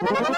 What's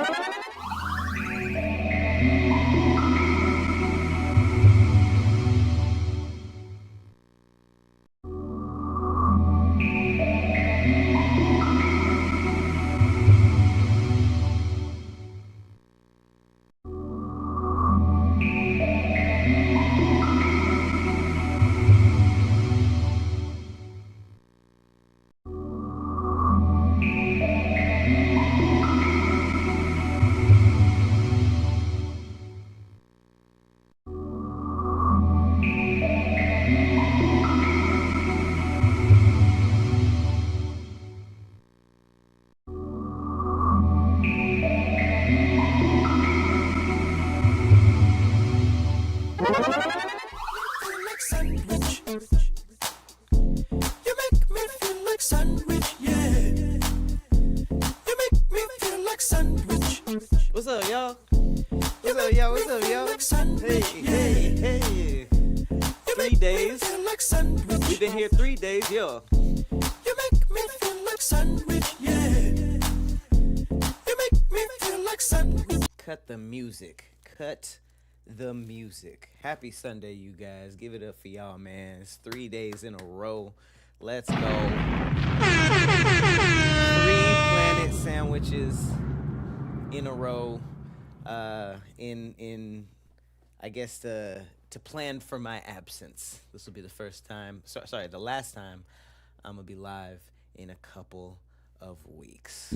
up, y'all? What's up, y'all? What's up, y'all? Hey. 3 days. We've been here 3 days, yo. You make me feel like sandwich, yeah. You make me feel like sandwich. Cut the music. Cut the music. Happy Sunday, you guys. Give it up for y'all, man. It's 3 days in a row. Let's go. 3 planet sandwiches in a row. In I guess to plan for my absence. This will be the first time. The last time I'm gonna be live in a couple of weeks.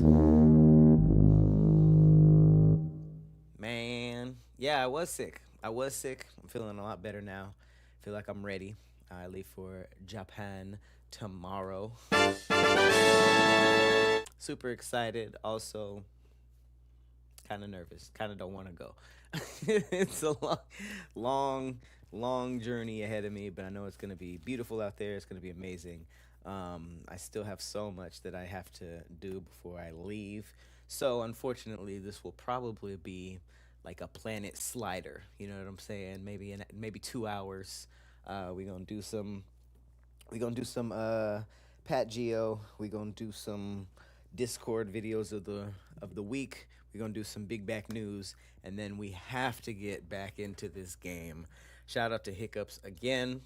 Man, yeah, I was sick. I'm feeling a lot better now. I feel like I'm ready. I leave for Japan tomorrow. Super excited. Also, kind of nervous. Kind of don't want to go. It's a long journey ahead of me, but I know it's going to be beautiful out there. It's going to be amazing. I still have so much that I have to do before I leave. So, unfortunately, this will probably be like a planet slider. You know what I'm saying? Maybe 2 hours. We're gonna do some. We're gonna do some Pat Geo. We're gonna do some Discord videos of the week. We're gonna do some big back news, and then we have to get back into this game. Shout out to Hiccups again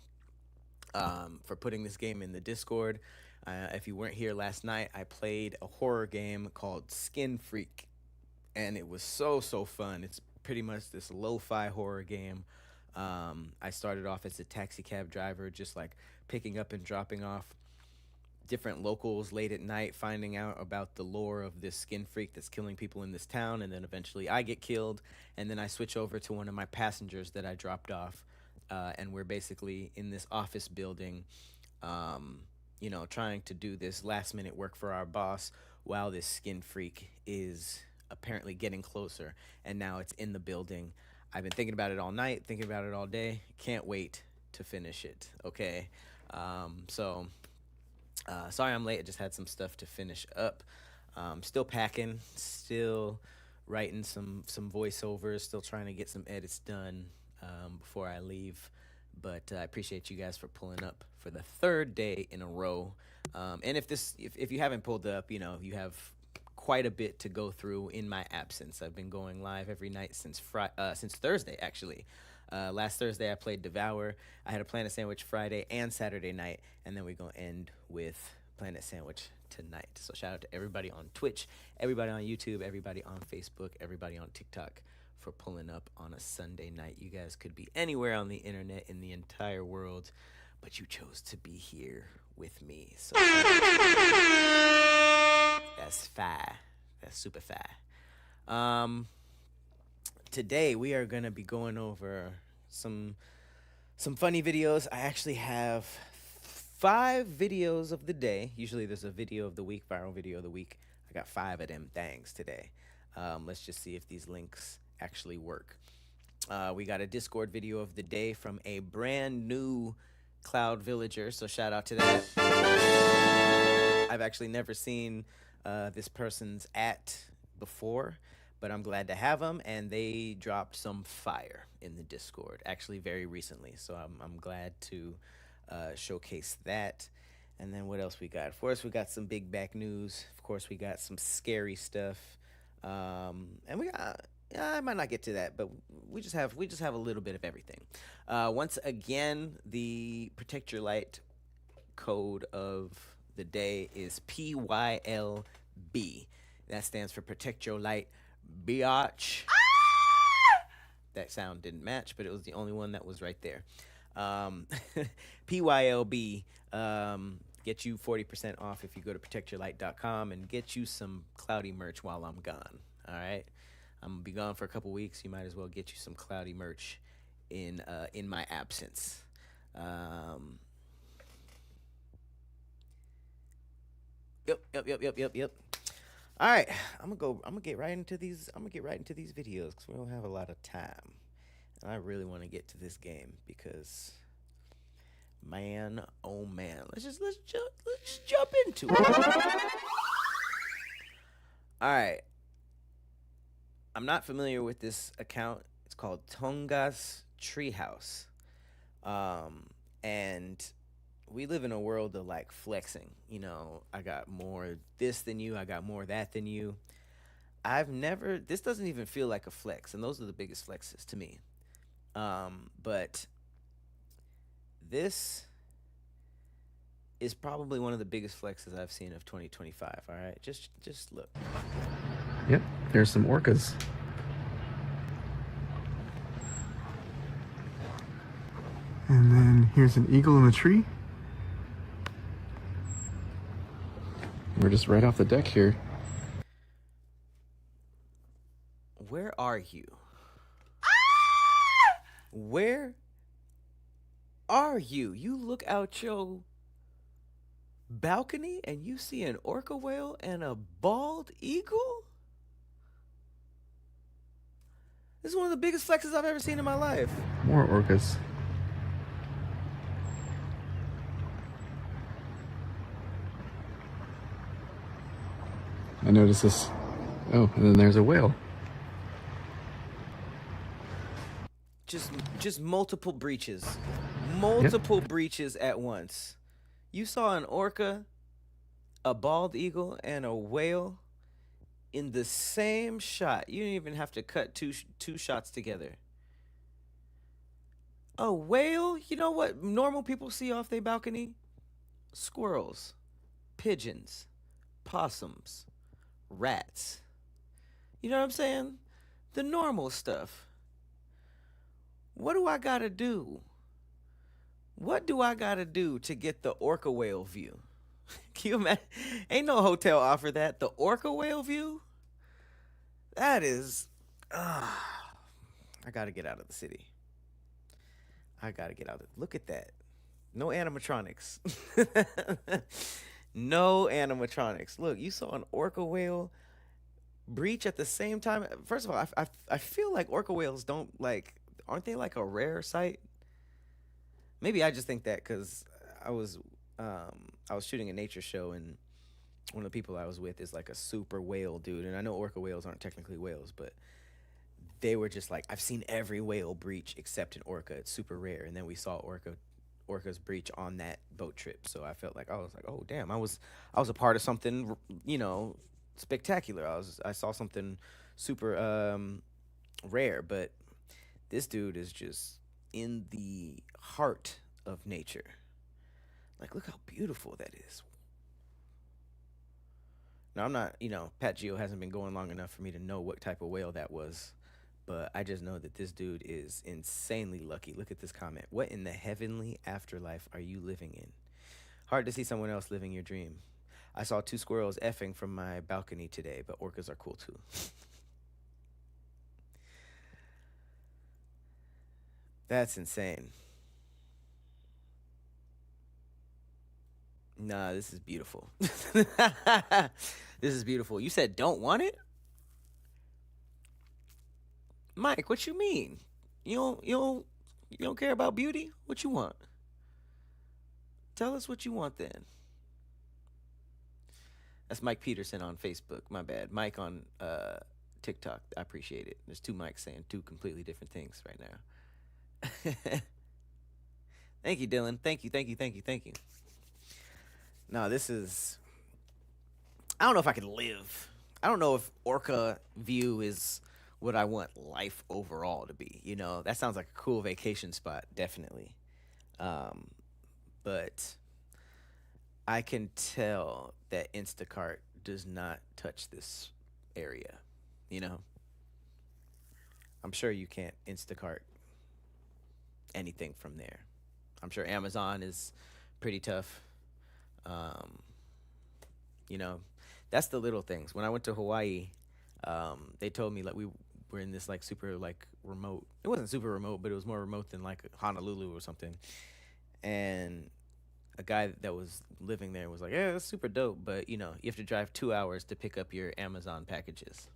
for putting this game in the Discord. If you weren't here last night, I played a horror game called Skinfreak, and it was so fun. It's pretty much this lo-fi horror game. I started off as a taxi cab driver, just like picking up and dropping off different locals late at night, finding out about the lore of this skin freak that's killing people in this town, and then eventually I get killed, and then I switch over to one of my passengers that I dropped off, and we're basically in this office building, trying to do this last minute work for our boss while this skin freak is apparently getting closer, and now it's in the building. I've been thinking about it all night, thinking about it all day. Can't wait to finish it. Okay. Sorry I'm late. I just had some stuff to finish up. Still packing, still writing some voiceovers, still trying to get some edits done before I leave. But I appreciate you guys for pulling up for the third day in a row. And if you haven't pulled up, you have quite a bit to go through in my absence. I've been going live every night since Thursday, actually. Last Thursday I played Devour. I had a Planet Sandwich Friday and Saturday night, and then we're going to end with Planet Sandwich tonight. So shout out to everybody on Twitch, everybody on YouTube, everybody on Facebook, everybody on TikTok for pulling up on a Sunday night. You guys could be anywhere on the internet in the entire world, but you chose to be here with me. So that's fire. That's super fire. Today we are going to be going over some funny videos. I actually have 5 videos of the day. Usually there's a video of the week, viral video of the week. I got 5 of them things today. Let's just see if these links actually work. We got a Discord video of the day from a brand new Cloud Villager, so shout out to that. I've actually never seen this person's before, but I'm glad to have them, and they dropped some fire in the Discord, actually very recently, so I'm glad to showcase that. And then what else we got? Of course, we got some big back news. Of course, we got some scary stuff. And we got. Yeah, I might not get to that, but we just have a little bit of everything. Once again, the Protect Your Light code of the day is PYLB. That stands for Protect Your Light Biatch. That sound didn't match, but it was the only one that was right there. Um, PYLB, get you 40% off if you go to protectyourlight.com and get you some cloudy merch while I'm gone. All right. I'm gonna be gone for a couple weeks. You might as well get you some cloudy merch in my absence. Um, yep. All right, I'm gonna go. I'm gonna get right into these. I'm gonna get right into these videos because we don't have a lot of time. And I really want to get to this game because, man, oh man, let's jump into it. All right, I'm not familiar with this account. It's called Tonga's Treehouse, um, and we live in a world of like flexing. I got more this than you. I got more that than you. I've never. This doesn't even feel like a flex, and those are the biggest flexes to me. But this is probably one of the biggest flexes I've seen of 2025. All right, just look. Yep, there's some orcas. And then here's an eagle in the tree. We're just right off the deck here. Where are you? Where are you? You look out your balcony and you see an orca whale and a bald eagle? This is one of the biggest flexes I've ever seen in my life. More orcas. I noticed this. Oh, and then there's a whale. Just multiple breaches. Multiple breaches at once. You saw an orca, a bald eagle, and a whale in the same shot. You didn't even have to cut two shots together. A whale? You know what normal people see off their balcony? Squirrels, pigeons, possums, rats. You know what I'm saying? The normal stuff. What do I gotta do? What do I gotta do to get the orca whale view? Can you imagine? Ain't no hotel offer that. The orca whale view? That is. I gotta get out of the city. I gotta get out of. Look at that. No animatronics. No animatronics. Look, you saw an orca whale breach at the same time. First of all, I feel like orca whales don't like. Aren't they like a rare sight? Maybe I just think that because I was I was shooting a nature show and one of the people I was with is like a super whale dude, and I know orca whales aren't technically whales, but they were just like, I've seen every whale breach except an orca. It's super rare, and then we saw orcas breach on that boat trip. So I felt like I was like, oh damn, I was a part of something, spectacular. I saw something super rare, but this dude is just in the heart of nature. Like, look how beautiful that is. Now, I'm not, Pat Geo hasn't been going long enough for me to know what type of whale that was, but I just know that this dude is insanely lucky. Look at this comment. What in the heavenly afterlife are you living in? Hard to see someone else living your dream. I saw two squirrels effing from my balcony today, but orcas are cool too. That's insane. Nah, this is beautiful. This is beautiful. You said don't want it? Mike, what you mean? You don't care about beauty? What you want? Tell us what you want then. That's Mike Peterson on Facebook. My bad. Mike on TikTok. I appreciate it. There's two Mikes saying two completely different things right now. Thank you, Dylan. Thank you. No, this is. I don't know if I could live. I don't know if Orca View is what I want life overall to be. That sounds like a cool vacation spot, definitely. Um, but I can tell that Instacart does not touch this area. You know, I'm sure you can't Instacart anything from there. I'm sure Amazon is pretty tough. Um, you know, that's the little things. When I went to Hawaii, they told me like we were in this like super like remote. It wasn't super remote, but it was more remote than like Honolulu or something. And a guy that was living there was like, "Yeah, that's super dope, but you have to drive 2 hours to pick up your Amazon packages."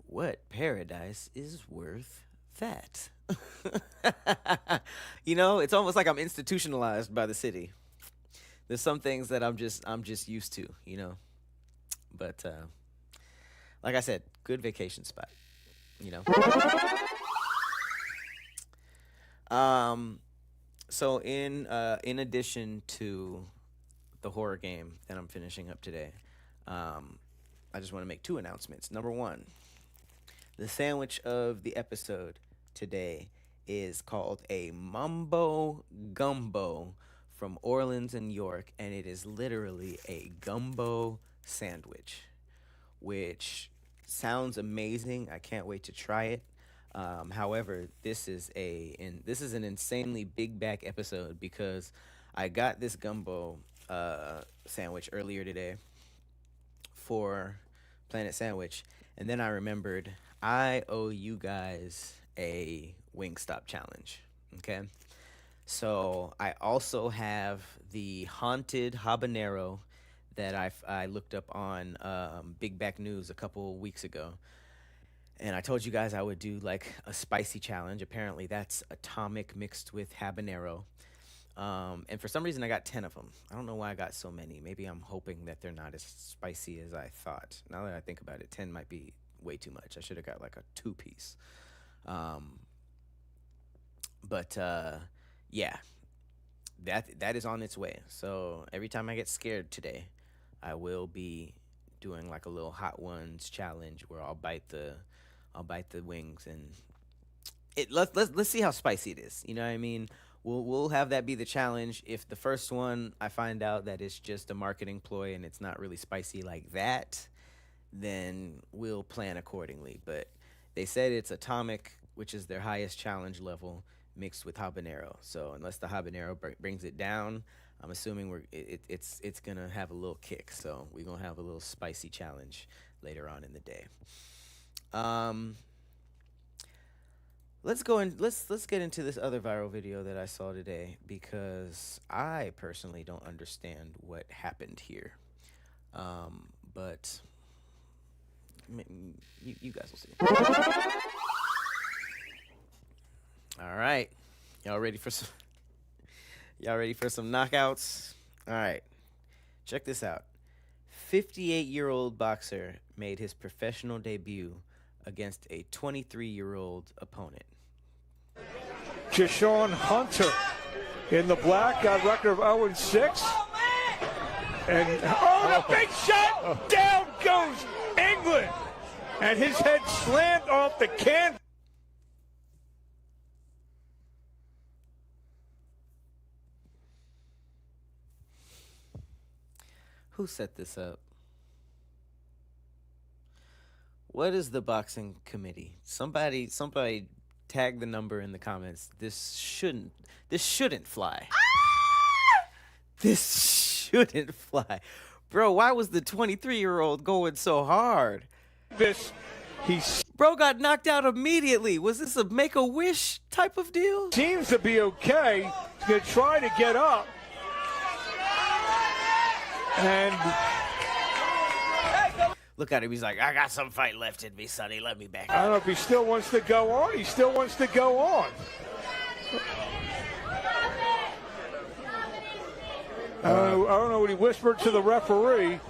What paradise is worth that? It's almost like I'm institutionalized by the city. There's some things that I'm just used to. But like I said, good vacation spot, you know. Um so in addition to the horror game that I'm finishing up today, I just want to make two announcements. Number one, the sandwich of the episode today is called a Mumbo Gumbo from Orleans and York, and it is literally a gumbo sandwich, which sounds amazing. I can't wait to try it. However, this is an insanely big back episode because I got this gumbo sandwich earlier today for Planet Sandwich, and then I remembered I owe you guys a Wingstop challenge. Okay, so I also have the haunted habanero that I looked up on Big Back News a couple weeks ago. And I told you guys I would do like a spicy challenge. Apparently, that's atomic mixed with habanero. And for some reason, I got 10 of them. I don't know why I got so many. Maybe I'm hoping that they're not as spicy as I thought. Now that I think about it, 10 might be way too much. I should have got like a 2-piece. But yeah, that is on its way. So every time I get scared today, I will be doing like a little hot ones challenge where I'll bite the wings, and let's see how spicy it is. You know what I mean? We'll have that be the challenge. If the first one I find out that it's just a marketing ploy and it's not really spicy like that, then we'll plan accordingly. But they said it's atomic, which is their highest challenge level, mixed with habanero. So unless the habanero brings it down, I'm assuming it's gonna have a little kick. So we're gonna have a little spicy challenge later on in the day. Let's go and let's get into this other viral video that I saw today because I personally don't understand what happened here. But you guys will see. All right, y'all ready for some? Y'all ready for some knockouts? All right, check this out. 58-year-old boxer made his professional debut against a 23-year-old opponent. Jashawn Hunter in the black, got a record of 0-6. And the big shot! Down goes England! And his head slammed off the can. Who set this up? What is the boxing committee? Somebody tag the number in the comments. This shouldn't fly. This shouldn't fly. Bro, why was the 23-year-old going so hard? Bro got knocked out immediately. Was this a Make-A-Wish type of deal? Seems to be okay. He's going to try to get up. And look at him. He's like, I got some fight left in me, sonny. Let me back I don't know up. if he still wants to go on. He still wants to go on. I don't know what he whispered to the referee,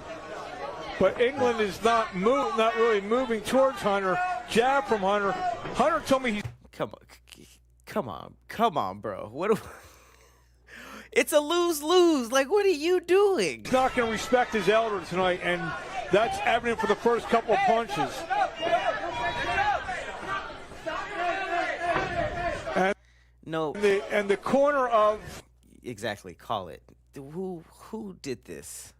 but England is not really moving towards Hunter. Jab from Hunter. Hunter told me he's... Come on, bro. What? It's a lose-lose. Like, what are you doing? He's not going to respect his elder tonight, and that's evident for the first couple of punches. No. And the corner of... Exactly. Call it. Who did this?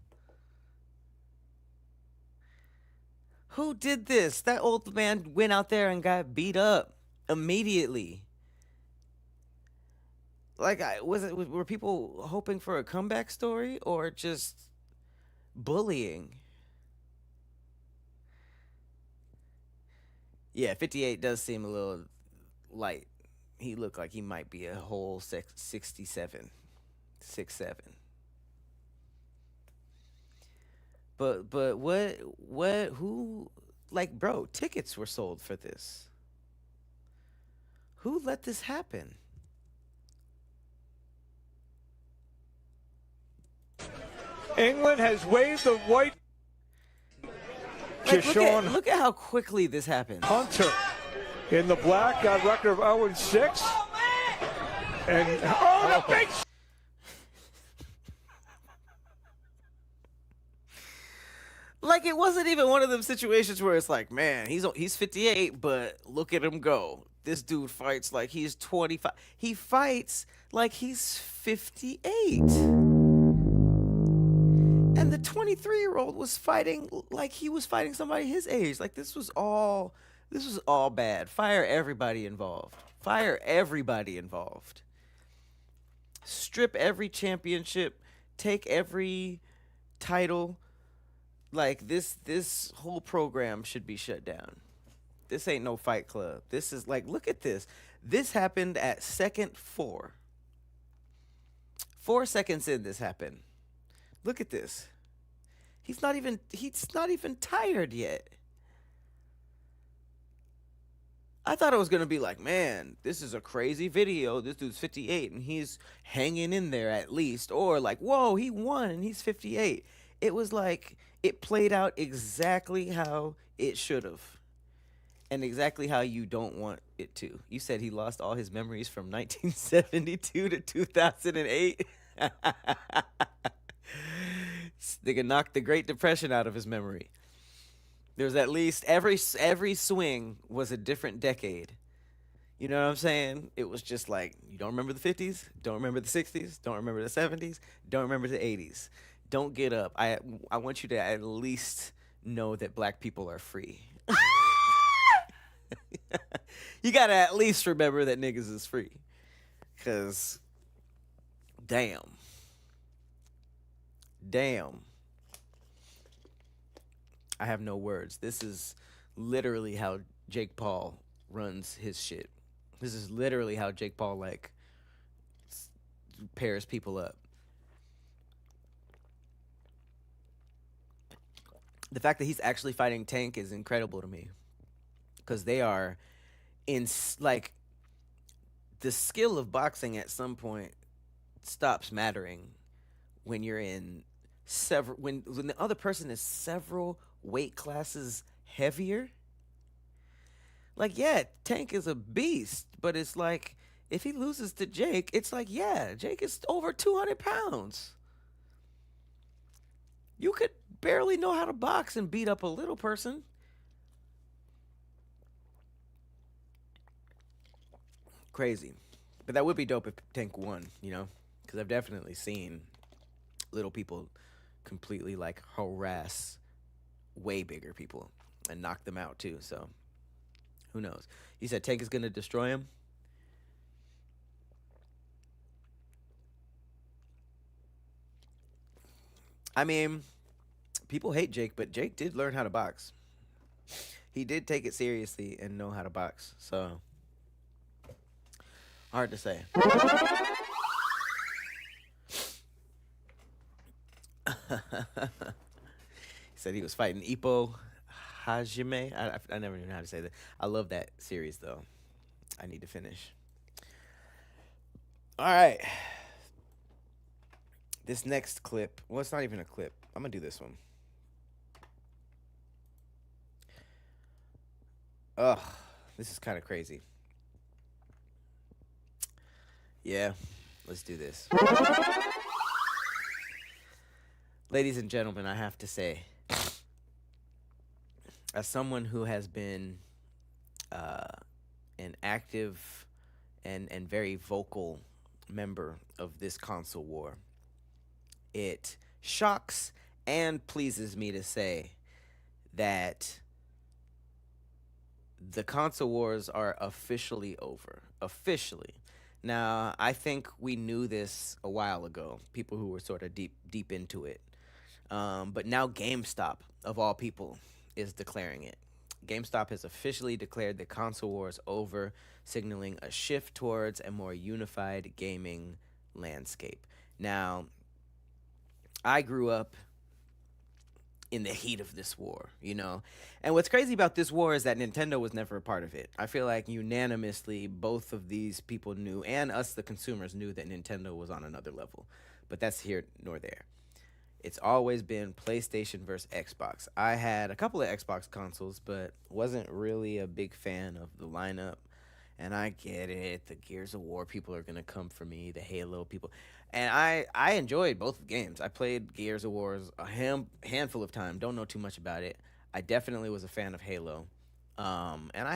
Who did this? That old man went out there and got beat up immediately. Like, were people hoping for a comeback story or just bullying? Yeah, 58 does seem a little light. He looked like he might be a whole 67, 6'7". But who, like, bro, tickets were sold for this. Who let this happen? England has waved the white to Like, Sean look at how quickly this happened. Hunter. In the black, got a record of 0-6. And, the big... Like, it wasn't even one of them situations where it's like, man, he's 58, but look at him go. This dude fights like he's 25. He fights like he's 58. And the 23-year-old was fighting like he was fighting somebody his age. Like, this was all bad. Fire everybody involved. Fire everybody involved. Strip every championship. Take every title. Like, this whole program should be shut down. This ain't no Fight Club. This is like, look at this. This happened at second 4. 4 seconds in, this happened. Look at this. He's not even tired yet. I thought it was going to be like, man, this is a crazy video. This dude's 58 and he's hanging in there at least. Or like, whoa, he won and he's 58. It was like, it played out exactly how it should have. And exactly how you don't want it to. You said he lost all his memories from 1972 to 2008. Nigga knocked the Great Depression out of his memory. There's at least every swing was a different decade. You know what I'm saying? It was just like, you don't remember the 50s, don't remember the 60s, don't remember the 70s, don't remember the 80s. Don't get up. I want you to at least know that black people are free. You gotta at least remember that niggas is free. Cause damn. I have no words. This is literally how Jake Paul runs his shit. This is literally how Jake Paul, like, pairs people up. The fact that he's actually fighting Tank is incredible to me. Because they are in, like, the skill of boxing at some point stops mattering when you're in several, when the other person is several weight classes heavier. Like, yeah, Tank is a beast, but it's like, if he loses to Jake, it's like, yeah, Jake is over 200 pounds. You could barely know how to box and beat up a little person. Crazy. But that would be dope if Tank won, you know? Because I've definitely seen little people completely, like, harass way bigger people and knock them out, too. So, who knows? You said Tank is going to destroy him? I mean, people hate Jake, but Jake did learn how to box. He did take it seriously and know how to box. So, hard to say. He said he was fighting Ippo Hajime. I never knew how to say that. I love that series, though. I need to finish. All right. This next clip, well, it's not even a clip. I'm going to do this one. Ugh, this is kind of crazy. Yeah, Let's do this. Ladies and gentlemen, I have to say, as someone who has been uh, an active and very vocal member of this console war, it shocks and pleases me to say that the console wars are officially over. Officially. Now, I think we knew this a while ago. People who were sort of deep into it. But now GameStop, of all people, is declaring it. GameStop has officially declared the console wars over, signaling a shift towards a more unified gaming landscape. Now, I grew up in the heat of this war, you know? And what's crazy about this war is that Nintendo was never a part of it. I feel like unanimously both of these people knew, and us the consumers knew, that Nintendo was on another level. But that's here nor there. It's always been PlayStation versus Xbox. I had a couple of Xbox consoles, but wasn't really a big fan of the lineup. And I get it. The Gears of War people are going to come for me, the Halo people. And I enjoyed both games. I played Gears of Wars a handful of times. Don't know too much about it. I definitely was a fan of Halo. And I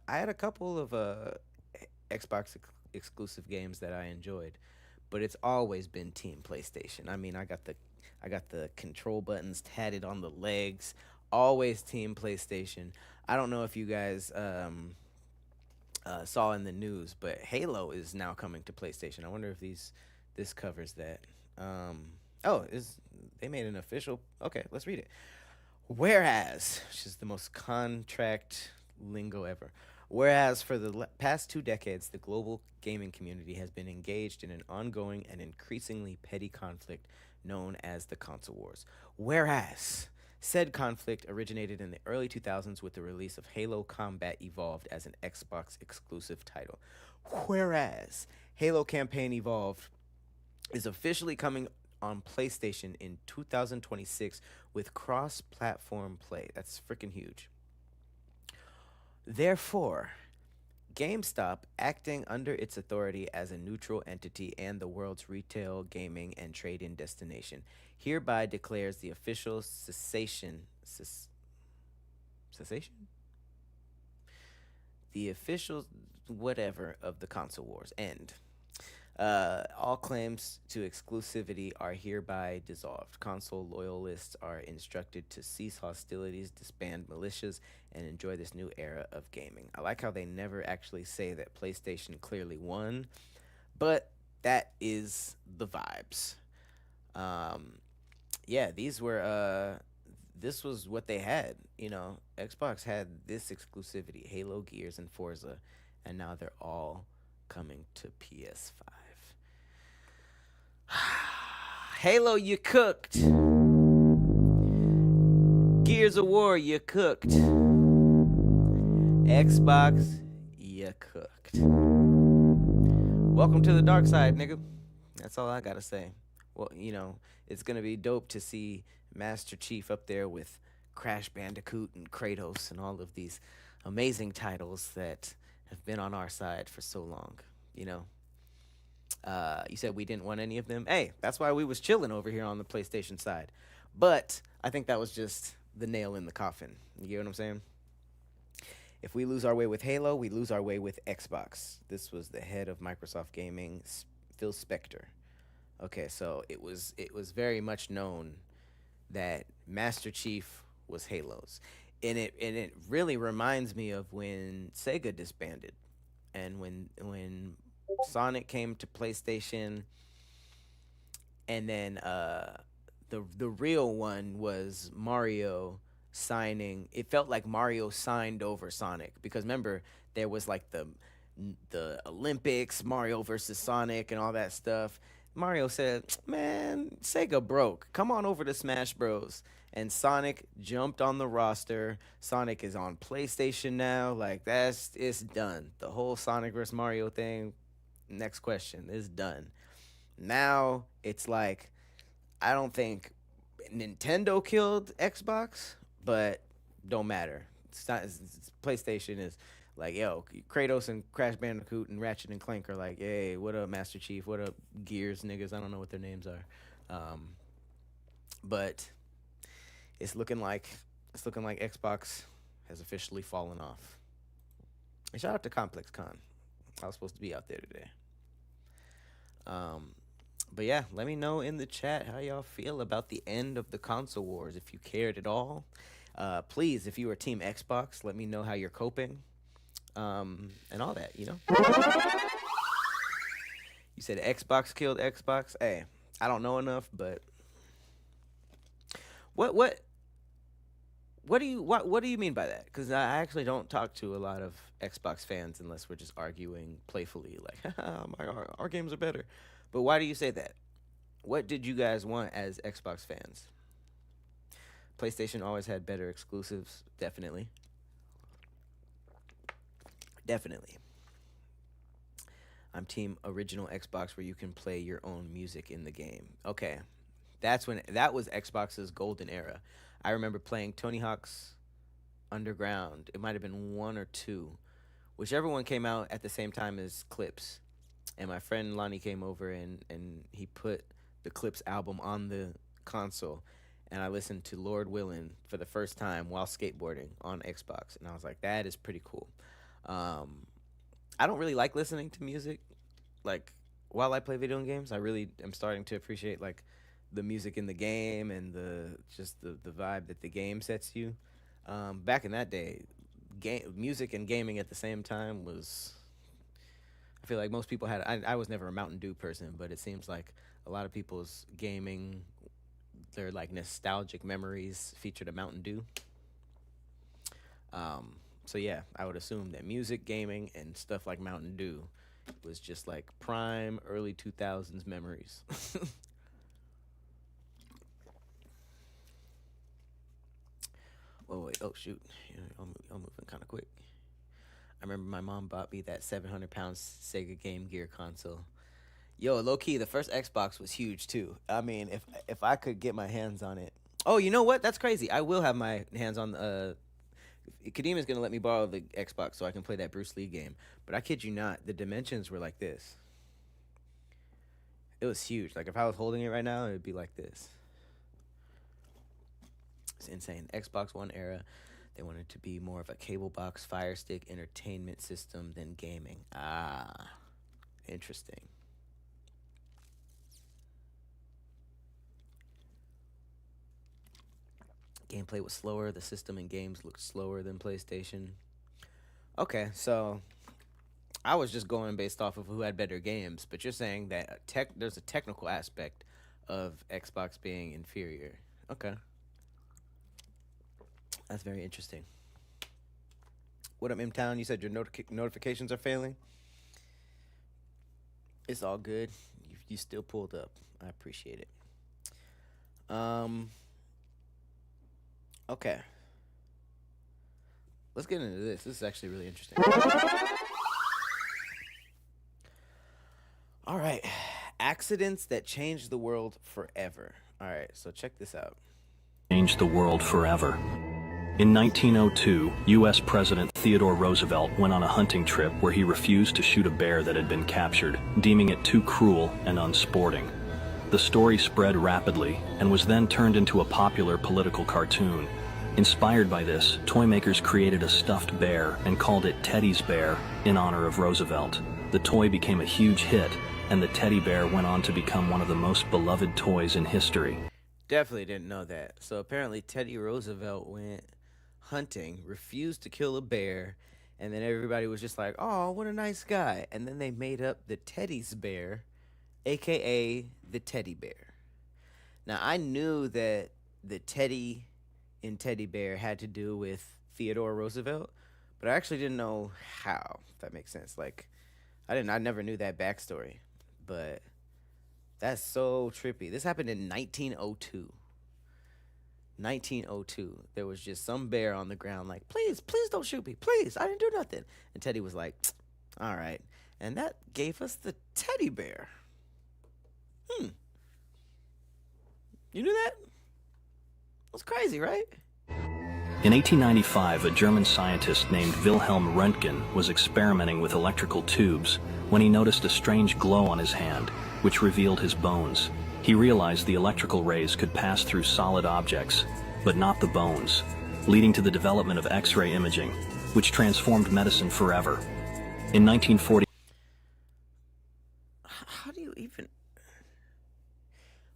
had a couple of Xbox exclusive games that I enjoyed. But it's always been Team PlayStation. I mean, I got the control buttons tatted on the legs. Always Team PlayStation. I don't know if you guys saw in the news, but Halo is now coming to PlayStation. I wonder if this covers that. They made an official? Okay, let's read it. Whereas, which is the most contract lingo ever. Whereas for the past 2 decades, the global gaming community has been engaged in an ongoing and increasingly petty conflict known as the console wars. Whereas said conflict originated in the early 2000s with the release of Halo Combat Evolved as an Xbox exclusive title. Whereas Halo Campaign Evolved is officially coming on PlayStation in 2026 with cross-platform play. That's freaking huge. Therefore, GameStop, acting under its authority as a neutral entity and the world's retail, gaming, and trade-in destination, hereby declares the official cessation? The official whatever of the console wars end. All claims to exclusivity are hereby dissolved. Console loyalists are instructed to cease hostilities, disband militias, and enjoy this new era of gaming. I like how they never actually say that PlayStation clearly won, but that is the vibes. Yeah, this was what they had. You know, Xbox had this exclusivity, Halo, Gears, and Forza, and now they're all coming to PS5. Halo, you cooked. Gears of War, you cooked. Xbox, you cooked. Welcome to the dark side, nigga. That's all I gotta say. Well, you know, it's gonna be dope to see Master Chief up there with Crash Bandicoot and Kratos and all of these amazing titles that have been on our side for so long, you know. You said we didn't want any of them. Hey, that's why we was chilling over here on the PlayStation side. But I think that was just the nail in the coffin. You get what I'm saying? If we lose our way with Halo, we lose our way with Xbox. This was the head of Microsoft Gaming, Phil Spector. Okay, so it was very much known that Master Chief was Halo's. And it really reminds me of when Sega disbanded and when Sonic came to PlayStation, and then the real one was Mario signing. It felt like Mario signed over Sonic because remember there was like the Olympics, Mario versus Sonic, and all that stuff. Mario said, "Man, Sega broke. Come on over to Smash Bros." And Sonic jumped on the roster. Sonic is on PlayStation now. Like it's done. The whole Sonic versus Mario thing. Next question is done. Now it's like I don't think Nintendo killed Xbox, but don't matter. PlayStation is Like, yo, Kratos and Crash Bandicoot and Ratchet and Clank are like, hey, what up, Master Chief? What up, Gears niggas? I don't know what their names are. But it's looking like Xbox has officially fallen off. And shout out to Complex Con. I was supposed to be out there today. But yeah, let me know in the chat how y'all feel about the end of the console wars. If you cared at all, please, if you are Team Xbox, let me know how you're coping, and all that. You said Xbox killed Xbox. Hey, I don't know enough, but what do you mean by that? Because I actually don't talk to a lot of Xbox fans unless we're just arguing playfully, like, our games are better. But why do you say that? What did you guys want as Xbox fans? PlayStation always had better exclusives, definitely. Definitely. I'm team original Xbox where you can play your own music in the game. Okay. That was Xbox's golden era. I remember playing Tony Hawk's Underground. It might have been 1 or 2. Whichever one came out at the same time as Clips. And my friend Lonnie came over and he put the Clips album on the console. And I listened to Lord Willin' for the first time while skateboarding on Xbox. And I was like, that is pretty cool. I don't really like listening to music, like, while I play video games. I really am starting to appreciate, like, the music in the game and the vibe that the game sets you. Back in that day, music and gaming at the same time was... I feel like most people had... I was never a Mountain Dew person, but it seems like a lot of people's gaming, their, like, nostalgic memories featured a Mountain Dew. So yeah, I would assume that music, gaming, and stuff like Mountain Dew was just like prime early 2000s memories. Wait. Oh, shoot. I'm moving kind of quick. I remember my mom bought me that 700-pound Sega Game Gear console. Yo, low-key, the first Xbox was huge, too. I mean, if I could get my hands on it. Oh, you know what? That's crazy. I will have my hands on... Kadim's going to let me borrow the Xbox so I can play that Bruce Lee game. But I kid you not, the dimensions were like this. It was huge. Like, if I was holding it right now, it would be like this. It's insane. Xbox One era, they wanted to be more of a cable box, Fire Stick entertainment system than gaming. Ah, interesting. Gameplay was slower. The system and games looked slower than PlayStation. Okay, so I was just going based off of who had better games, but you're saying that there's a technical aspect of Xbox being inferior. Okay. That's very interesting. What up, M-Town? You said your notifications are failing? It's all good. You still pulled up. I appreciate it. Okay. Let's get into this. This is actually really interesting. All right. Accidents that changed the world forever. All right, so check this out. Changed the world forever. In 1902, U.S. President Theodore Roosevelt went on a hunting trip where he refused to shoot a bear that had been captured, deeming it too cruel and unsporting. The story spread rapidly and was then turned into a popular political cartoon. Inspired by this, toy makers created a stuffed bear and called it Teddy's Bear in honor of Roosevelt. The toy became a huge hit, and the teddy bear went on to become one of the most beloved toys in history. Definitely didn't know that. So apparently Teddy Roosevelt went hunting, refused to kill a bear, and then everybody was just like, oh, what a nice guy. And then they made up the Teddy's Bear, a.k.a. the teddy bear. Now, I knew that the teddy in teddy bear had to do with Theodore Roosevelt, but I actually didn't know how, if that makes sense. Like, I never knew that backstory, but that's so trippy. This happened in 1902. 1902. There was just some bear on the ground like, please don't shoot me. Please, I didn't do nothing. And Teddy was like, all right. And that gave us the teddy bear. You knew that? That's crazy, right? In 1895, a German scientist named Wilhelm Röntgen was experimenting with electrical tubes when he noticed a strange glow on his hand, which revealed his bones. He realized the electrical rays could pass through solid objects, but not the bones, leading to the development of X-ray imaging, which transformed medicine forever. In 1940, How do you even,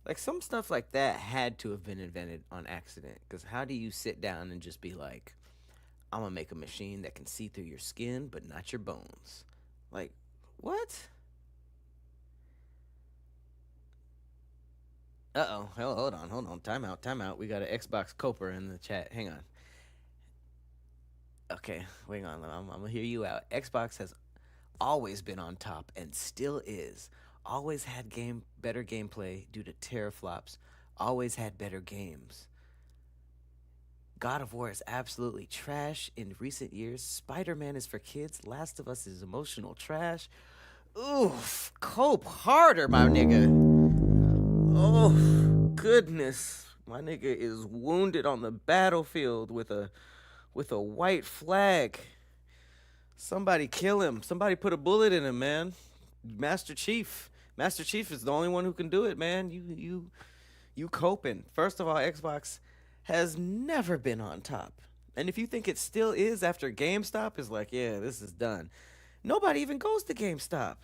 like, some stuff like that had to have been invented on accident? Because how do you sit down and just be like, I'm gonna make a machine that can see through your skin but not your bones? Like, what? Uh-oh. Hell, hold on. Time out. We got an Xbox Coper in the chat. Hang on. Okay, wait on. I'm gonna hear you out. Xbox has always been on top and still is. Always had better gameplay due to teraflops. Always had better games. God of War is absolutely trash in recent years. Spider-Man is for kids. Last of Us is emotional trash. Oof, cope harder, my nigga. Oh, goodness. My nigga is wounded on the battlefield with a white flag. Somebody kill him. Somebody put a bullet in him, man. Master Chief. Master Chief is the only one who can do it, man. You coping. First of all, Xbox has never been on top. And if you think it still is after GameStop, is like, yeah, this is done. Nobody even goes to GameStop.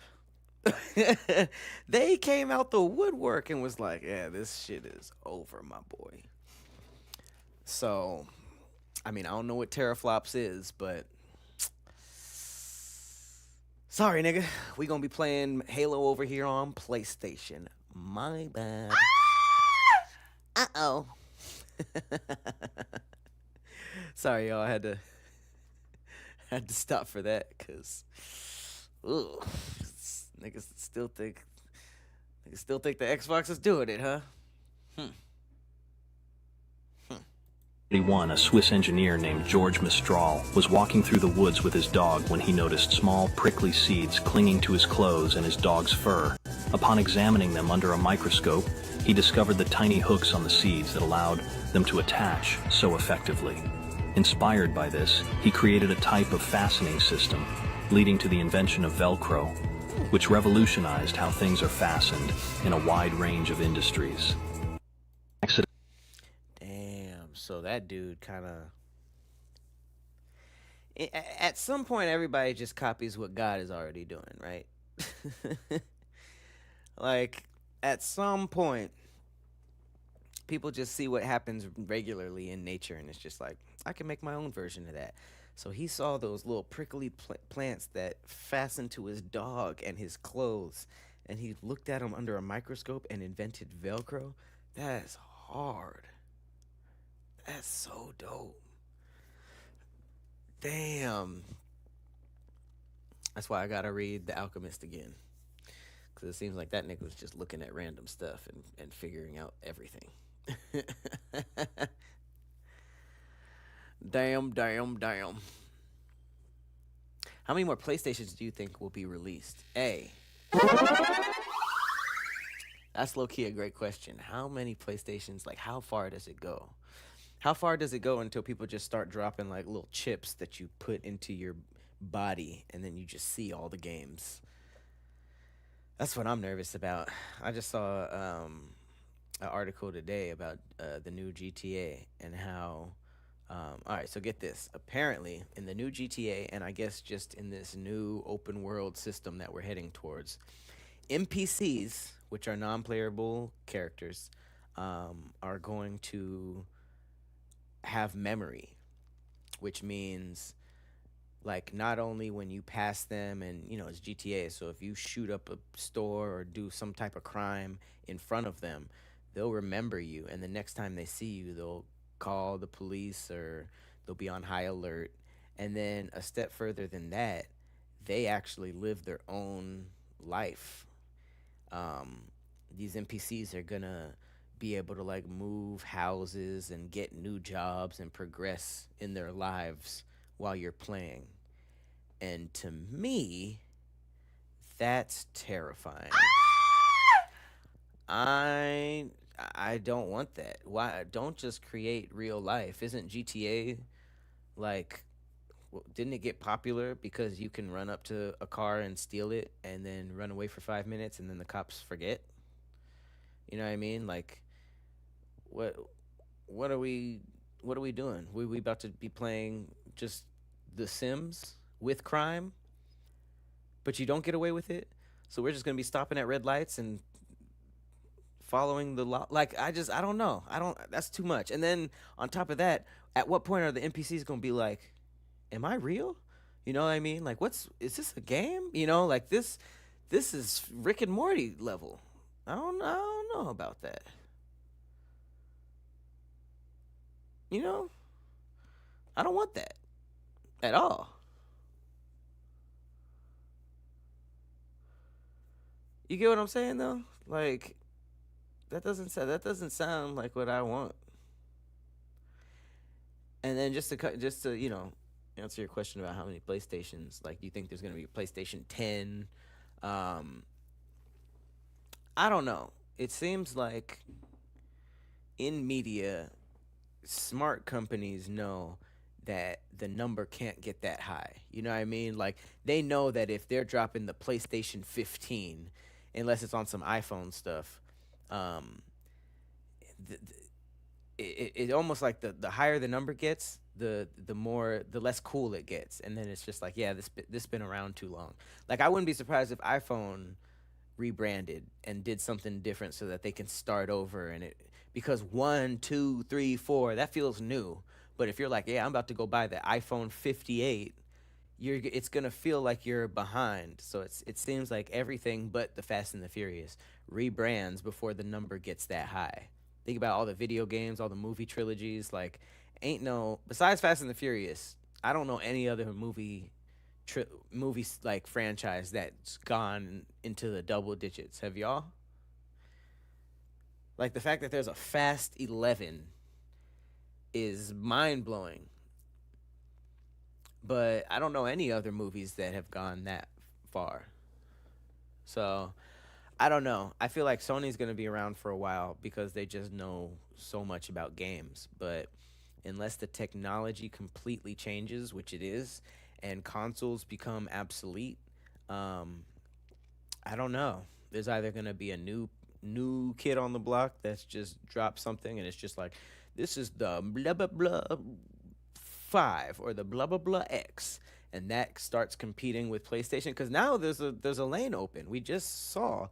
They came out the woodwork and was like, yeah, this shit is over, my boy. So, I mean, I don't know what teraflops is, but sorry, nigga. We gonna be playing Halo over here on PlayStation. My bad. Uh-oh. Sorry, y'all. I had to stop for that because, niggas still think the Xbox is doing it, huh? 1941, a Swiss engineer named George Mistral was walking through the woods with his dog when he noticed small, prickly seeds clinging to his clothes and his dog's fur. Upon examining them under a microscope, he discovered the tiny hooks on the seeds that allowed them to attach so effectively. Inspired by this, he created a type of fastening system, leading to the invention of Velcro, which revolutionized how things are fastened in a wide range of industries. Damn. So that dude kind of. At some point, everybody just copies what God is already doing, right? Like, at some point, people just see what happens regularly in nature, and it's just like, I can make my own version of that. So he saw those little prickly plants that fastened to his dog and his clothes, and he looked at them under a microscope and invented Velcro. That's hard. That's so dope. Damn. That's why I gotta read The Alchemist again. Because it seems like that nigga was just looking at random stuff and figuring out everything. Damn. How many more PlayStations do you think will be released? That's low-key a great question. How many PlayStations, like, how far does it go? How far does it go until people just start dropping, like, little chips that you put into your body and then you just see all the games? That's what I'm nervous about. I just saw an article today about the new GTA and how. All right, so get this. Apparently, in the new GTA, and I guess just in this new open world system that we're heading towards, NPCs, which are non-playable characters, are going to have memory, which means, like, not only when you pass them, and it's GTA, so if you shoot up a store or do some type of crime in front of them, they'll remember you, and the next time they see you, they'll call the police or they'll be on high alert. And then a step further than that, they actually live their own life. These NPCs are gonna be able to, like, move houses and get new jobs and progress in their lives while you're playing. And to me, that's terrifying. I I don't want that. Why don't just create real life? Isn't GTA like didn't it get popular because you can run up to a car and steal it and then run away for 5 minutes and then the cops forget? You know what I mean? Like what what are we what are we doing? We about to be playing just The Sims with crime, but you don't get away with it. So we're just gonna be stopping at red lights and following the law. Like I don't know. I don't. That's too much. And then on top of that, at what point are the NPCs gonna be like, "Am I real?" You know what I mean? Like, is this a game? You know, like this is Rick and Morty level. I don't know about that. You know, I don't want that at all. You get what I'm saying though? Like that doesn't sound like what I want. And then just to answer your question about how many PlayStations, like, do you think there's gonna be a PlayStation 10? Um, I don't know. It seems like in media, smart companies know that the number can't get that high. You know what I mean? Like they know that if they're dropping the PlayStation 15, unless it's on some iPhone stuff, um, th- it almost like the higher the number gets, the less cool it gets, and then it's just like, yeah, this been around too long. Like I wouldn't be surprised if iPhone rebranded and did something different so that they can start over and it because one, two, three, four, that feels new. But if you're like, yeah, I'm about to go buy the iPhone 58, it's gonna feel like you're behind. So it seems like everything but the Fast and the Furious rebrands before the number gets that high. Think about all the video games, all the movie trilogies. Like, ain't no besides Fast and the Furious. I don't know any other movies like franchise that's gone into the double digits. Have y'all? Like the fact that there's a Fast 11 is mind blowing. But I don't know any other movies that have gone that far. So I don't know. I feel like Sony's going to be around for a while because they just know so much about games. But unless the technology completely changes, which it is, and consoles become obsolete, um, I don't know. There's either going to be a new kid on the block that's just dropped something and it's just like, this is the blah blah blah 5 or the blah blah blah X, and that starts competing with PlayStation because now there's a lane open. We just saw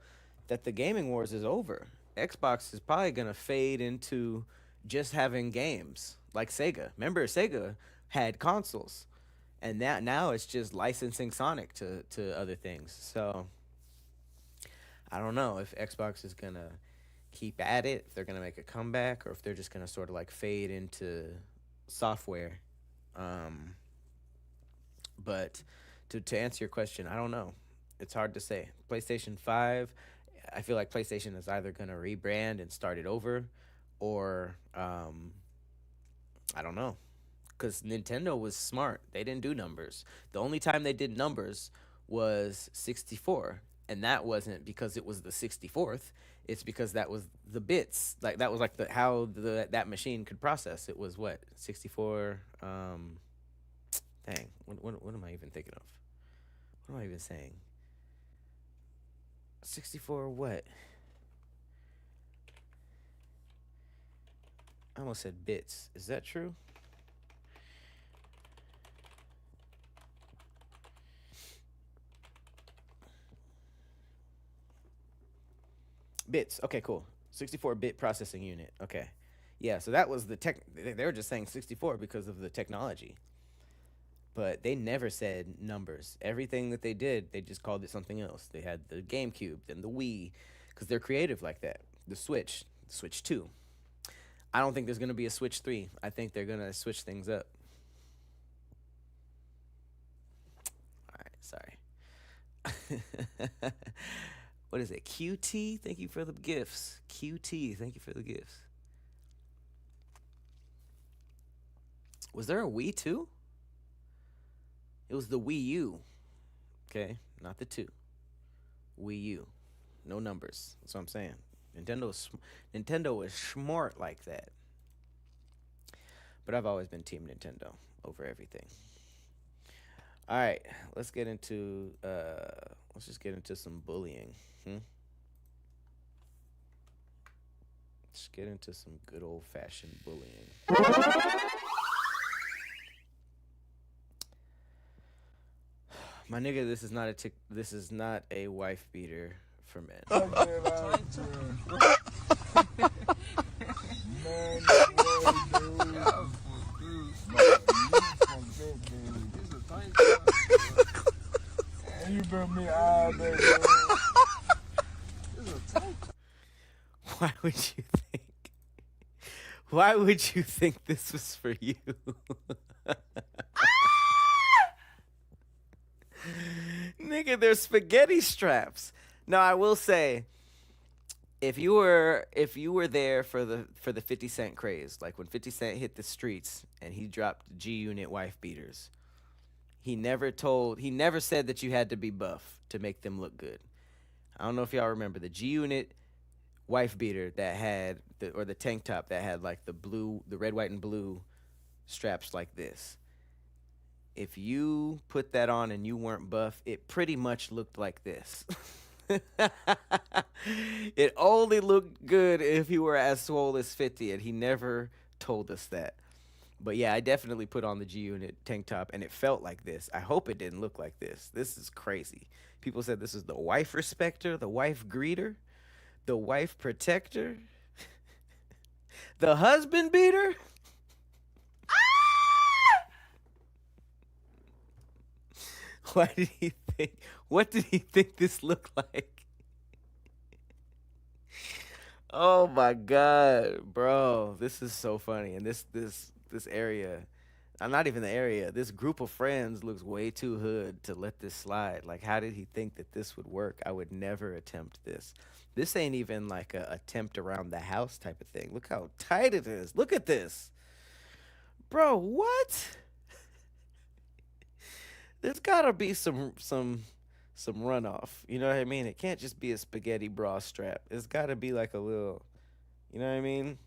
that the gaming wars is over. Xbox is probably gonna fade into just having games like Sega. Remember, Sega had consoles, and that now it's just licensing Sonic to other things. So I don't know if Xbox is gonna keep at it, if they're gonna make a comeback, or if they're just gonna sort of like fade into software. Um, but to answer your question, I don't know. It's hard to say. PlayStation 5, I feel like PlayStation is either going to rebrand and start it over, or I don't know. Because Nintendo was smart. They didn't do numbers. The only time they did numbers was 64. And that wasn't because it was the 64th. It's because that was the bits. Like that was like the how that machine could process. It was what 64. Dang. What am I even thinking of? What am I even saying? 64 what? I almost said bits. Is that true? Bits. Okay, cool. 64-bit processing unit. Okay. Yeah, so that was the tech. They were just saying 64 because of the technology. But they never said numbers. Everything that they did, they just called it something else. They had the GameCube, then the Wii, because they're creative like that. The Switch 2. I don't think there's going to be a Switch 3. I think they're going to switch things up. All right, sorry. What is it? QT? Thank you for the gifts. QT, thank you for the gifts. Was there a Wii 2? It was the Wii U. Okay, not the 2. Wii U. No numbers. That's what I'm saying. Nintendo is smart like that. But I've always been Team Nintendo over everything. All right, let's just get into some bullying. Let's get into some good old fashioned bullying. My nigga, this is not a wife beater for men. You bring me all day, Why would you think? Why would you think this was for you? Nigga, they're spaghetti straps. Now I will say, if you were there for the 50 Cent craze, like when 50 Cent hit the streets and he dropped G Unit wife beaters, he never said that you had to be buff to make them look good. I don't know if y'all remember the G Unit wife beater that had the tank top that had like the red, white, and blue straps like this. If you put that on and you weren't buff, it pretty much looked like this. It only looked good if you were as swole as 50, and he never told us that. But yeah, I definitely put on the G Unit tank top, and it felt like this. I hope it didn't look like this. This is crazy. People said this is the wife respecter, the wife greeter, the wife protector, the husband beater. Why did he think? What did he think this looked like? Oh my god, bro, this is so funny. And this area, not even the area. This group of friends looks way too hood to let this slide. Like, how did he think that this would work? I would never attempt this. This ain't even like a attempt around the house type of thing. Look how tight it is. Look at this, bro. What? There's gotta be some runoff. You know what I mean? It can't just be a spaghetti bra strap. It's gotta be like a little, you know what I mean?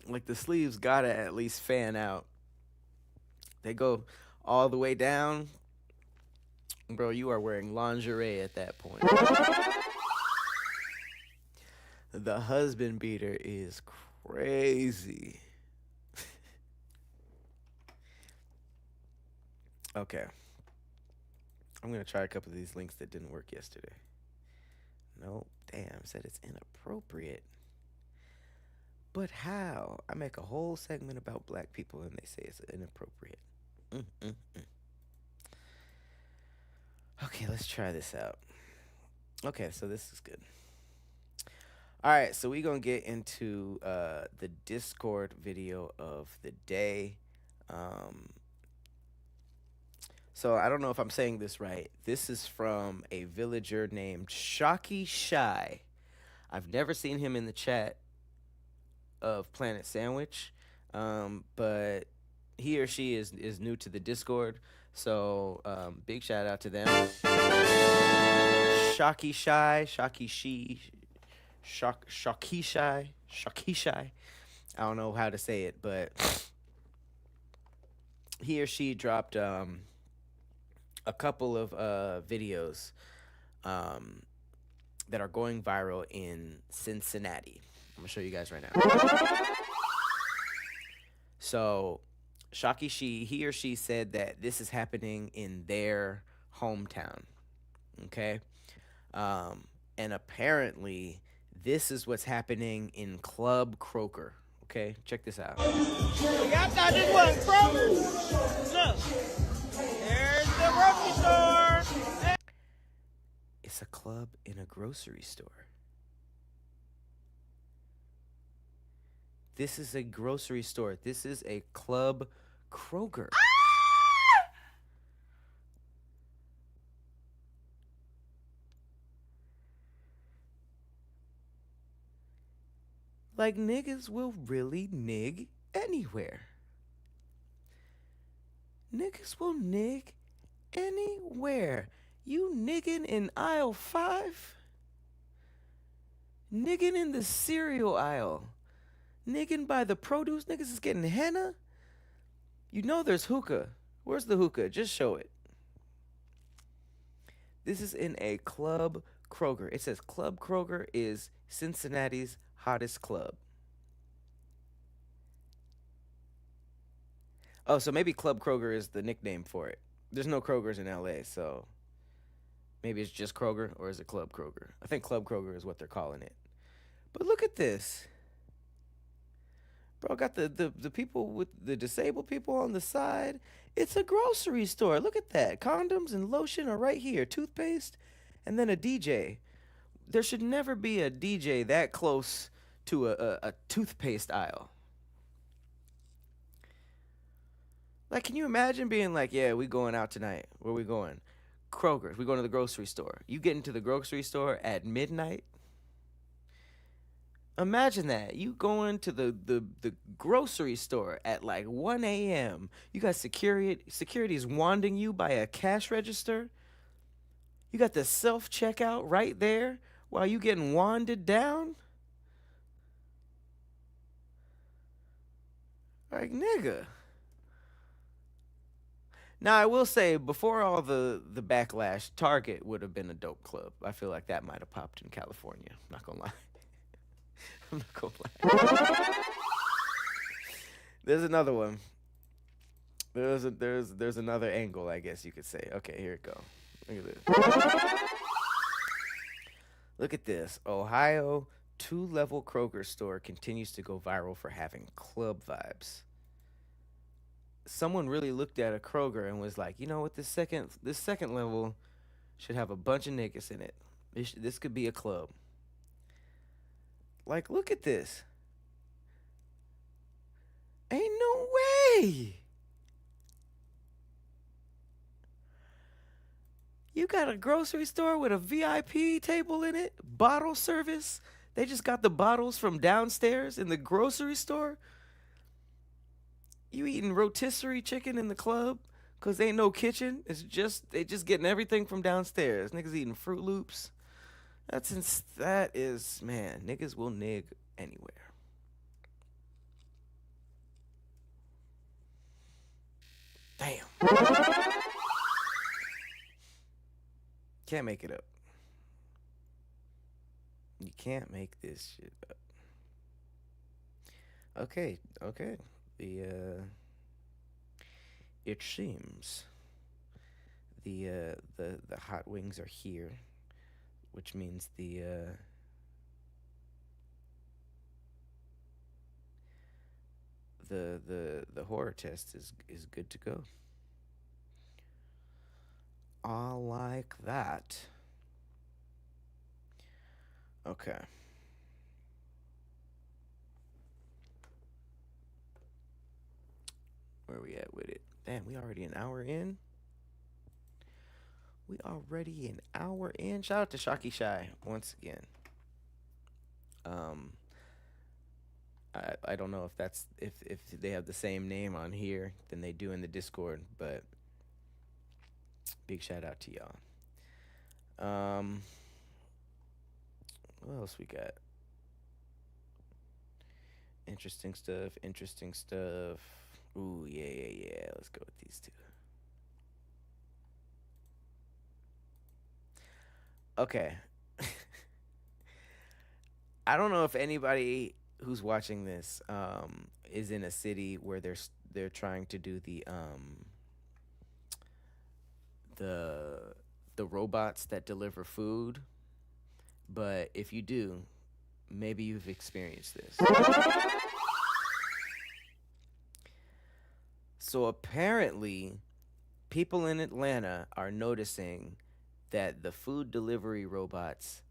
Like the sleeves gotta at least fan out. They go all the way down. Bro, you are wearing lingerie at that point. The husband beater is crazy. Okay. I'm going to try a couple of these links that didn't work yesterday. Nope. Damn, said it's inappropriate. But how? I make a whole segment about black people and they say it's inappropriate. Okay, let's try this out. Okay, so this is good. All right, so we're going to get into the Discord video of the day. So I don't know if I'm saying this right. This is from a villager named Shocky Shy. I've never seen him in the chat of Planet Sandwich, but he or she is new to the Discord. So big shout out to them. Shocky Shy. I don't know how to say it, but he or she dropped a couple of videos that are going viral in Cincinnati. I'm gonna show you guys right now. So Shocky he or she said that this is happening in their hometown. Okay. And apparently this is what's happening in Club Croker. Okay, check this out. Y'all thought this was Kroger? Look, there's the grocery store. It's a club in a grocery store. This is a grocery store. This is a Club Kroger. Like, niggas will really nig anywhere. Niggas will nig anywhere. You niggin' in aisle 5? Niggin in the cereal aisle. Niggin by the produce. Niggas is getting henna. You know there's hookah. Where's the hookah? Just show it. This is in a Club Kroger. It says Club Kroger is Cincinnati's hottest club. Oh, so maybe Club Kroger is the nickname for it. There's no Krogers in LA, so maybe it's just Kroger, or is it Club Kroger? I think Club Kroger is what they're calling it. But look at this. Bro, got the people with the disabled people on the side. It's a grocery store. Look at that. Condoms and lotion are right here. Toothpaste, and then a DJ. There should never be a DJ that close to a toothpaste aisle. Like, can you imagine being like, yeah, we going out tonight. Where we going? Kroger's. We going to the grocery store. You get into the grocery store at midnight? Imagine that. You going to the grocery store at like 1 a.m. You got security's wanding you by a cash register. You got the self-checkout right there while you getting wanded down. Like, nigga. Now, I will say, before all the backlash, Target would have been a dope club. I feel like that might have popped in California. I'm not gonna lie. I'm not gonna lie. There's another one. There's another angle, I guess you could say. Okay, here it go. Look at this. Look at this. Ohio 2-level Kroger store continues to go viral for having club vibes. Someone really looked at a Kroger and was like, you know what, this second level should have a bunch of niggas in it. This could be a club. Like, look at this. Ain't no way. You got a grocery store with a VIP table in it, bottle service. They just got the bottles from downstairs in the grocery store. You eating rotisserie chicken in the club because ain't no kitchen. They just getting everything from downstairs. Niggas eating Fruit Loops. That is, man, niggas will nig anywhere. Damn. Can't make it up. You can't make this shit up. Okay. It seems the hot wings are here, which means the horror test is good to go. I like that. Okay. Where we at with it? Damn, we already an hour in. Shout out to Shocky Shy once again. I don't know if that's if they have the same name on here than they do in the Discord, but big shout out to y'all. What else we got? Interesting stuff. Ooh, yeah. Let's go with these two. Okay. I don't know if anybody who's watching this is in a city where they're trying to do the robots that deliver food, but if you do, maybe you've experienced this. So apparently, people in Atlanta are noticing that the food delivery robots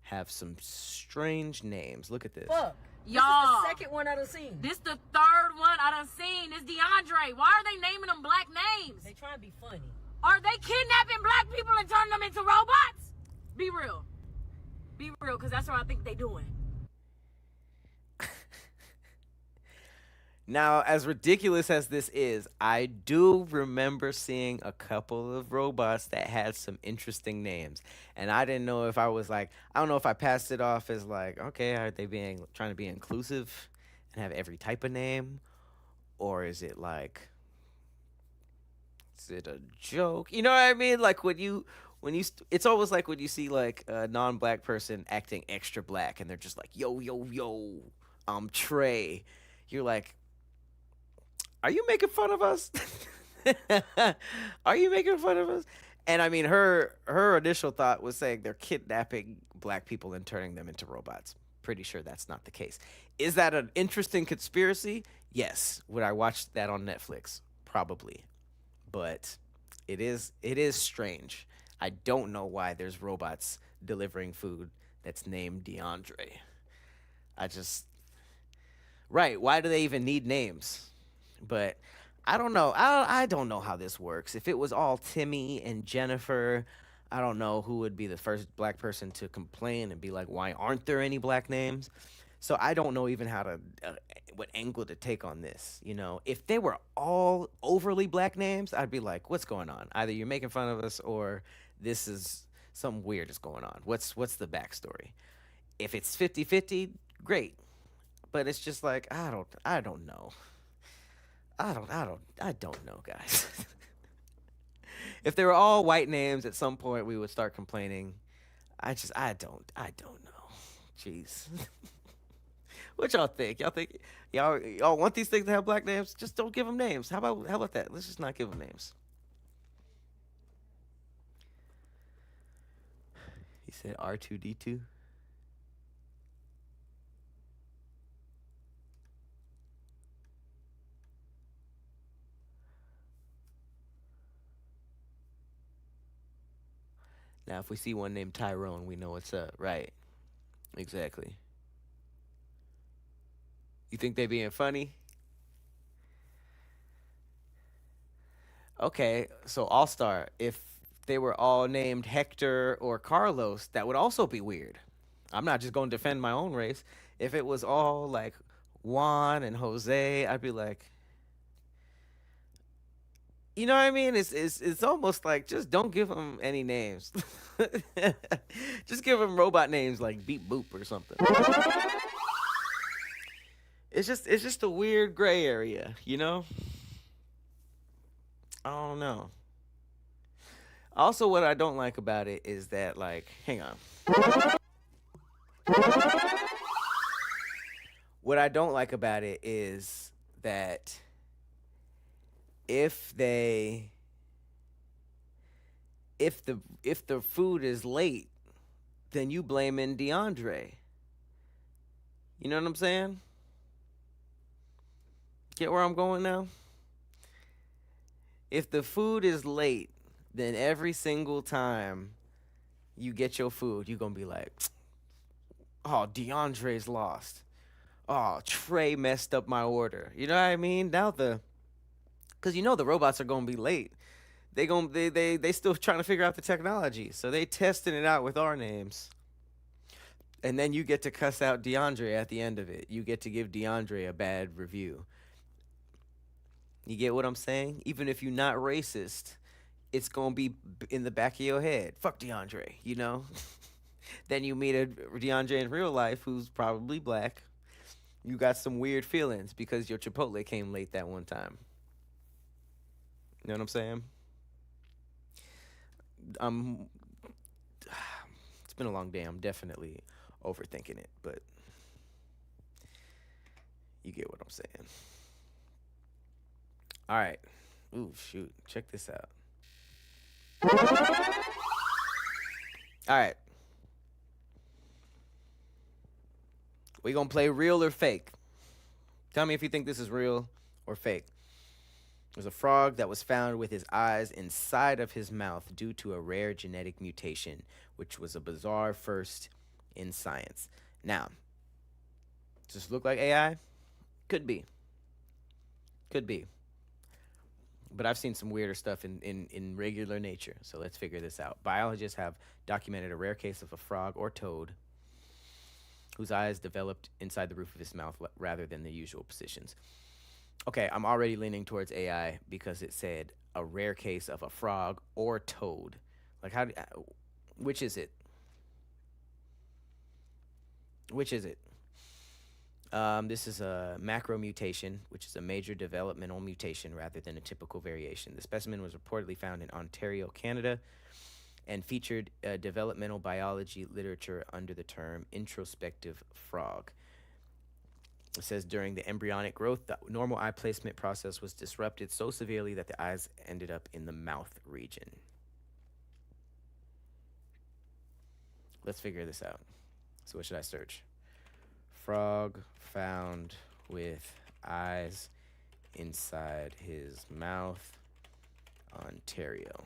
have some strange names. Look at this. Fuck. Y'all, this is the second one I done seen. This the third one I done seen. It's DeAndre. Why are they naming them black names? They trying to be funny. Are they kidnapping black people and turning them into robots? Be real. Be real, because that's what I think they doing. Now, as ridiculous as this is, I do remember seeing a couple of robots that had some interesting names. And I didn't know if I was like, I don't know if I passed it off as like, okay, are they being trying to be inclusive and have every type of name? Or is it a joke? You know what I mean? Like it's almost like when you see like a non-black person acting extra black and they're just like, yo, yo, yo, I'm Trey. You're like, are you making fun of us? Are you making fun of us? And I mean, her initial thought was saying they're kidnapping black people and turning them into robots. Pretty sure that's not the case. Is that an interesting conspiracy? Yes. Would I watch that on Netflix? Probably. But it is strange. I don't know why there's robots delivering food that's named DeAndre. I just Right, why do they even need names? But I don't know. I don't know how this works. If it was all Timmy and Jennifer, I don't know who would be the first black person to complain and be like, "Why aren't there any black names?" So I don't know even how to what angle to take on this. If they were all overly black names, I'd be like, "What's going on? Either you're making fun of us, or this is something weird is going on. What's the backstory?" If it's 50-50, great. But it's just like I don't know. I don't know, guys. If they were all white names, at some point we would start complaining. I don't know. Jeez. What y'all think? Y'all want these things to have black names? Just don't give them names. How about that? Let's just not give them names. He said R2D2. Now, if we see one named Tyrone, we know what's up, right? Exactly. You think they being funny? Okay, so All Star. If they were all named Hector or Carlos, that would also be weird. I'm not just going to defend my own race. If it was all like Juan and Jose, I'd be like, you know what I mean? It's almost like just don't give them any names. Just give them robot names like Beep Boop or something. It's just a weird gray area. I don't know. Also, what I don't like about it is that, like, hang on. What I don't like about it is that if they if the food is late, then you blaming DeAndre. You know what I'm saying? Get where I'm going now? If the food is late, then every single time you get your food, you're gonna be like, oh, DeAndre's lost. Oh, Trey messed up my order. You know what I mean? Because the robots are gonna be late. They still trying to figure out the technology, so they testing it out with our names. And then you get to cuss out DeAndre at the end of it. You get to give DeAndre a bad review. You get what I'm saying? Even if you're not racist, it's gonna be in the back of your head. Fuck DeAndre. Then you meet a DeAndre in real life who's probably black. You got some weird feelings because your Chipotle came late that one time. You know what I'm saying? Um, it's been a long day. I'm definitely overthinking it, but you get what I'm saying. All right. Ooh, shoot. Check this out. All right. We gonna play real or fake. Tell me if you think this is real or fake. There's a frog that was found with his eyes inside of his mouth due to a rare genetic mutation, which was a bizarre first in science. Now, does this look like AI? Could be. Could be. But I've seen some weirder stuff in regular nature, so let's figure this out. Biologists have documented a rare case of a frog or toad whose eyes developed inside the roof of his mouth rather than the usual positions. Okay, I'm already leaning towards AI because it said a rare case of a frog or toad. Like, which is it? Which is it? This is a macro mutation, which is a major developmental mutation rather than a typical variation. The specimen was reportedly found in Ontario, Canada, and featured developmental biology literature under the term introspective frog. It says during the embryonic growth, the normal eye placement process was disrupted so severely that the eyes ended up in the mouth region. Let's figure this out. So, what should I search? Frog found with eyes inside his mouth, Ontario.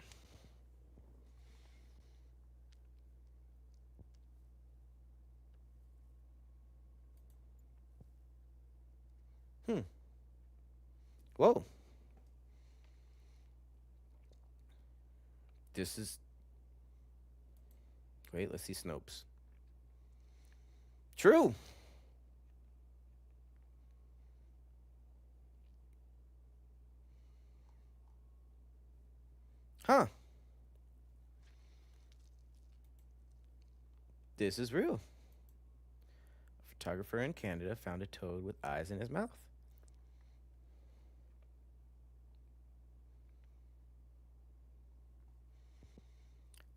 Whoa. This is. Wait, let's see Snopes. True. Huh. This is real. A photographer in Canada found a toad with eyes in his mouth.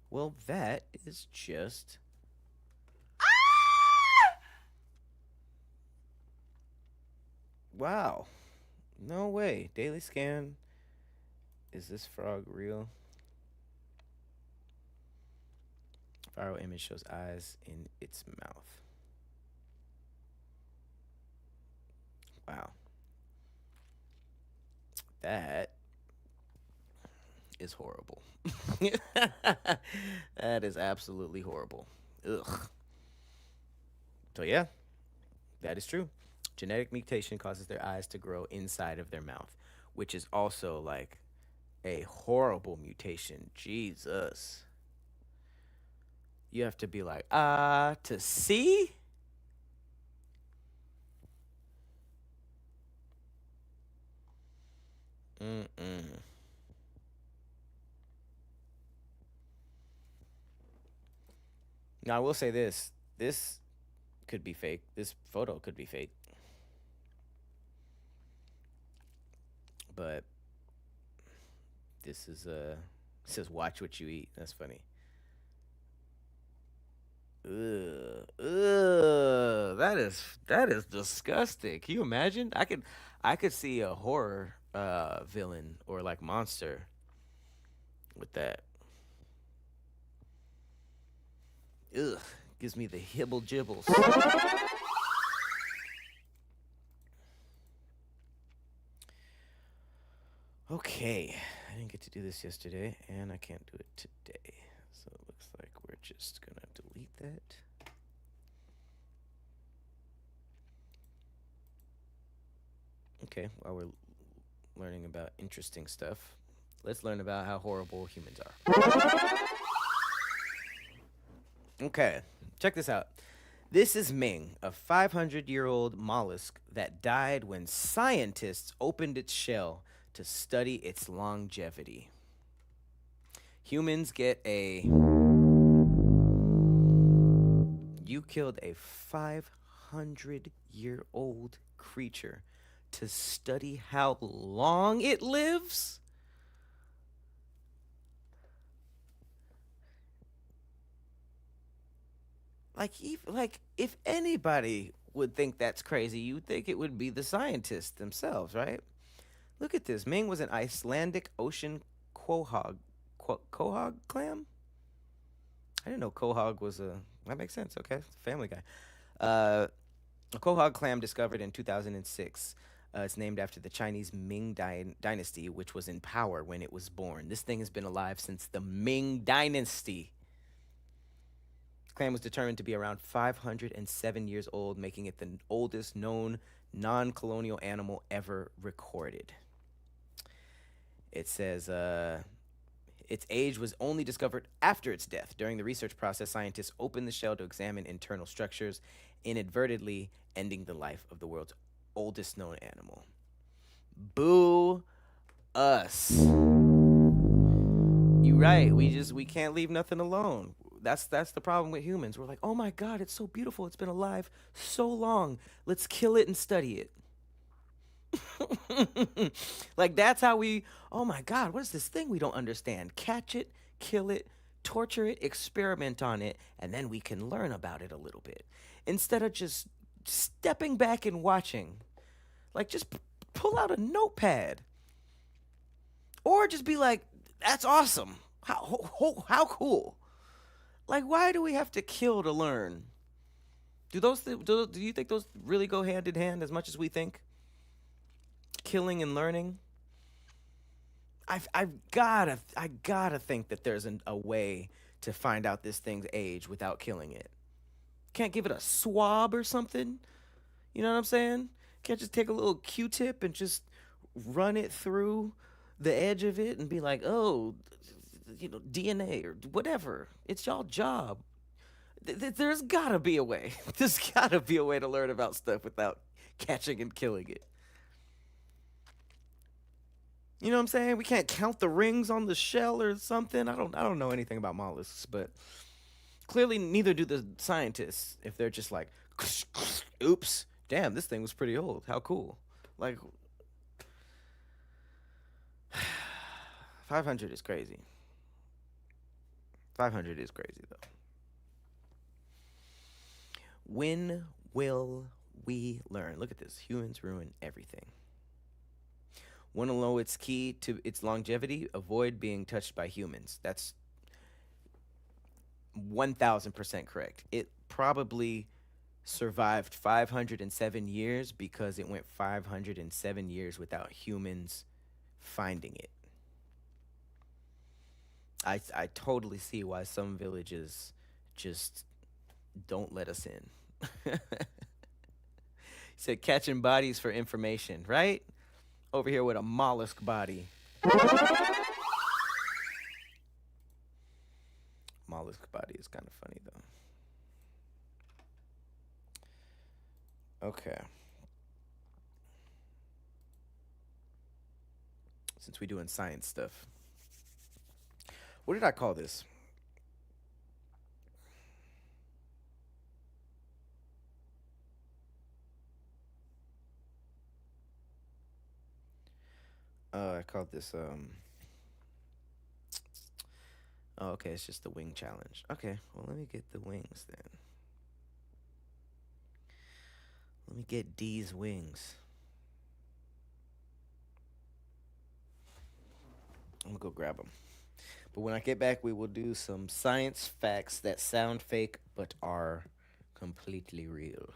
Well, that is just. Wow. No way. Daily scan. Is this frog real? Viral image shows eyes in its mouth. Wow. That is horrible. That is absolutely horrible. Ugh. So, yeah, that is true. Genetic mutation causes their eyes to grow inside of their mouth, which is also like a horrible mutation. Jesus. You have to be like, to see? Mm-mm. Now, I will say this. This could be fake. This photo could be fake. But this is it says watch what you eat. That's funny. Ugh. Ugh. That is disgusting. Can you imagine? I could see a horror villain or like monster with that. Ugh. Gives me the hibble jibbles. Okay. I didn't get to do this yesterday, and I can't do it today. So it looks like we're just gonna delete that. Okay, while we're learning about interesting stuff, let's learn about how horrible humans are. Okay, check this out. This is Ming, a 500-year-old mollusk that died when scientists opened its shell to study its longevity. Humans get a. You killed a 500-year-old creature to study how long it lives? If anybody would think that's crazy, you'd think it would be the scientists themselves, right? Look at this. Ming was an Icelandic ocean quahog. Quahog clam? I didn't know quahog was a. That makes sense. Okay, Family Guy. A quahog clam discovered in 2006. It's named after the Chinese Ming Dynasty, which was in power when it was born. This thing has been alive since the Ming Dynasty. Clam was determined to be around 507 years old, making it the oldest known non-colonial animal ever recorded. It says its age was only discovered after its death. During the research process, scientists opened the shell to examine internal structures, inadvertently ending the life of the world's oldest known animal. Boo us. You right. We can't leave nothing alone. That's the problem with humans. We're like, oh my god, it's so beautiful. It's been alive so long. Let's kill it and study it. Like that's how we. Oh my god, what is this thing we don't understand? Catch it, kill it, torture it, experiment on it, and then we can learn about it a little bit. Instead of just stepping back and watching. Like just pull out a notepad. Or just be like, that's awesome. How cool. Like, why do we have to kill to learn? Do you think those really go hand in hand as much as we think? Killing and learning? I gotta think that there's a way to find out this thing's age without killing it. Can't give it a swab or something? You know what I'm saying? Can't just take a little Q-tip and just run it through the edge of it and be like, oh, DNA or whatever. It's y'all job. There's gotta be a way. There's gotta be a way to learn about stuff without catching and killing it. You know what I'm saying? We can't count the rings on the shell or something. I don't know anything about mollusks, but clearly neither do the scientists. If they're just like, oops, damn, this thing was pretty old. How cool. Like 500 is crazy. 500 is crazy though. When will we learn? Look at this. Humans ruin everything. Want to know its key to its longevity? Avoid being touched by humans. That's 1000% correct. It probably survived 507 years because it went 507 years without humans finding it. I totally see why some villages just don't let us in. He said catching bodies for information, right? Over here with a mollusk body. Mollusk body is kind of funny though. Okay. Since we're doing science stuff. What did I call this? I called this oh, okay, it's just the wing challenge. Okay, well let me get the wings then. Let me get D's wings. I'm gonna go grab them. But when I get back, we will do some science facts that sound fake but are completely real.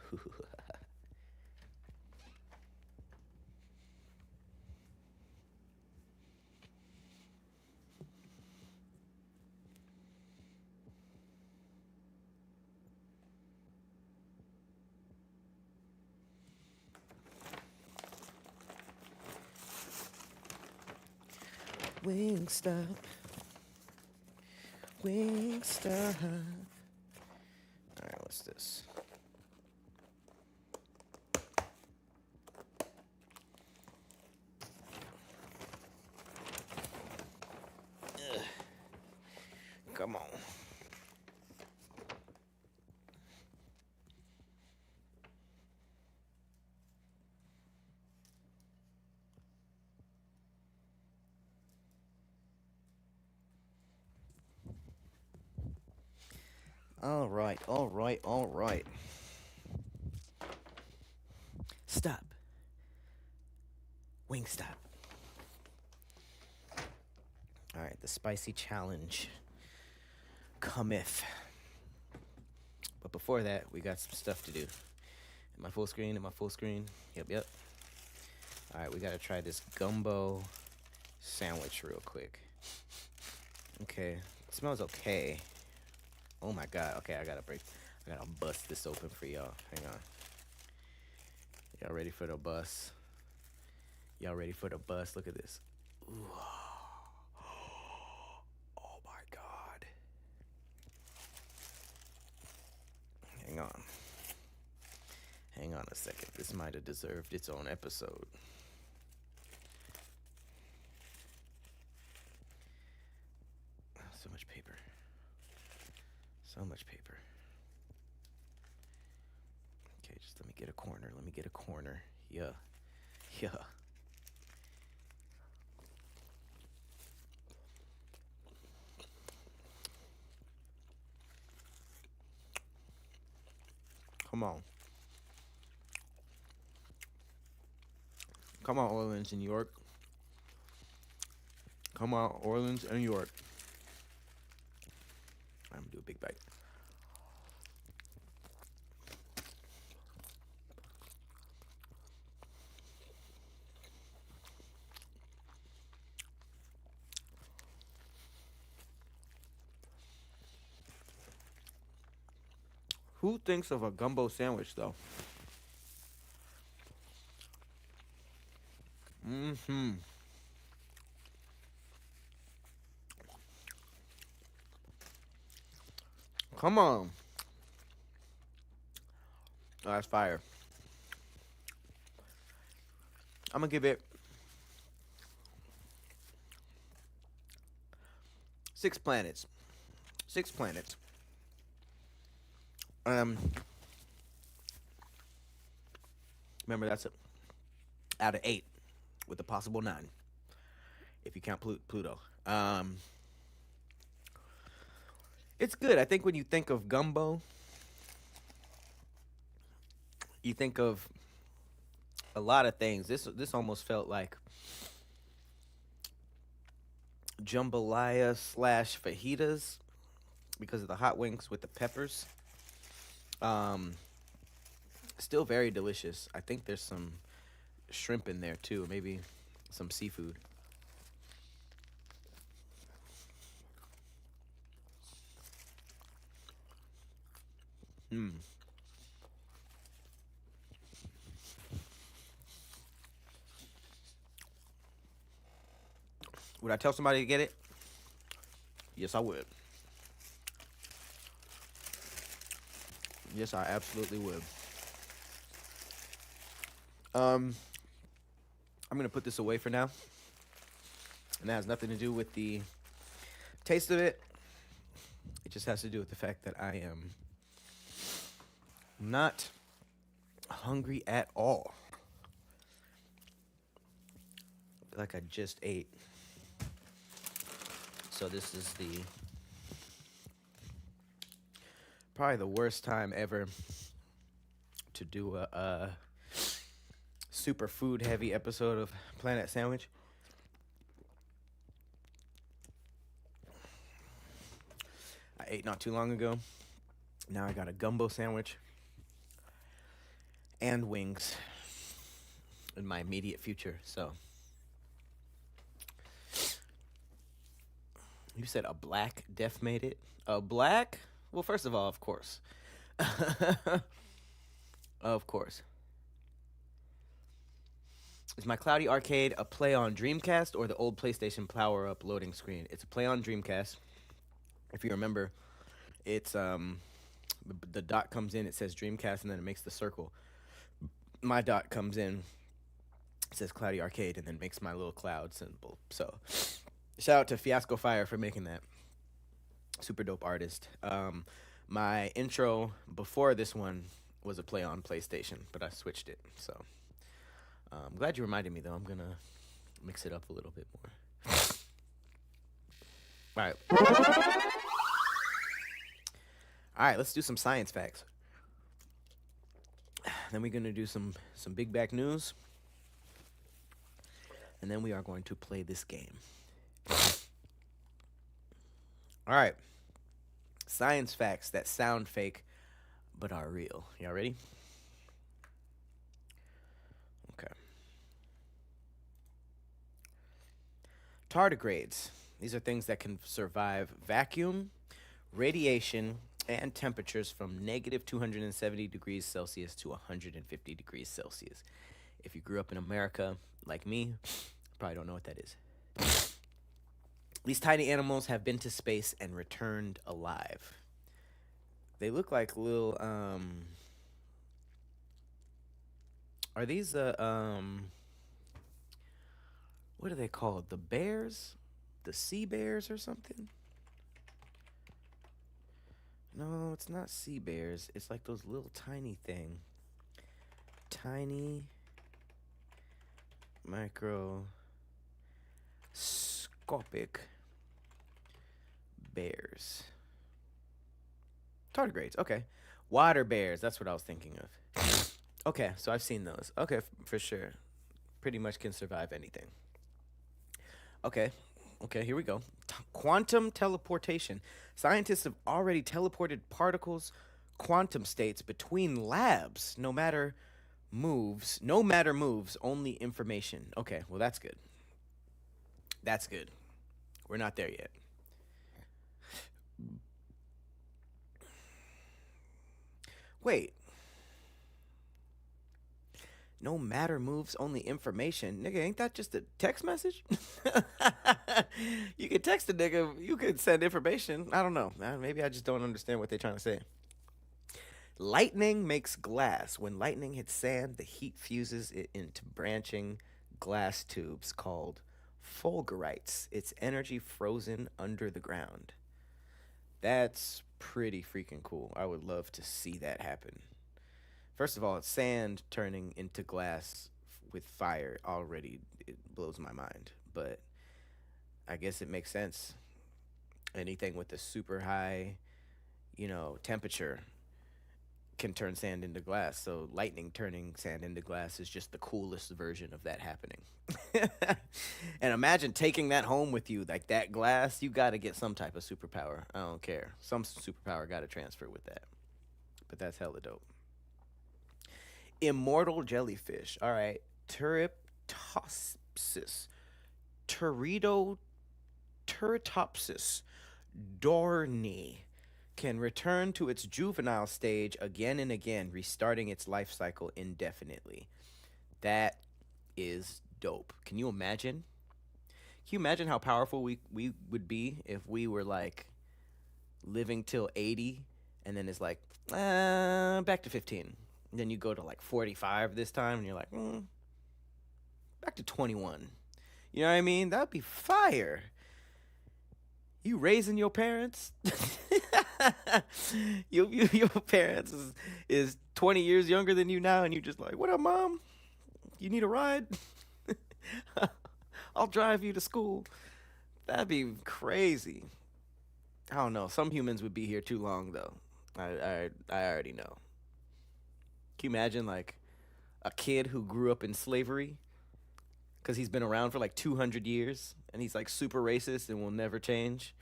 Wingstop. Wingstop. Alright, what's this? Ugh. Come on. All right. Stop. Wingstop. All right, the spicy challenge cometh. But before that, we got some stuff to do. Am I full screen? Yep. All right, we got to try this gumbo sandwich real quick. Okay, it smells okay. Oh my god. Okay, I gotta bust this open for y'all. Hang on. Y'all ready for the bus? Look at this. Ooh. Oh my god. Hang on a second. This might have deserved its own episode. So much paper. So much paper. Okay, just let me get a corner. Let me get a corner. Yeah. Yeah. Come on. Come on, Orleans and York. Come on, Orleans and York. I'm gonna do a big bite. Who thinks of a gumbo sandwich, though? Mm-hmm. Come on. Oh, that's fire. I'm gonna give it 6 planets. 6 planets. Remember that's out of 8, with a possible 9, if you count Pluto. It's good. I think when you think of gumbo, you think of a lot of things. This almost felt like jambalaya slash fajitas because of the hot wings with the peppers. Still very delicious. I think there's some shrimp in there too, maybe some seafood. Would I tell somebody to get it? Yes, I would. Yes, I absolutely would. I'm gonna put this away for now, and that has nothing to do with the taste of it. It just has to do with the fact that I am not hungry at all. Like I just ate. So this is probably the worst time ever to do a super food heavy episode of Planet Sandwich. I ate not too long ago. Now I got a gumbo sandwich and wings in my immediate future. So you said a black death made it? A black? Well, first of all, of course. Of course. Is my Cloudy Arcade a play on Dreamcast or the old PlayStation Power Up loading screen? It's a play on Dreamcast. If you remember, it's the dot comes in, it says Dreamcast, and then it makes the circle. My dot comes in, it says Cloudy Arcade, and then makes my little cloud symbol. So shout out to Fiasco Fire for making that. Super dope artist. My intro before this one was a play on PlayStation, but I switched it. So I'm glad you reminded me, though. I'm going to mix it up a little bit more. All right. All right, let's do some science facts. Then we're going to do some big back news. And then we are going to play this game. All right. Science facts that sound fake but are real. Y'all ready? Okay. Tardigrades. These are things that can survive vacuum, radiation, and temperatures from negative 270 degrees Celsius to 150 degrees Celsius. If you grew up in America, like me, probably don't know what that is. These tiny animals have been to space and returned alive. They look like little, are these, what are they called? The bears? The sea bears or something? No, it's not sea bears. It's like those little tiny thing. Tiny microscopic bears. Tardigrades. Okay. Water bears. That's what I was thinking of. Okay, so I've seen those. Okay, for sure. Pretty much can survive anything. Okay. Okay, here we go. Quantum teleportation. Scientists have already teleported particles, quantum states between labs. No matter moves, only information. Okay, well, that's good. That's good. We're not there yet. Wait. No matter moves, only information. Nigga, ain't that just a text message? You could text a nigga, you could send information. I don't know. Maybe I just don't understand what they're trying to say. Lightning makes glass. When lightning hits sand, the heat fuses it into branching glass tubes called fulgurites. Its energy frozen under the ground. That's pretty freaking cool. I would love to see that happen. First of all, sand turning into glass with fire already, it blows my mind. But I guess it makes sense. Anything with a super high, temperature can turn sand into glass. So lightning turning sand into glass is just the coolest version of that happening. And imagine taking that home with you, like that glass. You got to get some type of superpower. I don't care. Some superpower got to transfer with that. But that's hella dope. Immortal jellyfish. All right. Turritopsis. Turritopsis dorni can return to its juvenile stage again and again, restarting its life cycle indefinitely. That is dope. Can you imagine? Can you imagine how powerful we would be if we were like living till 80 and then it's like, back to 15. And then you go to like 45 this time and you're like, back to 21. You know what I mean? That'd be fire. You raising your parents? Your parents is 20 years younger than you now, and you're just like, what up, Mom? You need a ride? I'll drive you to school. That'd be crazy. I don't know. Some humans would be here too long, though. I already know. Can you imagine, like, a kid who grew up in slavery? Because he's been around for like 200 years and he's like super racist and will never change,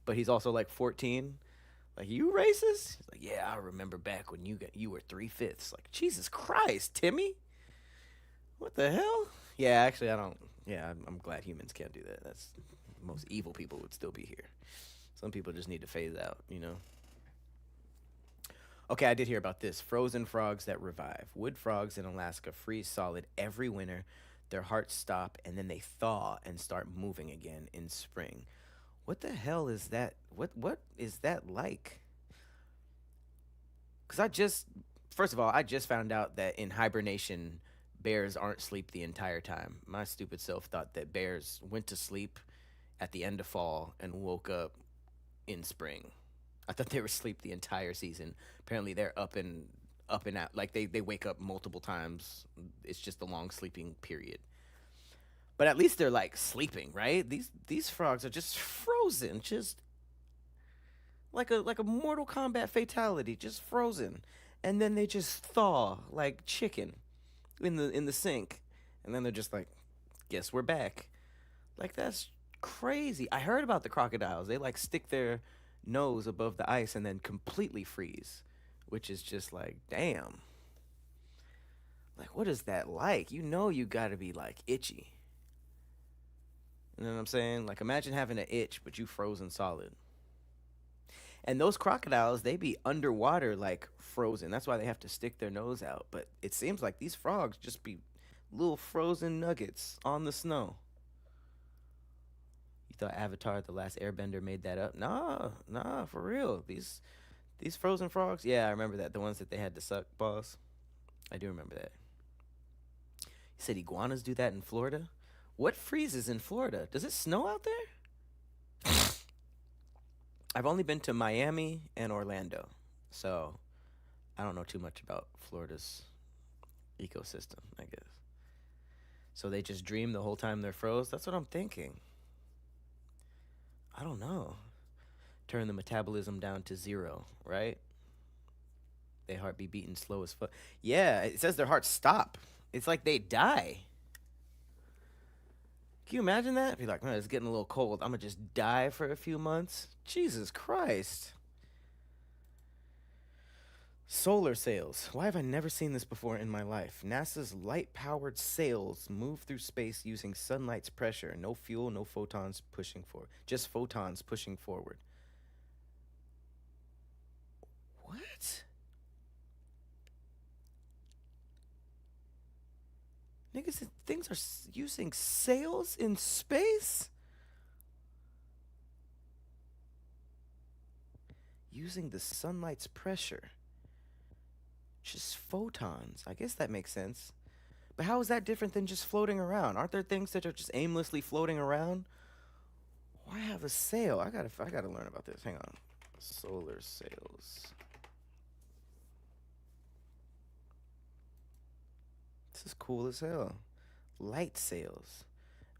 but he's also like 14. Like, you racist? He's like, yeah, I remember back when you were 3/5. Like, Jesus Christ, Timmy, what the hell? Yeah, actually, I don't. Yeah, I'm glad humans can't do that. That's most evil people would still be here. Some people just need to phase out, Okay, I did hear about this. Frozen frogs that revive. Wood frogs in Alaska freeze solid every winter. Their hearts stop, and then they thaw and start moving again in spring. What the hell is that? What is that like? Because first of all, I just found out that in hibernation, bears aren't asleep the entire time. My stupid self thought that bears went to sleep at the end of fall and woke up in spring. I thought they were asleep the entire season. Apparently, they're up and out. Like, they wake up multiple times. It's just a long sleeping period. But at least they're like sleeping, right? These frogs are just frozen, just like a Mortal Kombat fatality, just frozen, and then they just thaw like chicken in the sink, and then they're just like, guess we're back. Like, that's crazy. I heard about the crocodiles. They like stick their nose above the ice and then completely freeze, which is just like, damn. Like, what is that like? You gotta be like itchy. You know what I'm saying? Like, imagine having an itch, but you frozen solid. And those crocodiles, they be underwater, like, frozen. That's why they have to stick their nose out. But it seems like these frogs just be little frozen nuggets on the snow. You thought Avatar, The Last Airbender, made that up? Nah, for real. These frozen frogs? Yeah, I remember that. The ones that they had to suck, boss. I do remember that. You said iguanas do that in Florida? What freezes in Florida? Does it snow out there? I've only been to Miami and Orlando, so I don't know too much about Florida's ecosystem, I guess. So they just dream the whole time they're froze? That's what I'm thinking. I don't know. Turn the metabolism down to 0, right? Their heart be beating slow as fuck. Yeah, it says their hearts stop. It's like they die. Can you imagine that? Be like, man, it's getting a little cold. I'm gonna just die for a few months. Jesus Christ. Solar sails. Why have I never seen this before in my life? NASA's light-powered sails move through space using sunlight's pressure. No fuel, no photons pushing forward. Just photons pushing forward. What? Niggas, things are using sails in space? Using the sunlight's pressure. Just photons. I guess that makes sense. But how is that different than just floating around? Aren't there things that are just aimlessly floating around? Why have a sail? I gotta learn about this. Hang on. Solar sails. This is cool as hell. Light sails.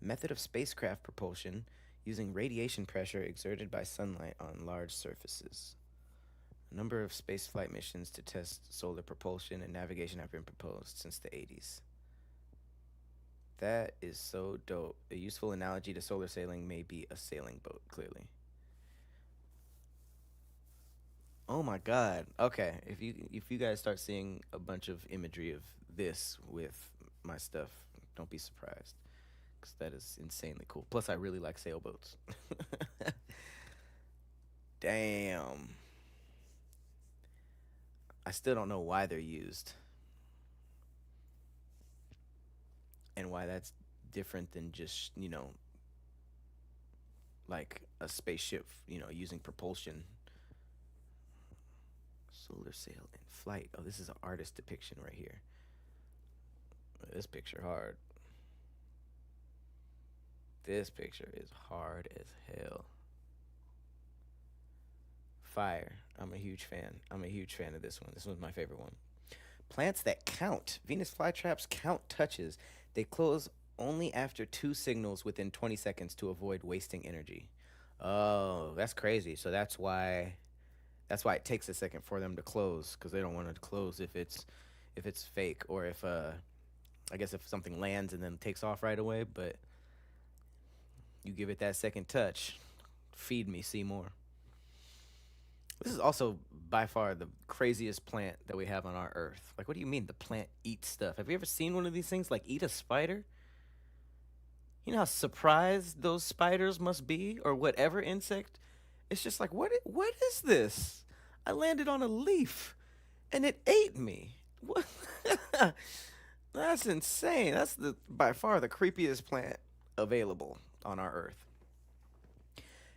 Method of spacecraft propulsion using radiation pressure exerted by sunlight on large surfaces. A number of spaceflight missions to test solar propulsion and navigation have been proposed since the 80s. That is so dope. A useful analogy to solar sailing may be a sailing boat, clearly. Oh my god. Okay, if you guys start seeing a bunch of imagery of this with my stuff, don't be surprised, because that is insanely cool. Plus, I really like sailboats. Damn. I still don't know why they're used. And why that's different than just, like a spaceship, using propulsion. Solar sail in flight. Oh, this is an artist depiction right here. This picture hard. This picture is hard as hell. Fire. I'm a huge fan. I'm a huge fan of this one. This one's my favorite one. Plants that count. Venus flytraps count touches. They close only after 2 signals within 20 seconds to avoid wasting energy. Oh, that's crazy. So that's why it takes a second for them to close, because they don't want it to close if it's fake, or if I guess if something lands and then takes off right away. But you give it that second touch. Feed me, see more. This is also by far the craziest plant that we have on our earth. Like, what do you mean the plant eats stuff? Have you ever seen one of these things like eat a spider? You know how surprised those spiders must be, or whatever insect? It's just like, what is this? I landed on a leaf and it ate me. What? That's insane. That's by far the creepiest plant available on our earth.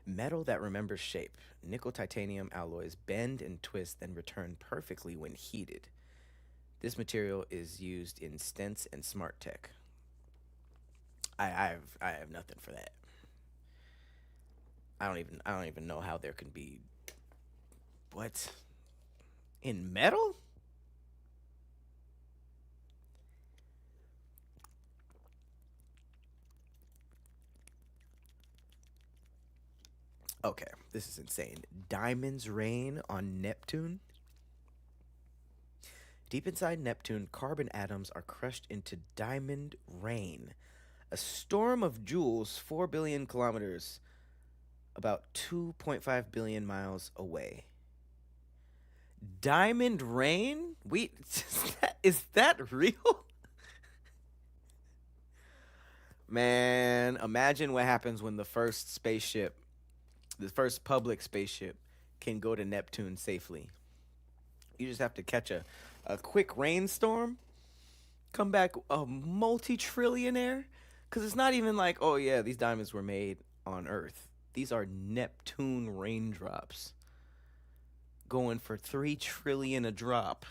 Metal that remembers shape. Nickel titanium alloys bend and twist, then return perfectly when heated. This material is used in stents and smart tech. I have nothing for that. I don't even know how there can be what in metal? Okay, this is insane. Diamonds rain on Neptune. Deep inside Neptune, carbon atoms are crushed into diamond rain. A storm of jewels 4 billion kilometers, about 2.5 billion miles away. Diamond rain? Is that real? Man, imagine what happens when the first public spaceship can go to Neptune safely. You just have to catch a quick rainstorm, come back a multi-trillionaire, because it's not even like, oh yeah, these diamonds were made on Earth. These are Neptune raindrops going for 3 trillion a drop.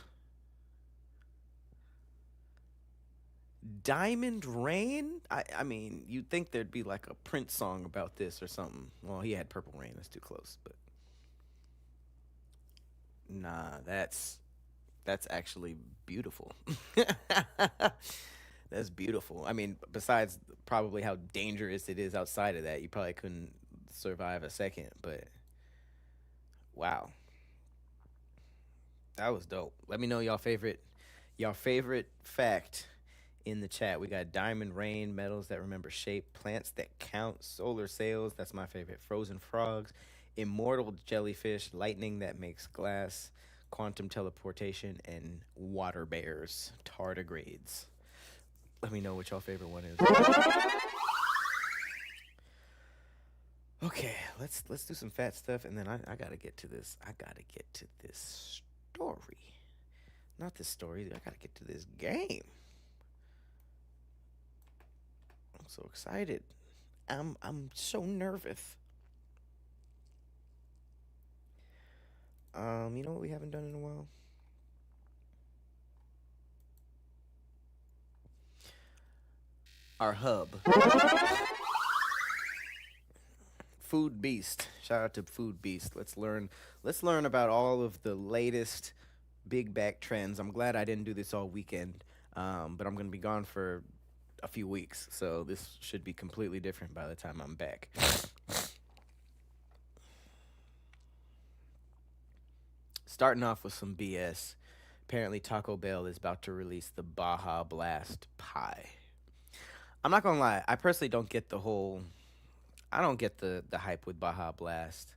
Diamond Rain? I mean, you'd think there'd be like a Prince song about this or something. Well, he had Purple Rain. That's too close, but Nah, that's actually beautiful. That's beautiful. I mean, besides probably how dangerous it is outside of that, you probably couldn't survive a second. But wow, that was dope. Let me know y'all favorite fact in the chat. We got diamond rain, metals that remember shape, plants that count, solar sails. That's my favorite. Frozen frogs, immortal jellyfish, lightning that makes glass, quantum teleportation, and water bears, tardigrades. Let me know what y'all favorite one is. Okay, let's do some fat stuff, and then I gotta get to this. I gotta get to this story. Not this story. I gotta get to this game. I'm so excited. I'm so nervous. You know what we haven't done in a while? Our hub. Food Beast. Shout out to Food Beast. Let's learn about all of the latest big back trends. I'm glad I didn't do this all weekend. But I'm gonna be gone for a few weeks, so this should be completely different by the time I'm back. Starting off with some BS. Apparently Taco Bell is about to release the Baja Blast pie. I'm not gonna lie, I personally don't get the whole I don't get the hype with Baja Blast.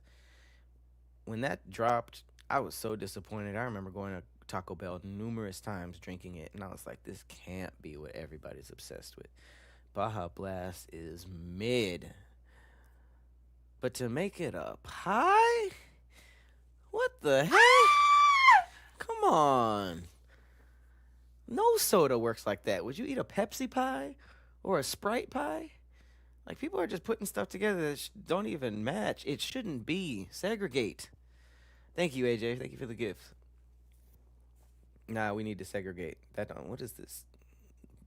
When that dropped, I was so disappointed. I remember going to Taco Bell numerous times drinking it, and I was like, this can't be what everybody's obsessed with. Baja Blast is mid. But to make it a pie? What the heck? Come on. No soda works like that. Would you eat a Pepsi pie or a Sprite pie? Like, people are just putting stuff together that don't even match. It shouldn't be. Segregate. Thank you, AJ. Thank you for the gift. Nah, we need to segregate. That don't. What is this?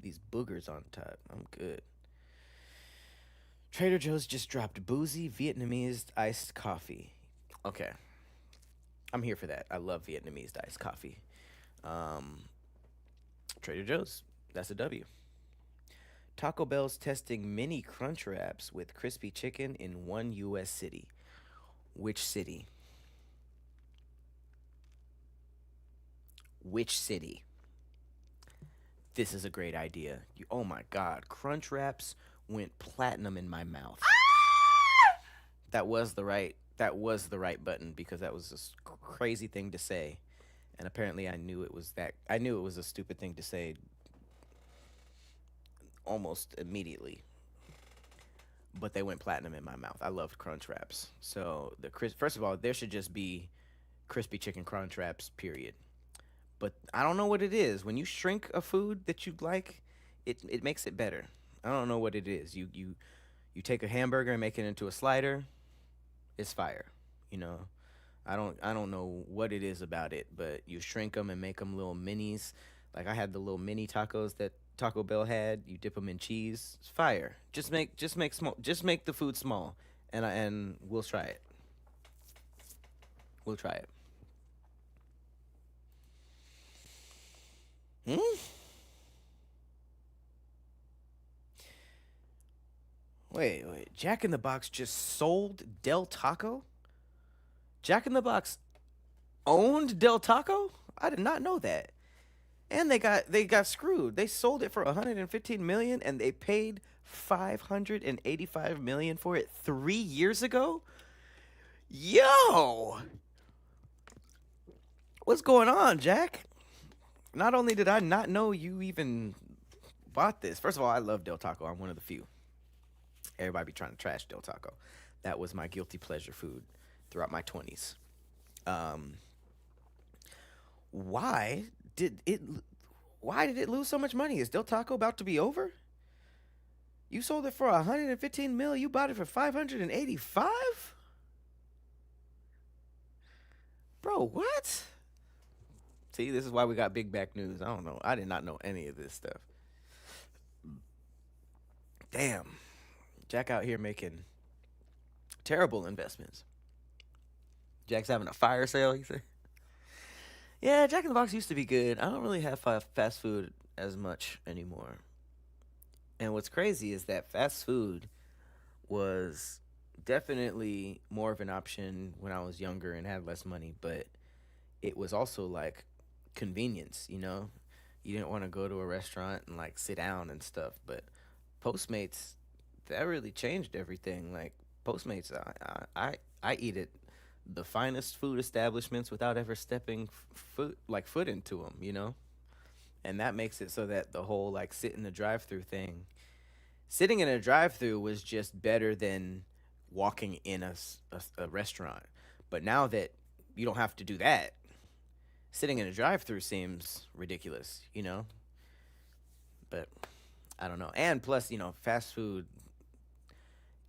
These boogers on top. I'm good. Trader Joe's just dropped boozy Vietnamese iced coffee. Okay. I'm here for that. I love Vietnamese iced coffee. Um, Trader Joe's. That's a W. Taco Bell's testing mini crunch wraps with crispy chicken in one U.S. city. Which city? Which city? This is a great idea. Oh my God, crunch wraps went platinum in my mouth. That was the right button because that was a crazy thing to say, and apparently I knew it was that. I knew it was a stupid thing to say almost immediately. But they went platinum in my mouth. I loved crunch wraps. So first of all, there should just be crispy chicken crunch wraps. Period. But I don't know what it is. When you shrink a food that you like, it makes it better. I don't know what it is. You take a hamburger and make it into a slider. It's fire. You know, I don't know what it is about it, but you shrink them and make them little minis. Like I had the little mini tacos that Taco Bell had. You dip them in cheese. It's fire. Just make the food small, and we'll try it. We'll try it. Hmm? Wait. Jack in the Box just sold Del Taco? Jack in the Box owned Del Taco? I did not know that. And they got screwed. They sold it for 115 million and they paid 585 million for it 3 years ago? Yo! What's going on, Jack? Not only did I not know you even bought this. First of all, I love Del Taco. I'm one of the few. Everybody be trying to trash Del Taco. That was my guilty pleasure food throughout my 20s. Um, why did it why did it lose so much money? Is Del Taco about to be over? You sold it for 115 mil, you bought it for 585? Bro, what? See, this is why we got big back news. I don't know. I did not know any of this stuff. Damn. Jack out here making terrible investments. Jack's having a fire sale, you say? Yeah, Jack in the Box used to be good. I don't really have fast food as much anymore. And what's crazy is that fast food was definitely more of an option when I was younger and had less money, but it was also like convenience, you know? You didn't want to go to a restaurant and like sit down and stuff, but Postmates, that really changed everything. Like Postmates, I eat at the finest food establishments without ever stepping foot into them, you know? And that makes it so that the whole like sit in the drive-through thing, sitting in a drive-through was just better than walking in a restaurant. But now that you don't have to do that, sitting in a drive-through seems ridiculous, you know? But I don't know. And plus, you know, fast food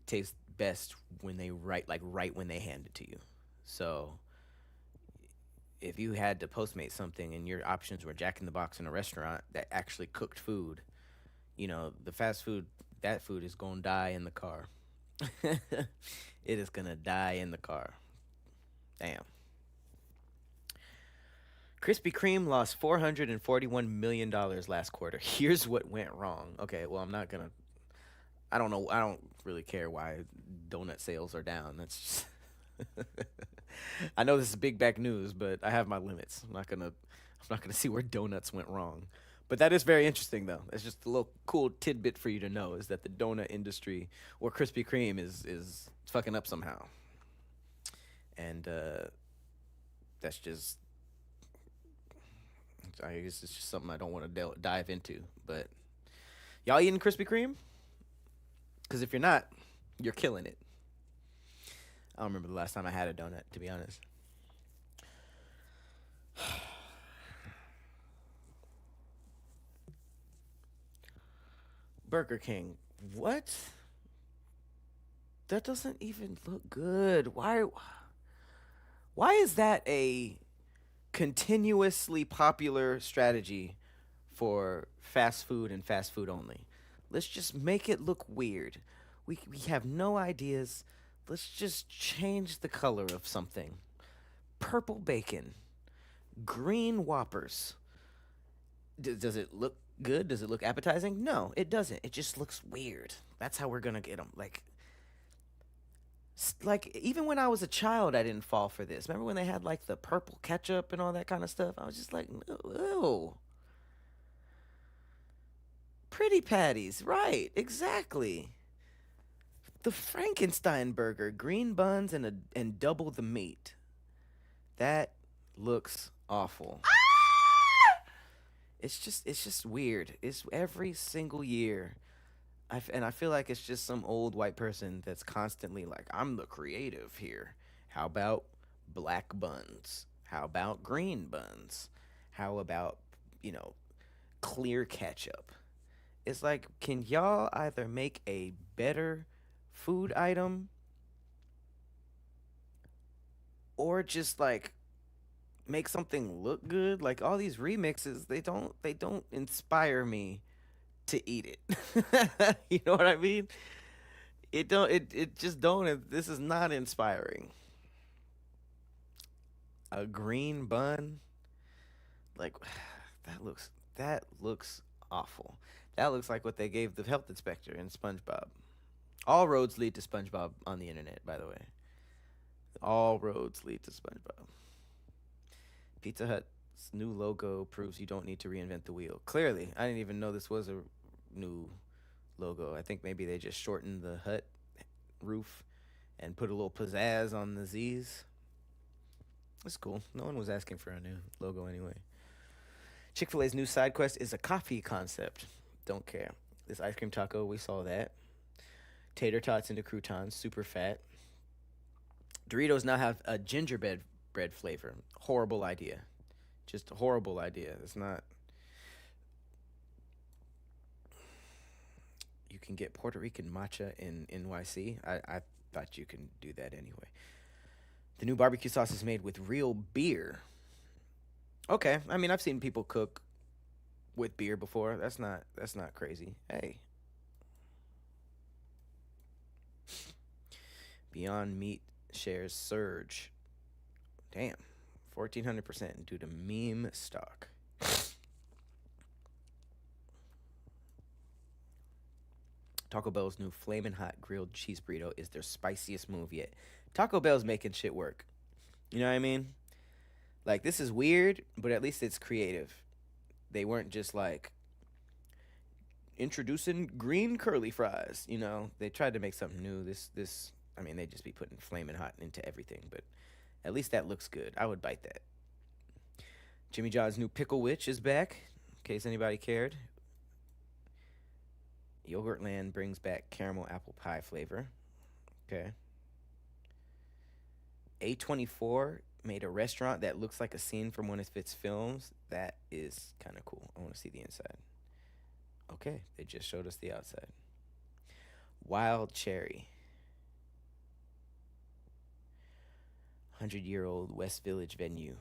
tastes best when they right when they hand it to you. So if you had to Postmate something and your options were Jack in the Box in a restaurant that actually cooked food, you know, the fast food, that food is going to die in the car. It is going to die in the car. Damn. Krispy Kreme lost $441 million last quarter. Here's what went wrong. Okay, well, I don't know. I don't really care why donut sales are down. That's just I know this is big back news, but I have my limits. I'm not gonna see where donuts went wrong. But that is very interesting, though. It's just a little cool tidbit for you to know is that the donut industry or Krispy Kreme is fucking up somehow, and that's just I guess it's just something I don't want to dive into. But y'all eating Krispy Kreme? Because if you're not, you're killing it. I don't remember the last time I had a donut, to be honest. Burger King. What? That doesn't even look good. Why is that a continuously popular strategy for fast food and fast food only? Let's just make it look weird. We have no ideas. Let's just change the color of something. Purple bacon, green Whoppers. Does it look good? Does it look appetizing? No, it doesn't. It just looks weird. That's how we're gonna get them. Like even when I was a child, I didn't fall for this. Remember when they had like the purple ketchup and all that kind of stuff? I was just like, ew. Pretty patties, right? Exactly. The Frankenstein burger, green buns and double the meat. That looks awful. It's just weird. It's every single year. And I feel like it's just some old white person that's constantly like, I'm the creative here. How about black buns? How about green buns? How about, you know, clear ketchup? It's like, can y'all either make a better food item or just like make something look good? Like all these remixes, they don't inspire me to eat it. You know what I mean? It just don't. This is not inspiring. A green bun, like that looks awful. That looks like what they gave the health inspector in SpongeBob. All roads lead to SpongeBob on the internet, by the way. All roads lead to SpongeBob. Pizza Hut's new logo proves you don't need to reinvent the wheel. Clearly, I didn't even know this was a new logo. I think maybe they just shortened the hut roof and put a little pizzazz on the Z's. That's cool. No one was asking for a new logo anyway. Chick-fil-A's new side quest is a coffee concept. Don't care. This ice cream taco, we saw that. Tater tots into croutons, super fat. Doritos now have a gingerbread bread flavor. Horrible idea. Just a horrible idea. It's not. You can get Puerto Rican matcha in NYC. I thought you can do that anyway. The new barbecue sauce is made with real beer. Okay, I mean I've seen people cook with beer before. That's not crazy. Hey. Beyond Meat shares surge. Damn. 1,400% due to meme stock. Taco Bell's new Flamin' Hot Grilled Cheese Burrito is their spiciest move yet. Taco Bell's making shit work. You know what I mean? Like, this is weird, but at least it's creative. They weren't just like introducing green curly fries. You know, they tried to make something new. I mean, they just be putting Flamin' Hot into everything, but at least that looks good. I would bite that. Jimmy John's new Pickle Witch is back, in case anybody cared. Yogurtland brings back caramel apple pie flavor. Okay. A24 made a restaurant that looks like a scene from one of its films. That is kind of cool. I want to see the inside. Okay, they just showed us the outside. Wild Cherry. 100-year-old West Village venue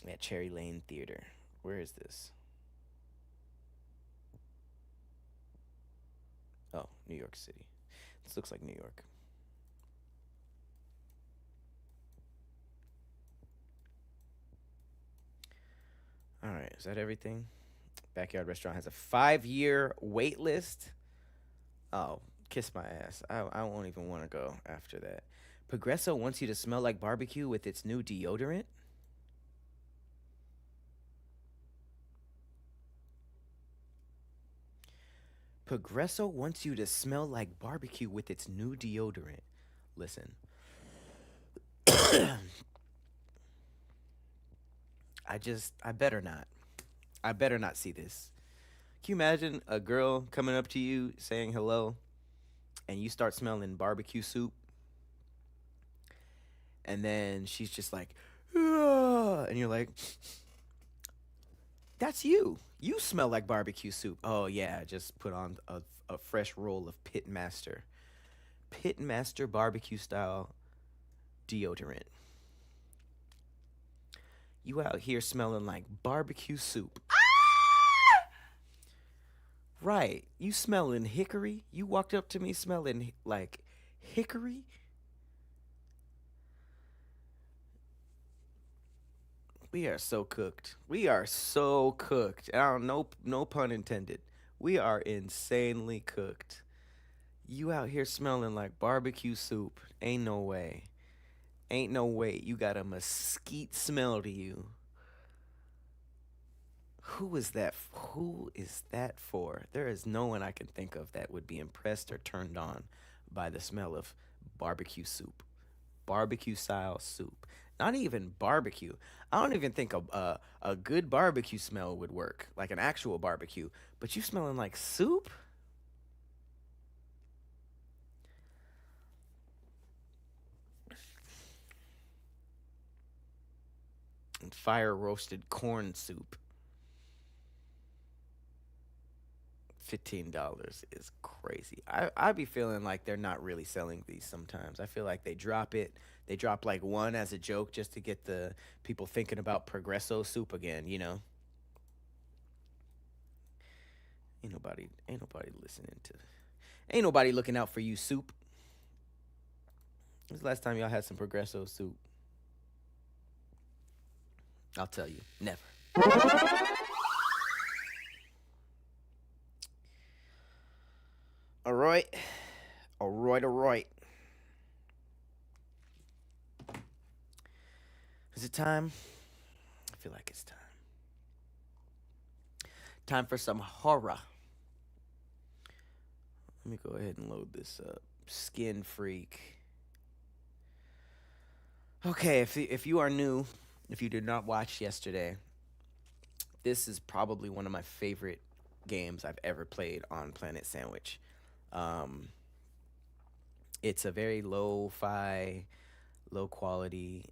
at Cherry Lane Theater. Where is this? Oh, New York City. This looks like New York. All right, is that everything? Backyard Restaurant has a 5-year wait list. Oh, kiss my ass. I won't even want to go after that. Progresso wants you to smell like barbecue with its new deodorant. Progresso wants you to smell like barbecue with its new deodorant. Listen. I better not. I better not see this. Can you imagine a girl coming up to you saying hello and you start smelling barbecue soup? And then she's just like, "Ugh," and you're like, that's you. You smell like barbecue soup. Oh, yeah, just put on a fresh roll of Pitmaster. Pitmaster barbecue style deodorant. You out here smelling like barbecue soup. Right. You smelling hickory? You walked up to me smelling like hickory? We are so cooked. We are so cooked. I don't know, no pun intended. We are insanely cooked. You out here smelling like barbecue soup. Ain't no way. Ain't no way. You got a mesquite smell to you. Who is that? Who is that for? There is no one I can think of that would be impressed or turned on by the smell of barbecue soup. Barbecue style soup. Not even barbecue. I don't even think a good barbecue smell would work, like an actual barbecue. But you smelling like soup? And fire roasted corn soup. $15 is crazy. I be feeling like they're not really selling these sometimes. I feel like they drop it. They drop like one as a joke just to get the people thinking about Progresso soup again, you know? Ain't nobody listening to. Ain't nobody looking out for you, soup. When's the last time y'all had some Progresso soup? I'll tell you, never. All right. Is it time? I feel like it's time. Time for some horror. Let me go ahead and load this up. Skinfreak. Okay, if you are new, if you did not watch yesterday, this is probably one of my favorite games I've ever played on Planet Sandwich. It's a very low-fi, low-quality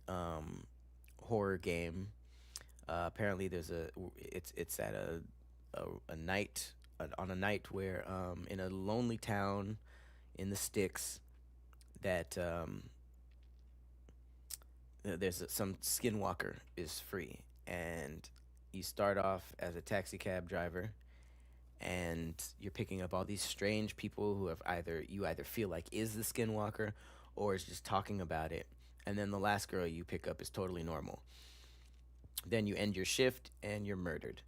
horror game. Apparently, it's at a night on a night where in a lonely town in the sticks that there's some skinwalker is free, and you start off as a taxi cab driver, and you're picking up all these strange people who have either feel like is the skinwalker or is just talking about it, and then the last girl you pick up is totally normal. Then you end your shift and you're murdered.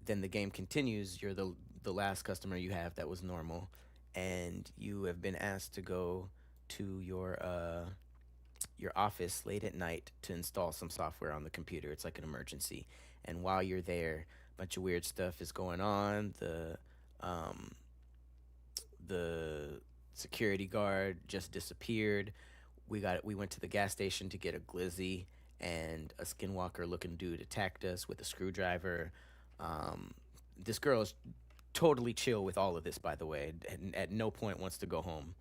Then the game continues. You're the last customer you have that was normal, and you have been asked to go to your office late at night to install some software on the computer. It's like an emergency. And while you're there, a bunch of weird stuff is going on. The security guard just disappeared. We went to the gas station to get a glizzy, and a skinwalker looking dude attacked us with a screwdriver. This girl is totally chill with all of this, by the way, and at no point wants to go home.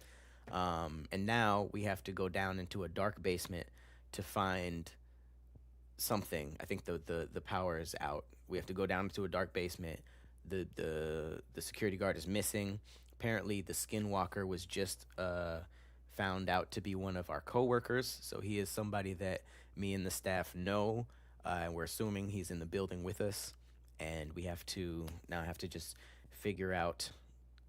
And now we have to go down into a dark basement to find something. I think the power is out. We have to go down into a dark basement. The security guard is missing. Apparently, the skinwalker was just found out to be one of our coworkers. So he is somebody that me and the staff know. And we're assuming he's in the building with us. And we have to just figure out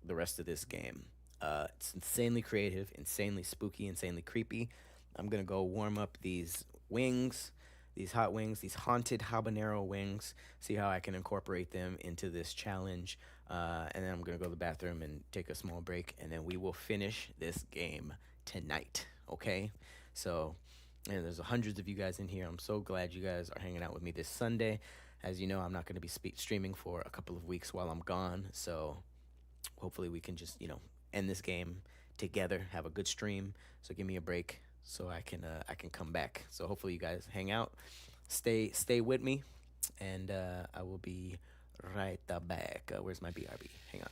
the rest of this game. It's insanely creative, insanely spooky, insanely creepy. I'm gonna go warm up these wings, these hot wings, these haunted habanero wings, see how I can incorporate them into this challenge. And then I'm gonna go to the bathroom and take a small break, and then we will finish this game tonight, okay? So, and there's hundreds of you guys in here. I'm so glad you guys are hanging out with me this Sunday. As you know, I'm not gonna be streaming for a couple of weeks while I'm gone, so hopefully we can just, end this game together, have a good stream. So give me a break so I can come back. So hopefully you guys hang out, stay with me, and I will be right back. Where's my BRB? Hang on.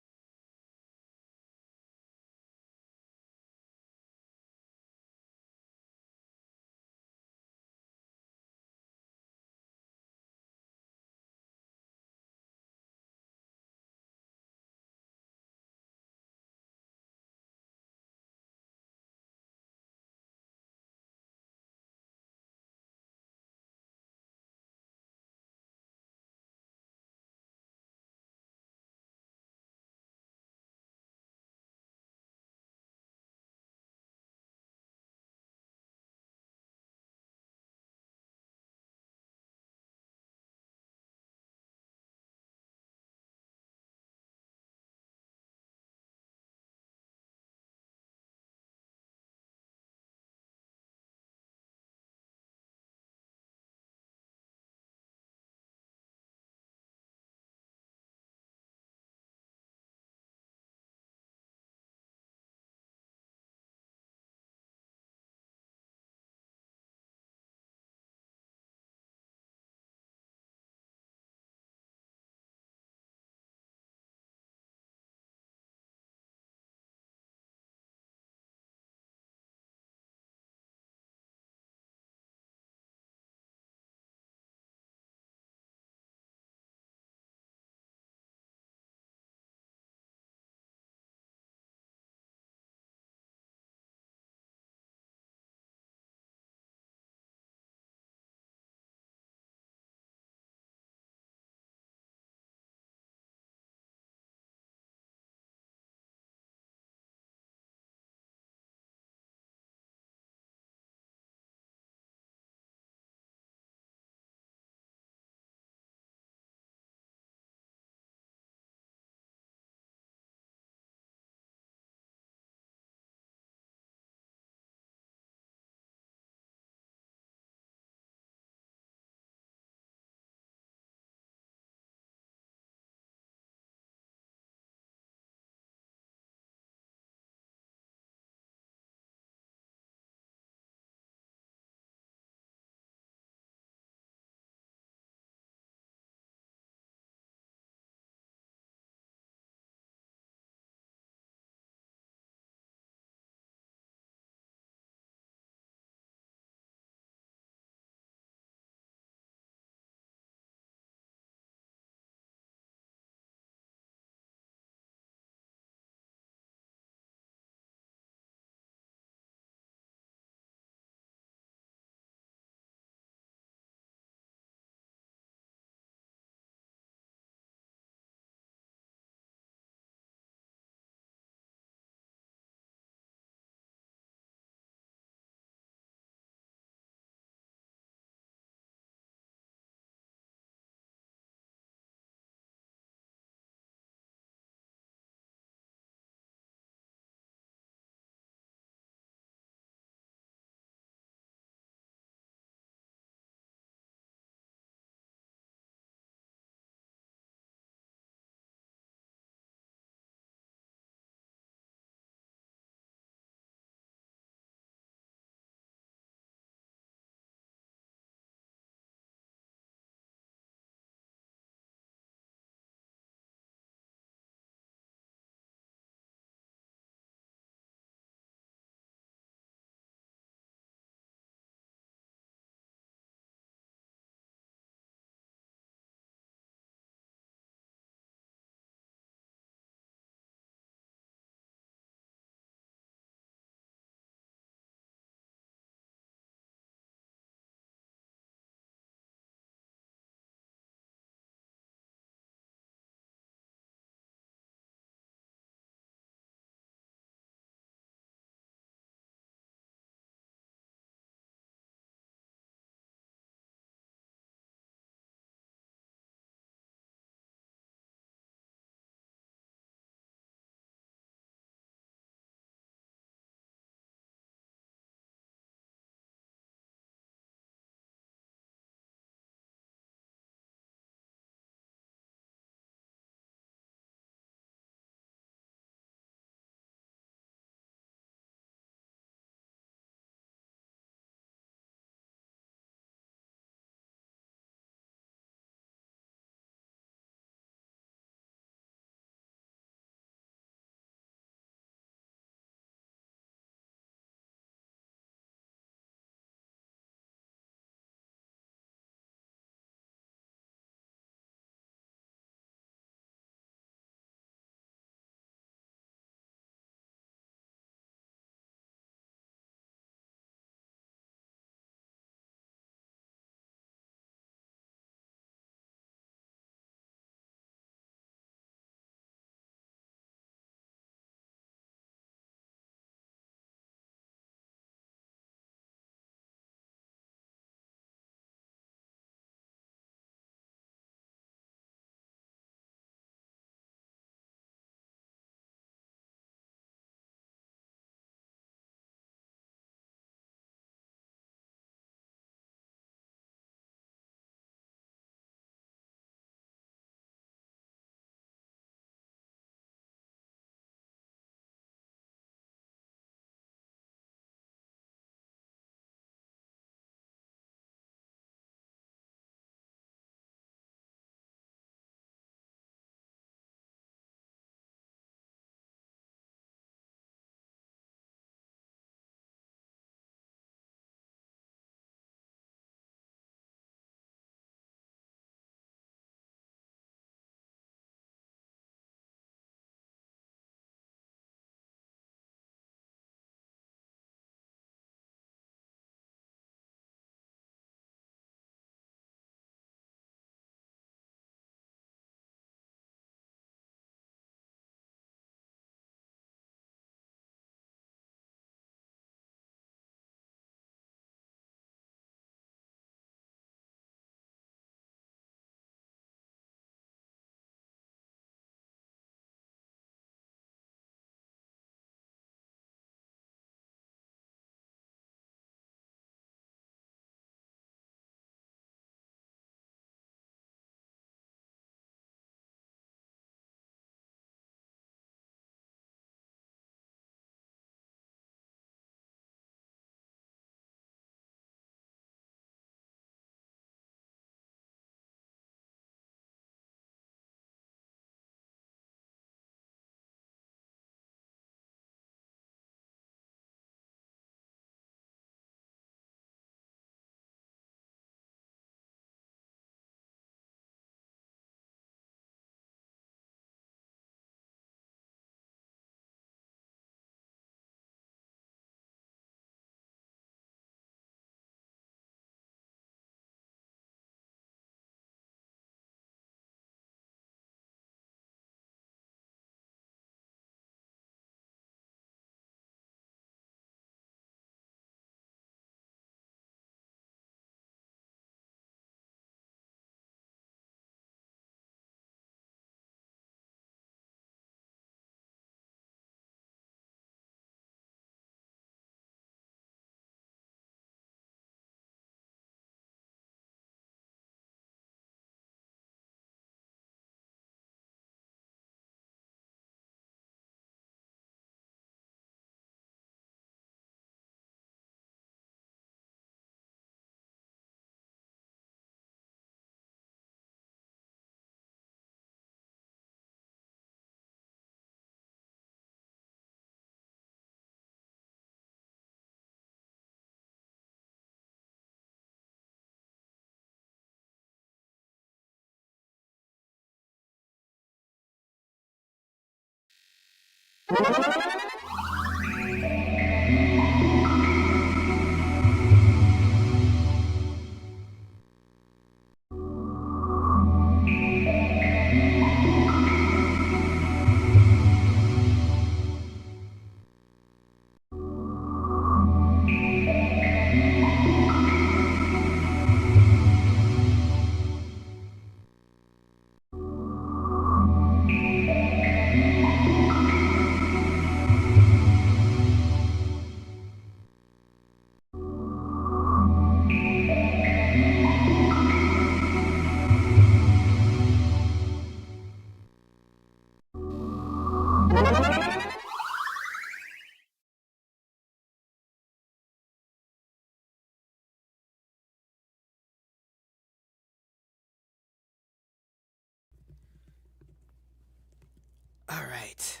All right.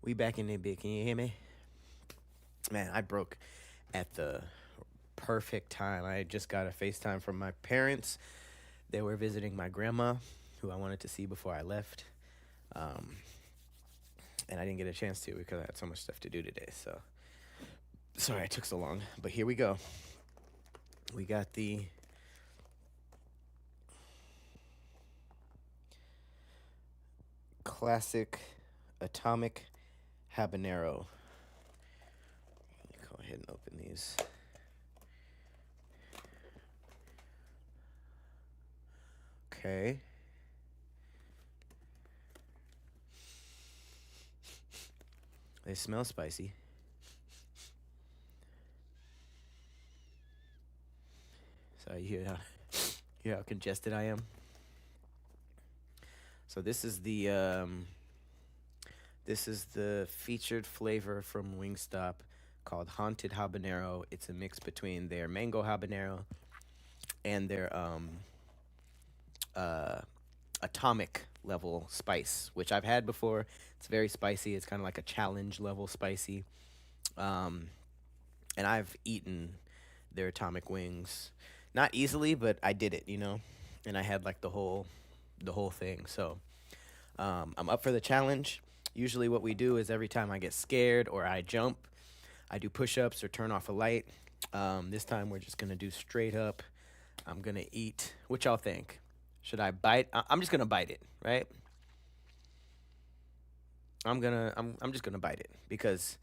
We back in there, big. Can you hear me? Man, I broke at the perfect time. I just got a FaceTime from my parents. They were visiting my grandma, who I wanted to see before I left. And I didn't get a chance to because I had so much stuff to do today. So sorry it took so long. But here we go. We got the classic atomic habanero. Let me go ahead and open these. Okay. They smell spicy. Sorry, you hear how congested I am? So this is the featured flavor from Wingstop called Haunted Habanero. It's a mix between their mango habanero and their atomic level spice, which I've had before. It's very spicy. It's kind of like a challenge level spicy. And I've eaten their atomic wings, not easily, but I did it, and I had like the whole thing. So I'm up for the challenge. Usually what we do is every time I get scared or I jump, I do push-ups or turn off a light. This time we're just gonna do straight up. I'm gonna eat. What y'all think? Should I bite? I'm just gonna bite it, right? I'm just gonna bite it because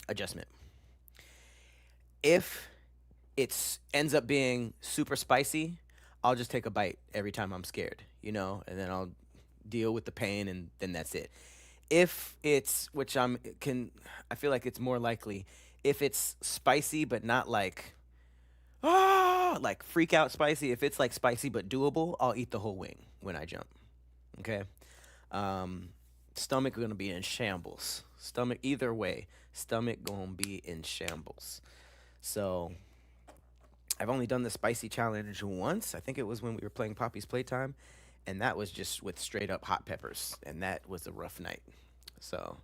adjustment. If it ends up being super spicy, I'll just take a bite every time I'm scared, and then I'll deal with the pain and then that's it. If it's I feel like it's more likely if it's spicy but not like like freak out spicy. If it's like spicy but doable, I'll eat the whole wing when I jump. Okay. Stomach gonna be in shambles. Stomach either way. Stomach gonna be in shambles. So I've only done the spicy challenge once. I think it was when we were playing Poppy's Playtime, and that was just with straight up hot peppers, and that was a rough night. So,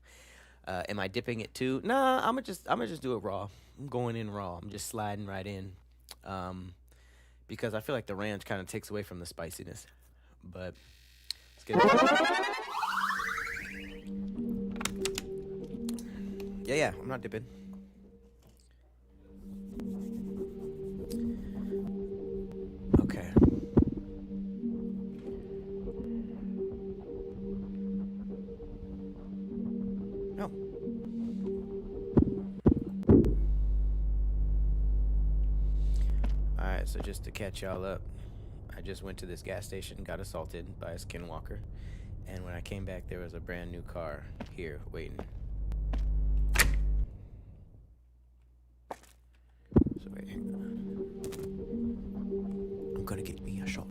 am I dipping it too? Nah, I'm gonna just do it raw. I'm going in raw. I'm just sliding right in, because I feel like the ranch kind of takes away from the spiciness. But let's get it. Yeah, I'm not dipping. Okay. No. Alright, so just to catch y'all up, I just went to this gas station, got assaulted by a skinwalker, and when I came back, there was a brand new car here waiting. So wait, hang on. I'm gonna get me a shot.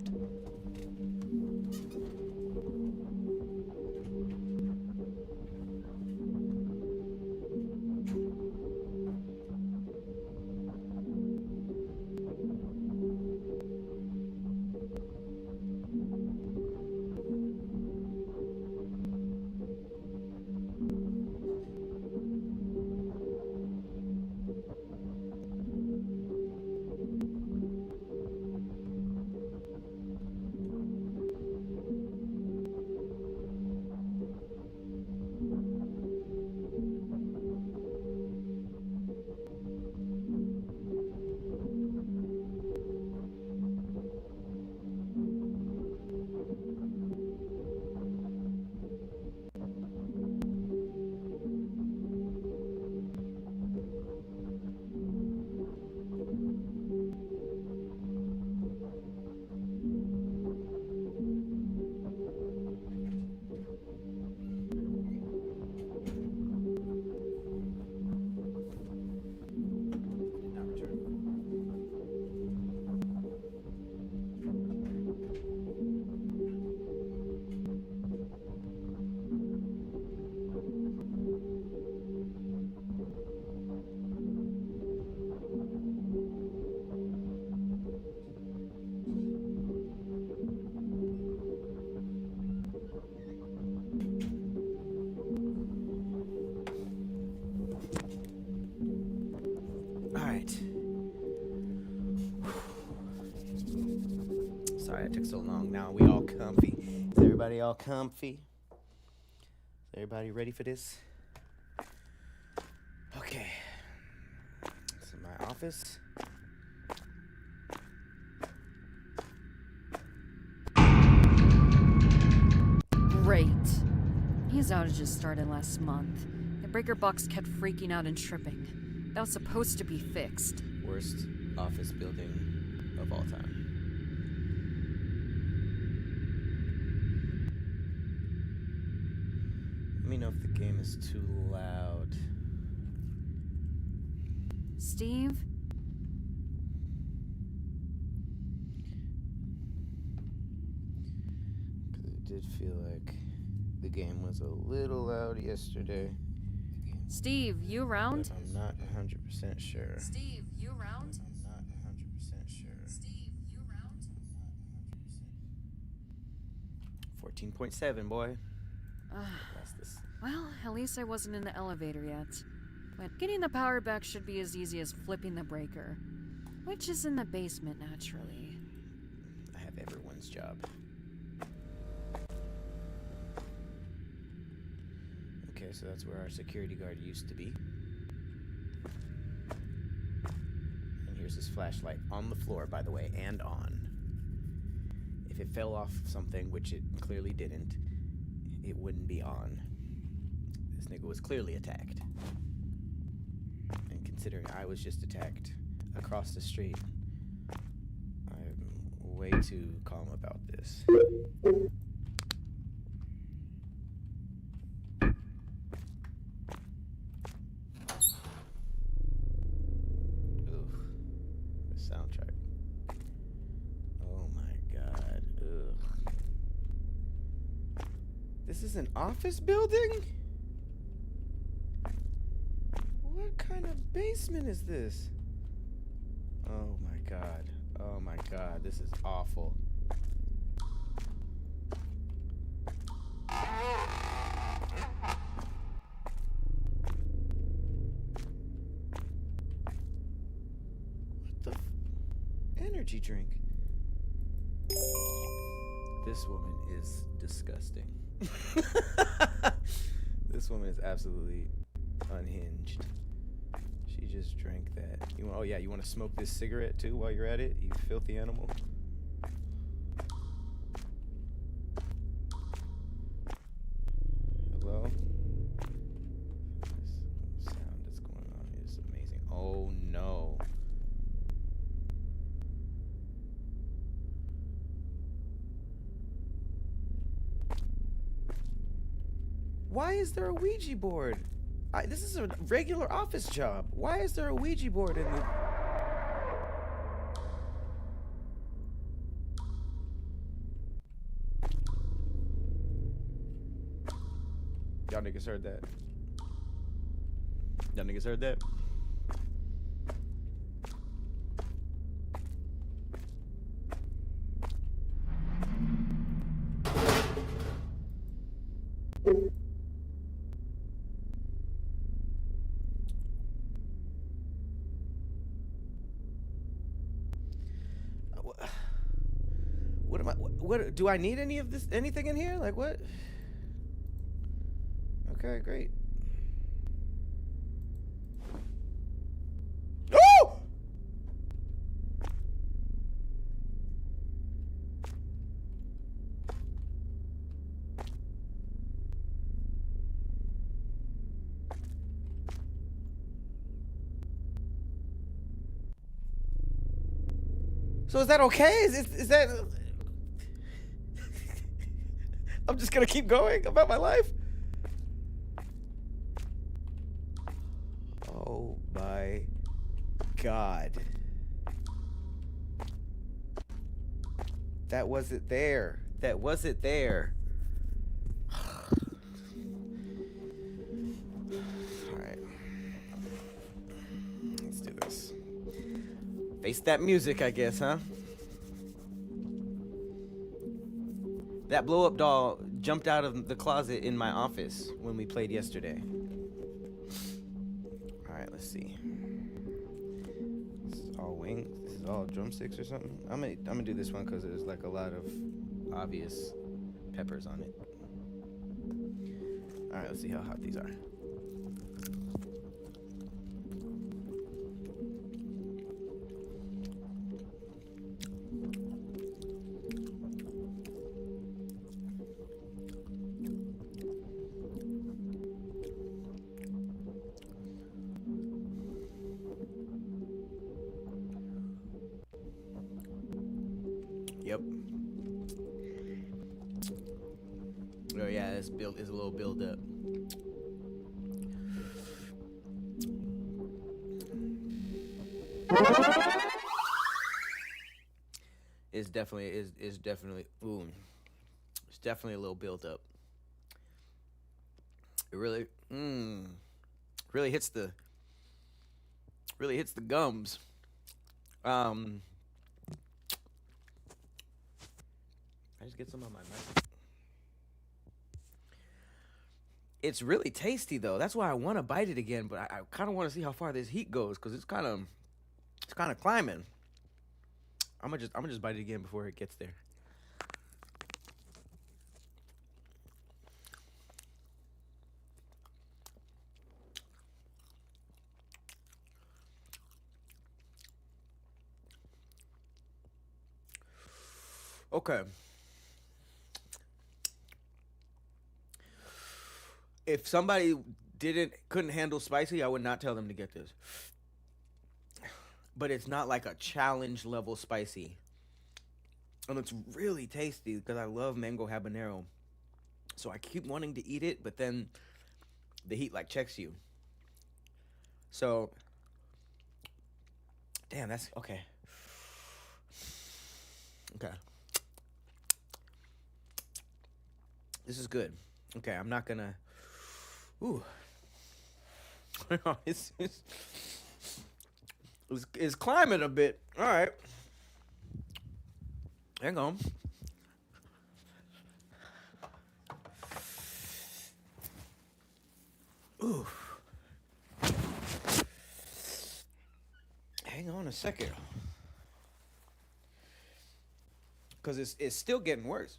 right. Sorry it took so long. Now we all comfy. Is everybody all comfy? Is everybody ready for this? Okay. This is my office. Great. These outages started last month. The breaker box kept freaking out and tripping. That was supposed to be fixed. Worst office building of all time. Let me know if the game is too loud. Steve? Because it did feel like the game was a little loud yesterday. Steve, you around? But I'm not 100% sure. Steve, you around? I'm not 100% sure. Steve, you around? 14.7, boy. That's this. Well, at least I wasn't in the elevator yet. But getting the power back should be as easy as flipping the breaker. Which is in the basement, naturally. I have everyone's job. Okay, so that's where our security guard used to be. And here's his flashlight on the floor, by the way, and on. If it fell off something, which it clearly didn't, it wouldn't be on. This nigga was clearly attacked. And considering I was just attacked across the street, I'm way too calm about this. Soundtrack. Oh my god. Ugh. This is an office building? What kind of basement is this? Oh my god. Oh my god. This is awful. Energy drink. This woman is disgusting. This woman is absolutely unhinged. She just drank that. Oh yeah, you want to smoke this cigarette too while you're at it, you filthy animal? Hello? This sound that's going on is amazing. Oh no. Why is there a Ouija board? This is a regular office job. Why is there a Ouija board in the... Y'all niggas heard that? Y'all niggas heard that? What do I need any of this? Anything in here? Like what? Okay, great. Oh! So is that okay? Is that? I'm just gonna keep going about my life. Oh my God. That wasn't there. That wasn't there. Alright. Let's do this. Face that music, I guess, huh? That blow-up doll jumped out of the closet in my office when we played yesterday. Alright, let's see. It's all wings. This is all drumsticks or something. I'm gonna do this one because there's like a lot of obvious peppers on it. All right, let's see how hot these are. Yep. Oh yeah, this build is a little build up. It's definitely ooh. It's definitely a little build up. It really really hits the gums. I just get some on my mouth. It's really tasty though. That's why I want to bite it again, but I kind of want to see how far this heat goes because it's kind of climbing. I'm gonna just bite it again before it gets there. Okay. If somebody couldn't handle spicy, I would not tell them to get this. But it's not like a challenge level spicy. And it's really tasty because I love mango habanero. So I keep wanting to eat it, but then the heat like checks you. So damn, that's okay. Okay. This is good. Okay, I'm not gonna. Ooh. It's climbing a bit. All right. Hang on. Ooh. Hang on a second. Because it's still getting worse.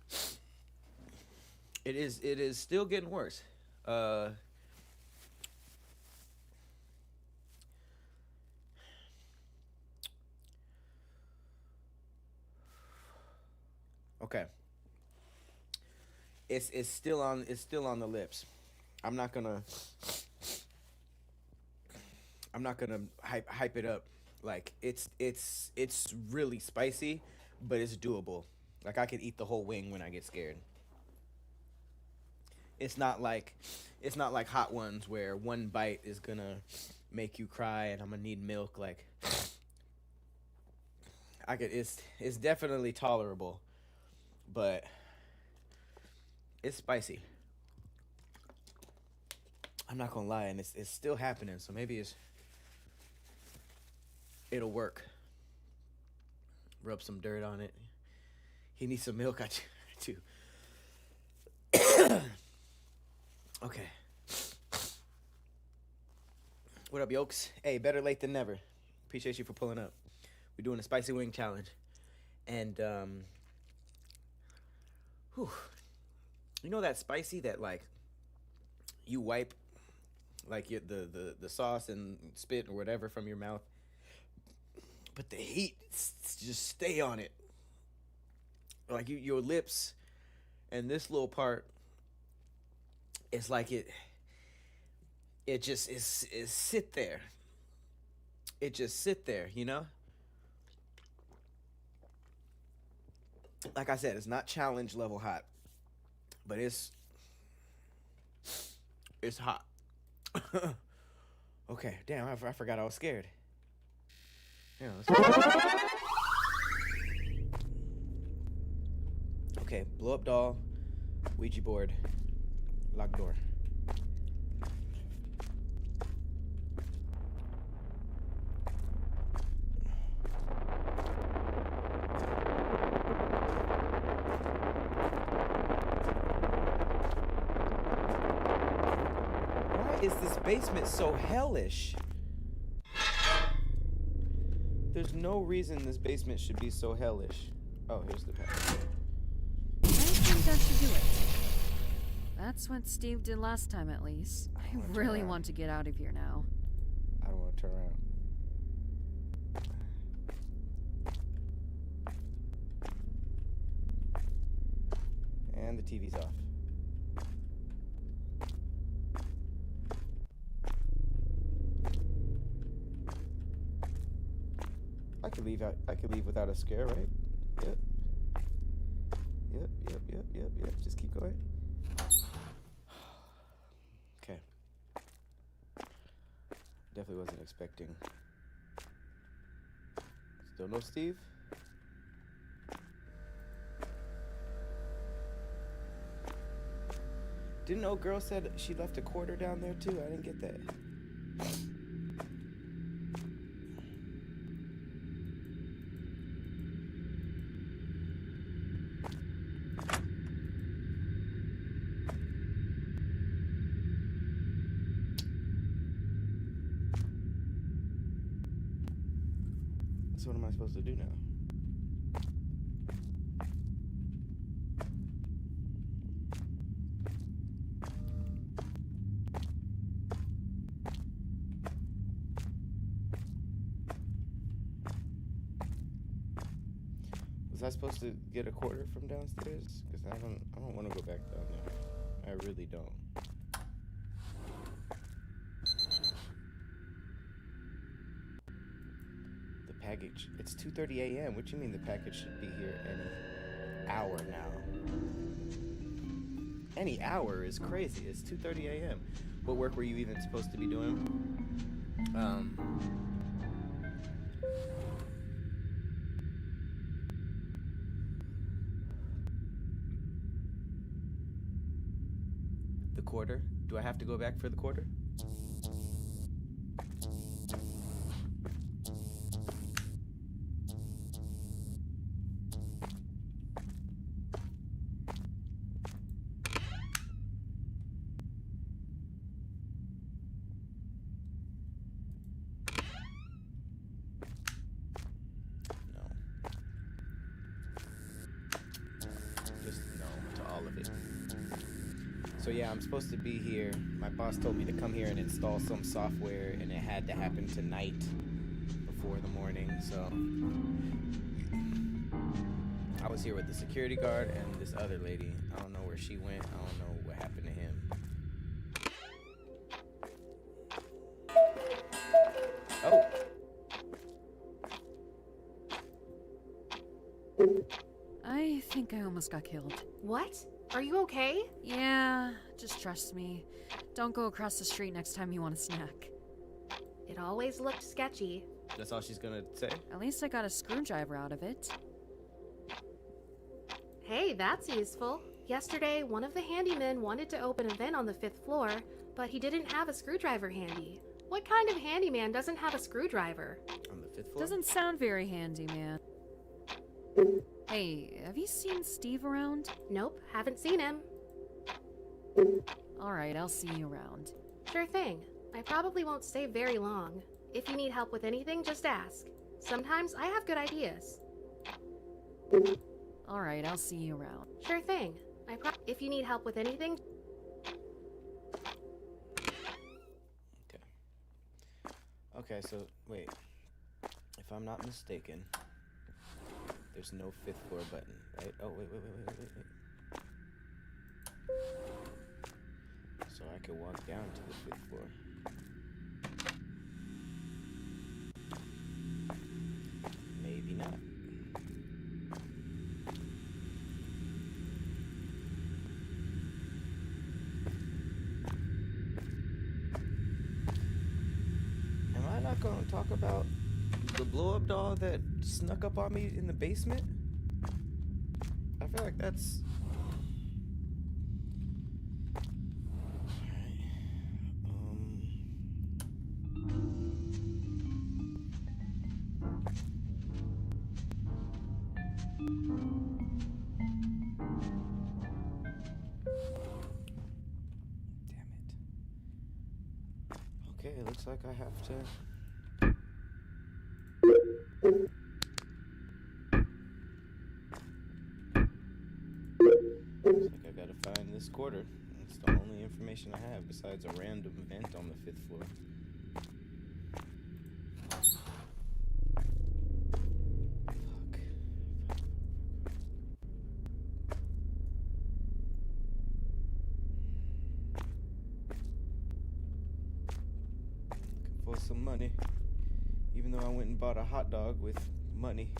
It is still getting worse. Okay. It's still on the lips. I'm not gonna hype it up. Like it's really spicy, but it's doable. Like I could eat the whole wing when I get scared. It's not like hot ones where one bite is gonna make you cry and I'm gonna need milk. Like it's definitely tolerable, but it's spicy. I'm not gonna lie, and it's still happening. So maybe it'll work. Rub some dirt on it. He needs some milk. I too. Okay. What up, yokes? Hey, better late than never. Appreciate you for pulling up. We're doing a spicy wing challenge. And, whew. You know that spicy that, like, you wipe, like, the sauce and spit or whatever from your mouth, but the heat just stay on it. Like, your lips and this little part, it's like it just is sit there. It just sit there, you know? Like I said, it's not challenge level hot, but it's hot. Okay, damn, I forgot I was scared. Yeah, okay, blow up doll, Ouija board, lock door. Why is this basement so hellish? There's no reason this basement should be so hellish. Oh, here's the path. I think that should do it. That's what Steve did last time, at least. I really want to get out of here now. I don't want to turn around. And the TV's off. I could leave without a scare, right? Yep. Yep. Just keep going. Okay. Definitely wasn't expecting. Still no Steve? Didn't old girl said she left a quarter down there too? I didn't get that. So what am I supposed to do now? Was I supposed to get a quarter from downstairs? Because I don't want to go back down there. I really don't. The package. It's 2:30 a.m. What do you mean the package should be here any hour now? Any hour is crazy. It's 2:30 a.m. What work were you even supposed to be doing? The quarter? Do I have to go back for the quarter? So yeah, I'm supposed to be here. My boss told me to come here and install some software, and it had to happen tonight before the morning, so I was here with the security guard and this other lady. I don't know where she went. I don't know what happened to him. Oh. I think I almost got killed. What? Are you okay? Yeah, just trust me. Don't go across the street next time you want a snack. It always looked sketchy. That's all she's gonna say? At least I got a screwdriver out of it. Hey, that's useful. Yesterday, one of the handymen wanted to open a vent on the 5th floor, but he didn't have a screwdriver handy. What kind of handyman doesn't have a screwdriver? On the 5th floor? Doesn't sound very handy, man. Hey, have you seen Steve around? Nope, haven't seen him. Alright, I'll see you around. Sure thing. I probably won't stay very long. If you need help with anything, just ask. Sometimes I have good ideas. Alright, I'll see you around. Sure thing. If you need help with anything... Okay, so, wait. If I'm not mistaken... There's no 5th floor button, right? Oh, wait. So I could walk down to the 5th floor. Maybe not. Am I not going to talk about the blow-up doll that snuck up on me in the basement? I feel like that's... Damn it. Okay, it looks like I have to... quarter. That's the only information I have besides a random vent on the 5th floor. For some money, even though I went and bought a hot dog with money.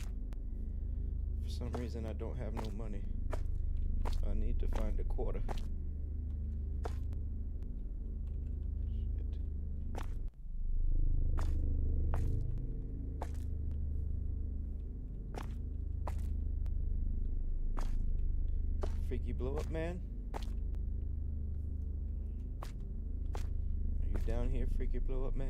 For some reason I don't have no money, so I need to find a quarter. Freaky blow up man, are you down here, freaky blow up man?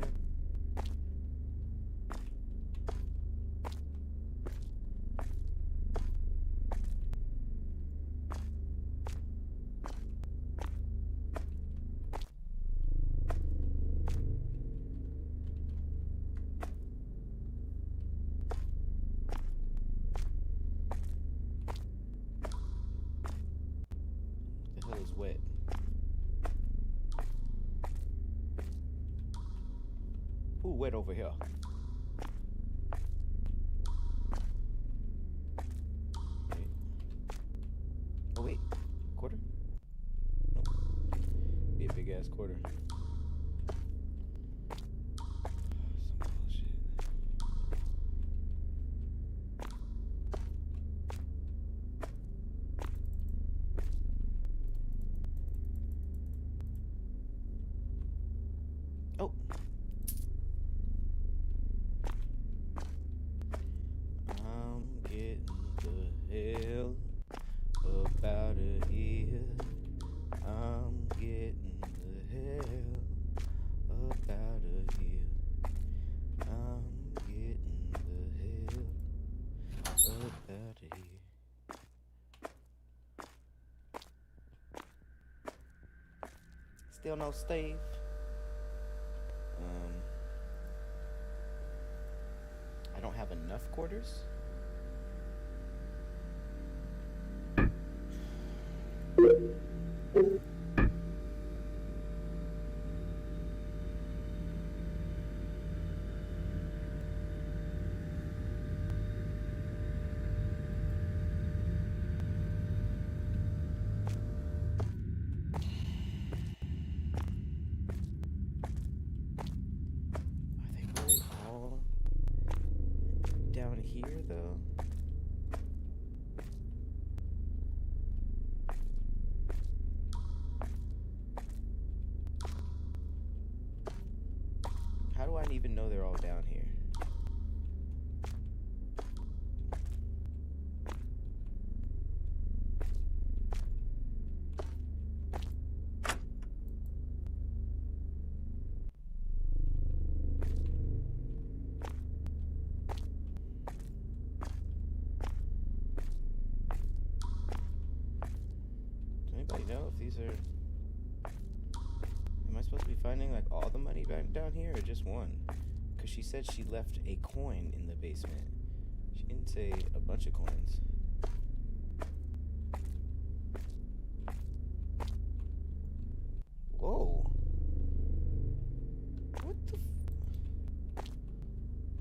The hell is wet? Who wet over here? Wait. Oh wait, quarter? Nope. Be a big ass quarter. Some bullshit. Oh. I'm getting the hell up out of here. I'm getting the hell up out of here. I'm getting the hell up out of here. Still no stave. I don't have enough quarters. Are they really all down here though? How do I even know they're all down here? Does anybody know if these are... Am I supposed to be finding like all the money back down here or just one? Because she said she left a coin in the basement. She didn't say a bunch of coins. Whoa. What the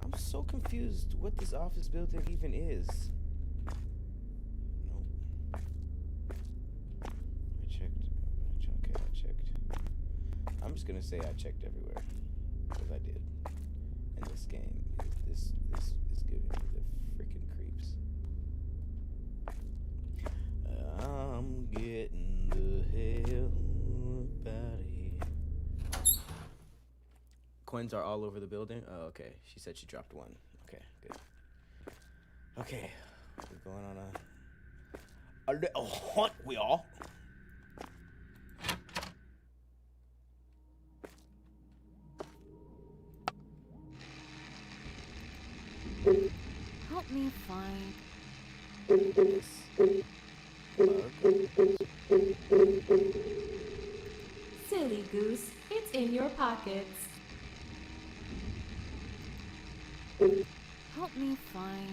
I'm so confused what this office building even is. Nope. I checked. Okay, I checked. I'm just gonna say I checked everywhere. Because I did. And this game, this is giving me the freaking creeps. I'm getting the hell up out of here. Coins are all over the building? Oh, okay. She said she dropped one. Okay, good. Okay, we're going on a little hunt, we all. Help me find. Silly goose, it's in your pockets. Help me find.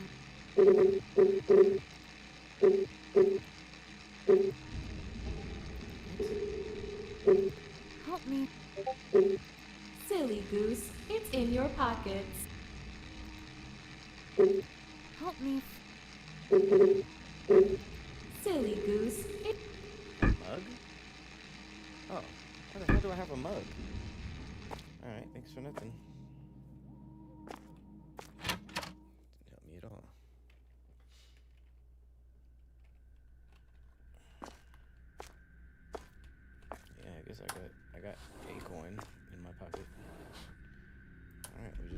What's Help me. Silly goose, it's in your pockets. Help me. Silly goose, it... Mug? Oh, how the hell do I have a mug? Alright, thanks for nothing. Didn't help me at all. Yeah, I guess I got a coin in my pocket. Alright, we're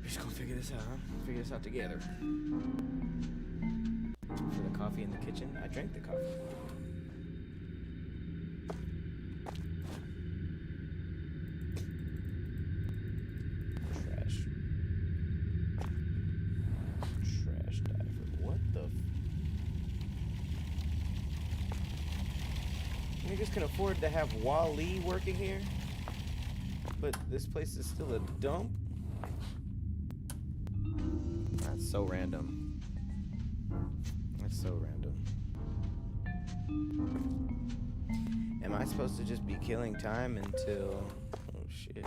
just gonna figure this out, huh? Figure this out together. For the coffee in the kitchen, I drank the coffee. Trash diver. What the niggas can afford to have Wally working here, but this place is still a dump? That's so random. That's so random. Am I supposed to just be killing time until... Oh shit.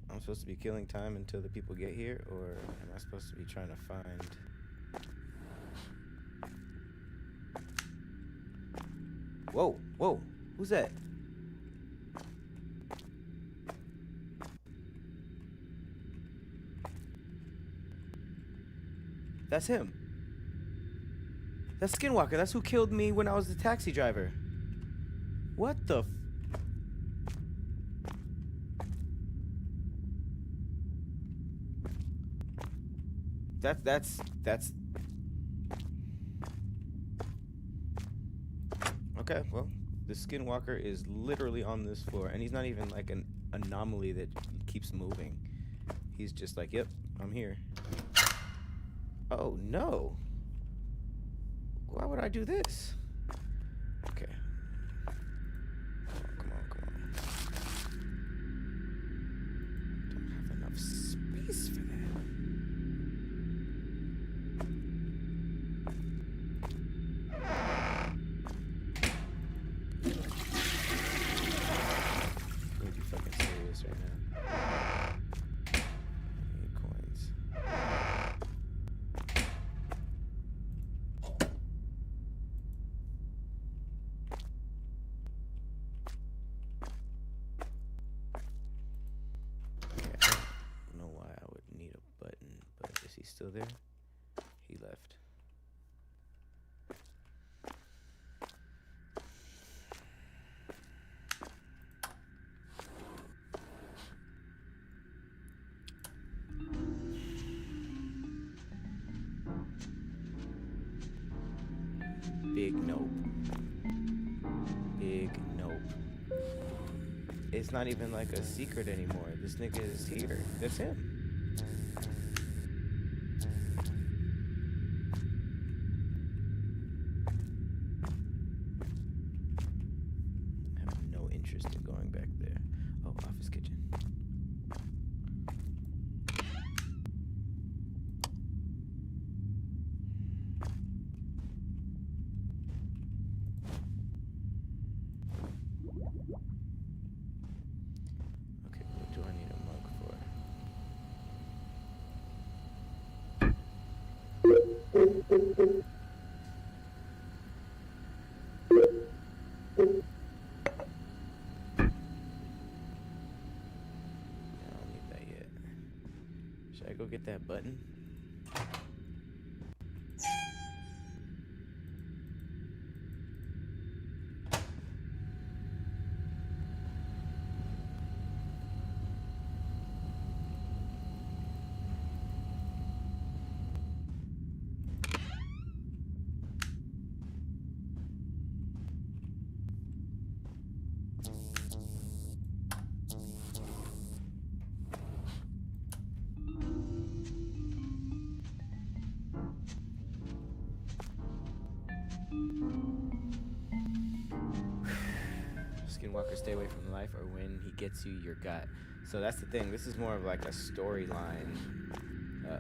I'm supposed to be killing time until the people get here, or am I supposed to be trying to find... Whoa, whoa, who's that? That's him. That's Skinwalker. That's who killed me when I was the taxi driver. What the that's okay, well, the Skinwalker is literally on this floor, and he's not even like an anomaly that keeps moving. He's just like, yep, I'm here. Oh no. Why would I do this? Okay. Come on. Don't have enough space for that. Would you fucking serious right now? I need coins. Still there? He left. Big nope. Big nope. It's not even like a secret anymore. This nigga is here. That's him. In going back there. Oh, office kitchen. Okay, what do I need a mug for? Should I go get that button? Skinwalker, stay away from the life, or when he gets you, your gut. So that's the thing. This is more of like a storyline.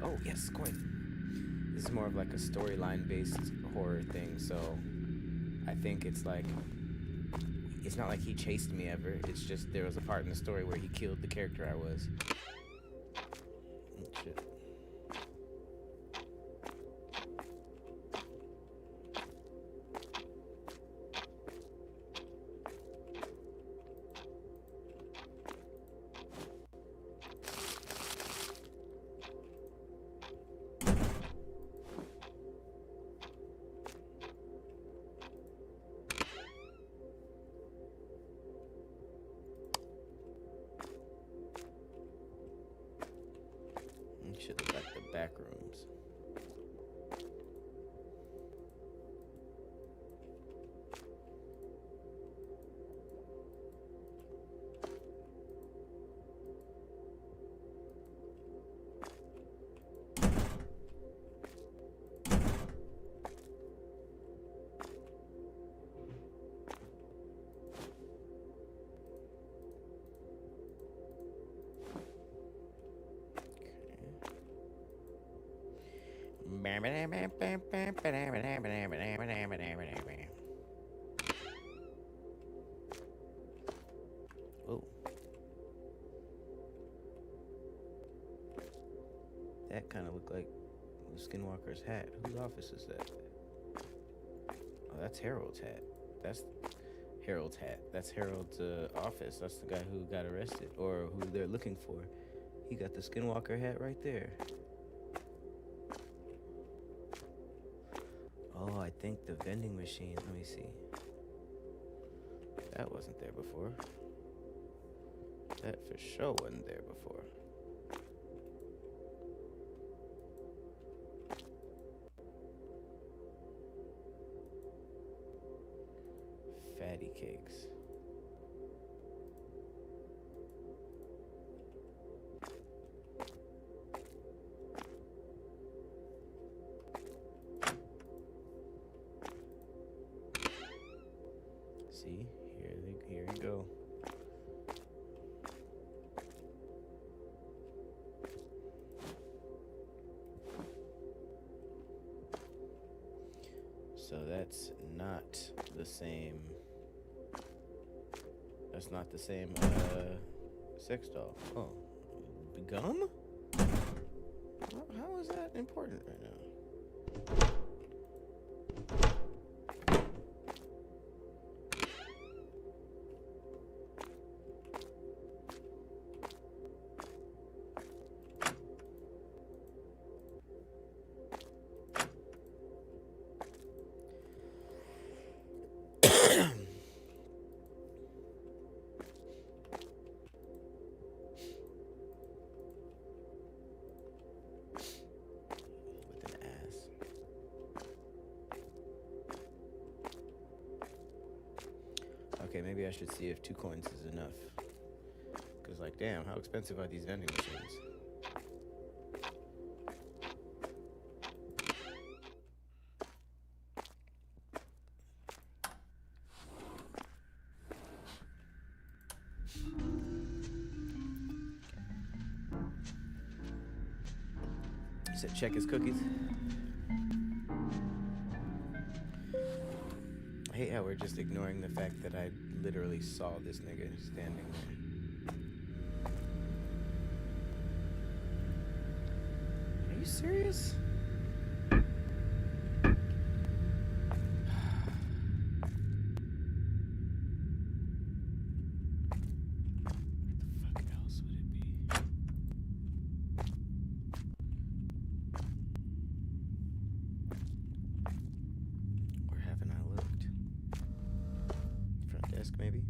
Oh yes, coin. This is more of like a storyline based horror thing. So I think it's like, it's not like he chased me ever. It's just there was a part in the story where he killed the character I was. Oh, shit. Should look like the back rooms. Oh. That kind of looked like the Skinwalker's hat. Whose office is that? Oh, that's Harold's hat. That's Harold's hat. That's Harold's office. That's the guy who got arrested, or who they're looking for. He got the Skinwalker hat right there. Oh, I think the vending machine. Let me see. That wasn't there before. That for sure wasn't there before. Fatty cakes. See, here you go. So that's not the same. That's not the same sex doll. Oh, gum? How is that important right now? Okay, maybe I should see if 2 coins is enough. Because, like, damn, how expensive are these vending machines? You said check his cookies? I hate how we're just ignoring the fact that I literally saw this nigga standing there. Are you serious? What the fuck else would it be? Where haven't I looked? Front desk, maybe?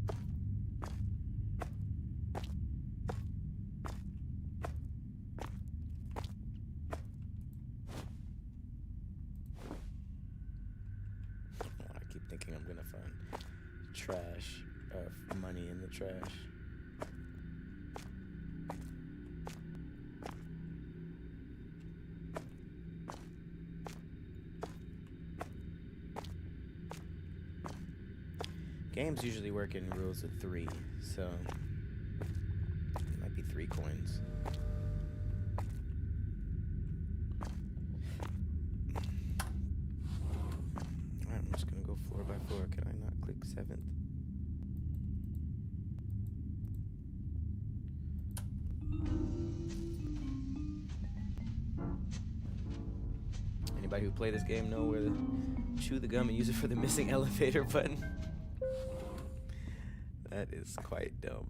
I keep thinking I'm gonna find trash, money in the trash. Games usually work in rules of 3, so it might be 3 coins. Alright, I'm just gonna go floor by floor, okay? Anybody who played this game know where to chew the gum and use it for the missing elevator button? That is quite dumb.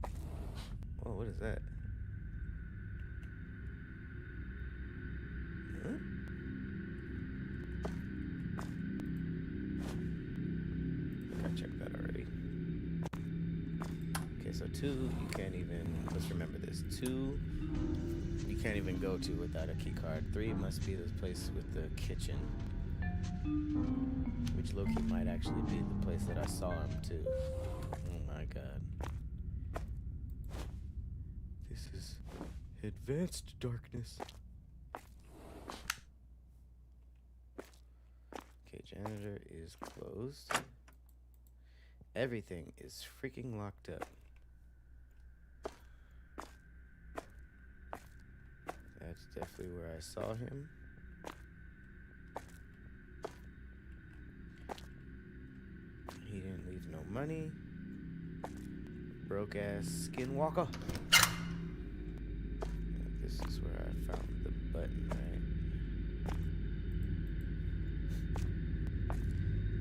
Oh, what is that? Huh? I checked that already. Okay, so 2, you can't even, let's remember this. 2, you can't even go to without a key card. 3 must be the place with the kitchen. Which low-key might actually be the place that I saw him too. Oh my god. This is advanced darkness. Okay, janitor is closed. Everything is freaking locked up. That's definitely where I saw him. He didn't leave no money. Broke ass skinwalker. This is where I found the button, right?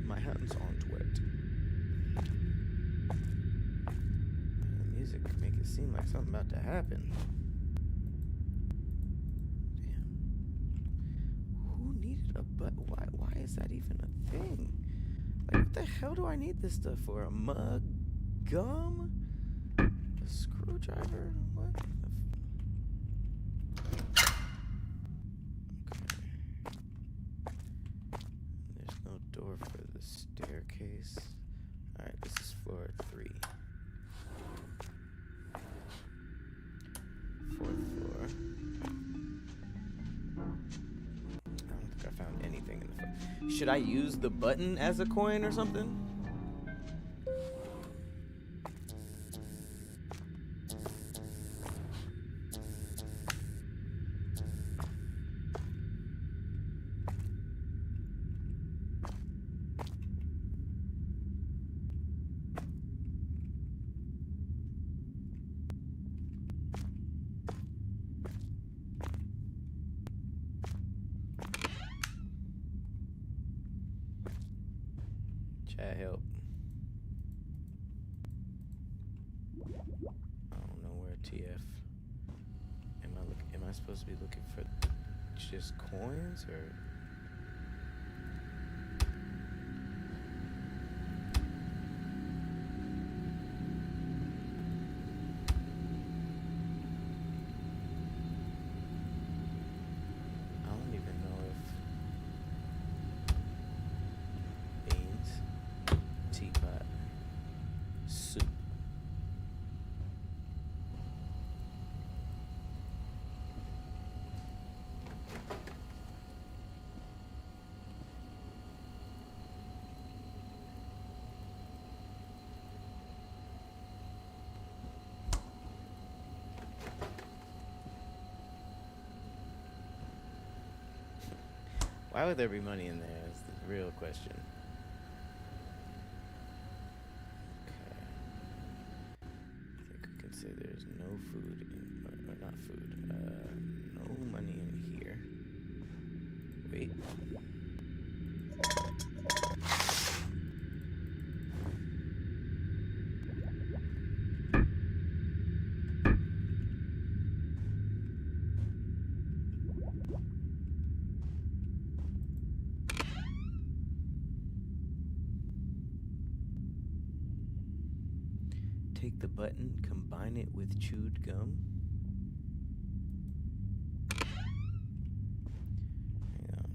My hands aren't wet. The music can make it seem like something about to happen. Damn. Who needed a button? Why is that even a thing? Like, what the hell do I need this stuff for? A mug? Gum? A screwdriver? What? Okay. There's no door for the staircase. Alright, this is floor 3. 4th floor. I don't think I found anything in the floor. Should I use the button as a coin or something? Chat help. I don't know where TF. Am I supposed to be looking for just coins or? I don't even know if beans, teapot, soup. Why would there be money in there? Is the real question. Okay. I think we can say there's no food in, or not food, no money in here. Wait. Take the button, combine it with chewed gum. Hang on.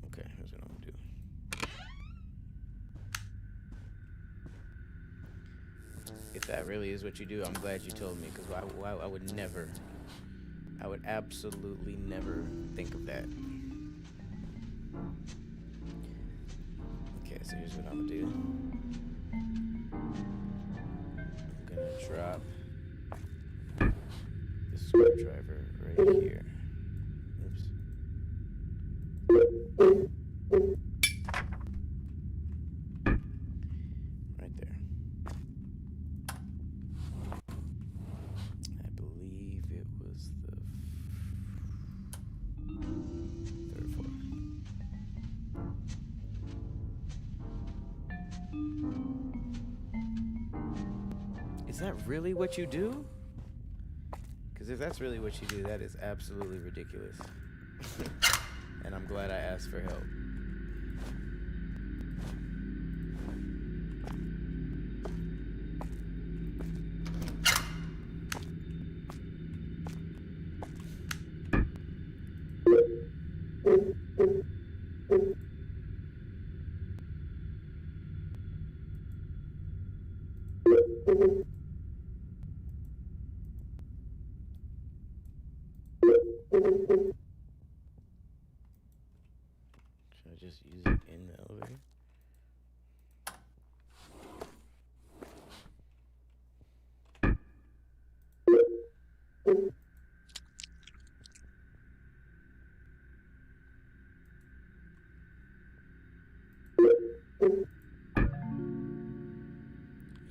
Okay, here's what I'm gonna do. If that really is what you do, I'm glad you told me, because I would never, I would absolutely never think of that. Okay, so here's what I'm gonna do. I'm gonna drop the screwdriver right here. Oops. Right there. I believe it Is that really what you do? Because if that's really what you do, that is absolutely ridiculous. And I'm glad I asked for help. Should I just use it in the elevator?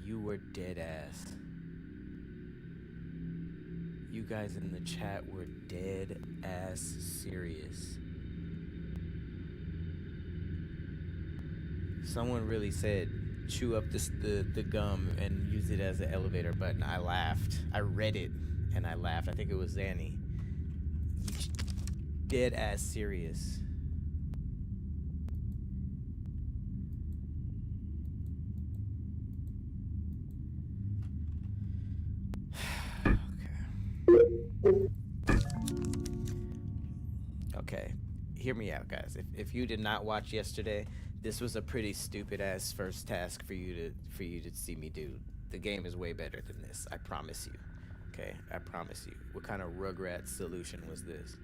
You were dead ass. You guys in the chat were dead ass serious. Someone really said, chew up the gum and use it as an elevator button. I laughed. I read it and I laughed. I think it was Zanny. Dead ass serious. Okay. Hear me out, guys. If you did not watch yesterday, this was a pretty stupid ass first task for you to see me do. The game is way better than this. I promise you. Okay, I promise you. What kind of Rugrats solution was this?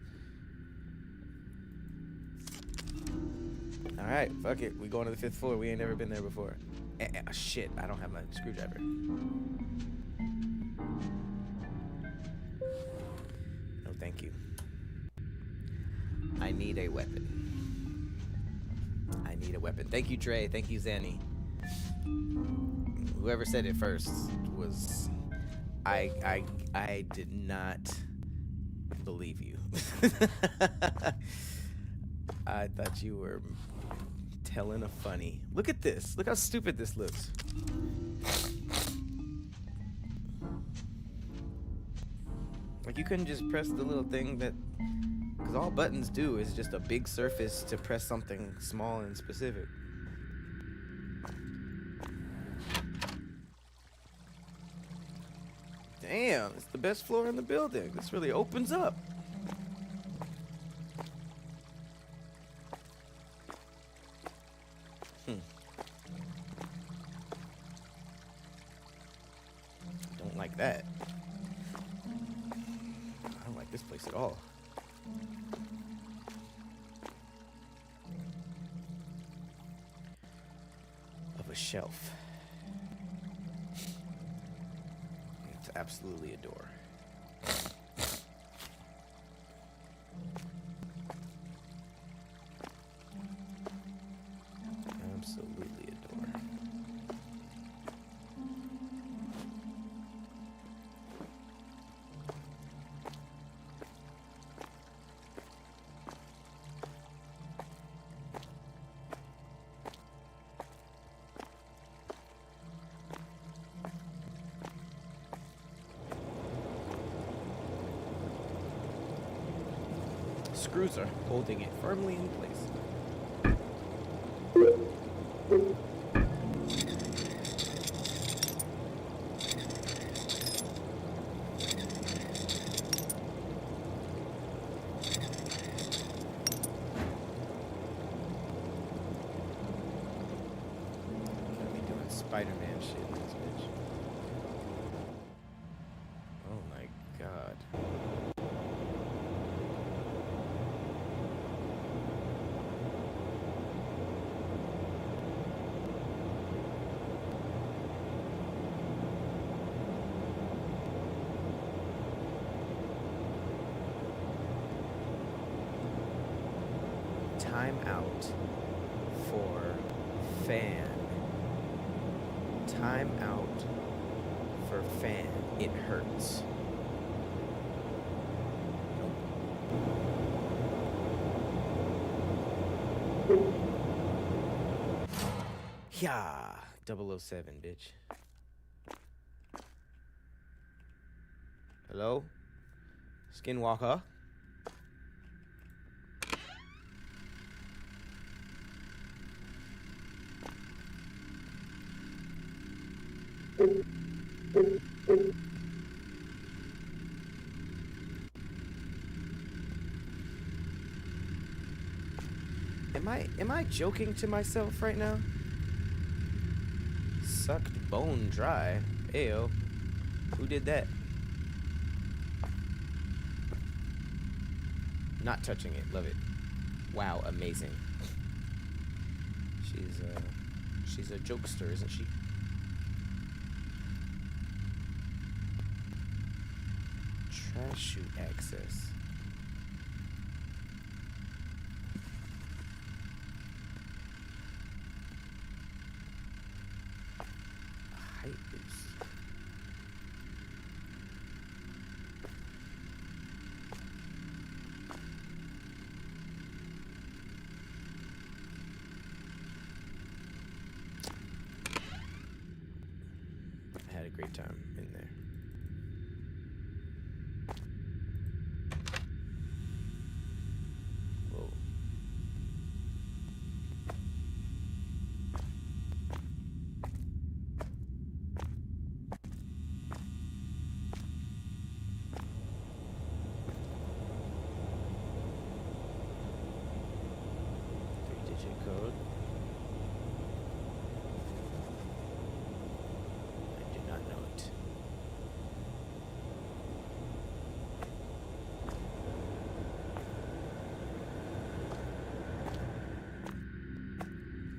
All right, fuck it. We going to the 5th floor. We ain't never been there before. Shit, I don't have my screwdriver. No, thank you. I need a weapon. I need a weapon. Thank you, Dre. Thank you, Zanny. Whoever said it first was... I did not believe you. I thought you were telling a funny. Look at this. Look how stupid this looks. Like, you couldn't just press the little thing that... Because all buttons do is just a big surface to press something small and specific. Damn, it's the best floor in the building. This really opens up. Don't like that. I don't like this place at all. Of a shelf. It's absolutely a door. Absolutely a door. Screws are holding it firmly in place. Gotta be doing Spider-Man shit in this bitch. Oh my god. Time out for fan. Time out for fan. It hurts. Nope. Yeah. 007, bitch. Hello? Skinwalker? Am I joking to myself right now? Sucked bone dry. Ayo. Who did that? Not touching it. Love it. Wow, amazing. She's a jokester, isn't she? Trash chute access. Height boost. I had a great time in there. Whoa. Three-digit code. I do not know it.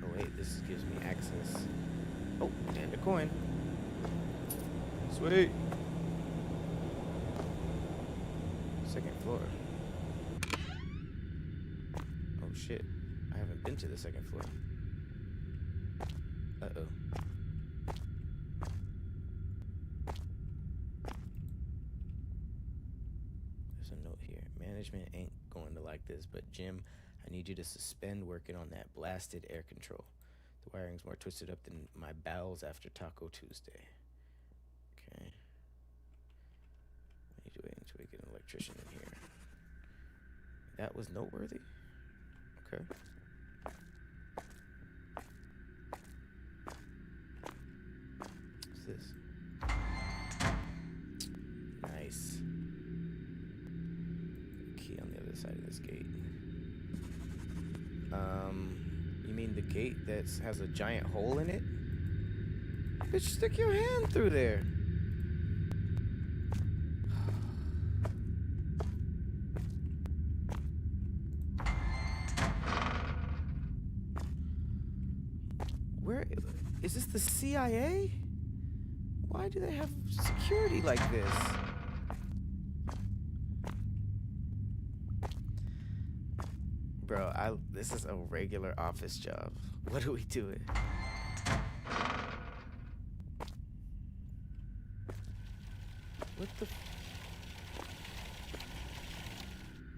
Oh wait, this gives me access. Oh, and a coin. Sweet. Second floor. Oh shit. I haven't been to the second floor. Uh-oh. There's a note here. Management ain't going to like this, but Jim, I need you to suspend working on that blasted air control. The wiring's more twisted up than my bowels after Taco Tuesday. Okay. I need to wait until we get an electrician in here. That was noteworthy? Okay. What's this? Nice. Key on the other side of this gate. You mean the gate that has a giant hole in it? Bitch, stick your hand through there. Where is this, the CIA? Why do they have security like this? Bro, this is a regular office job. What are we doing? What the?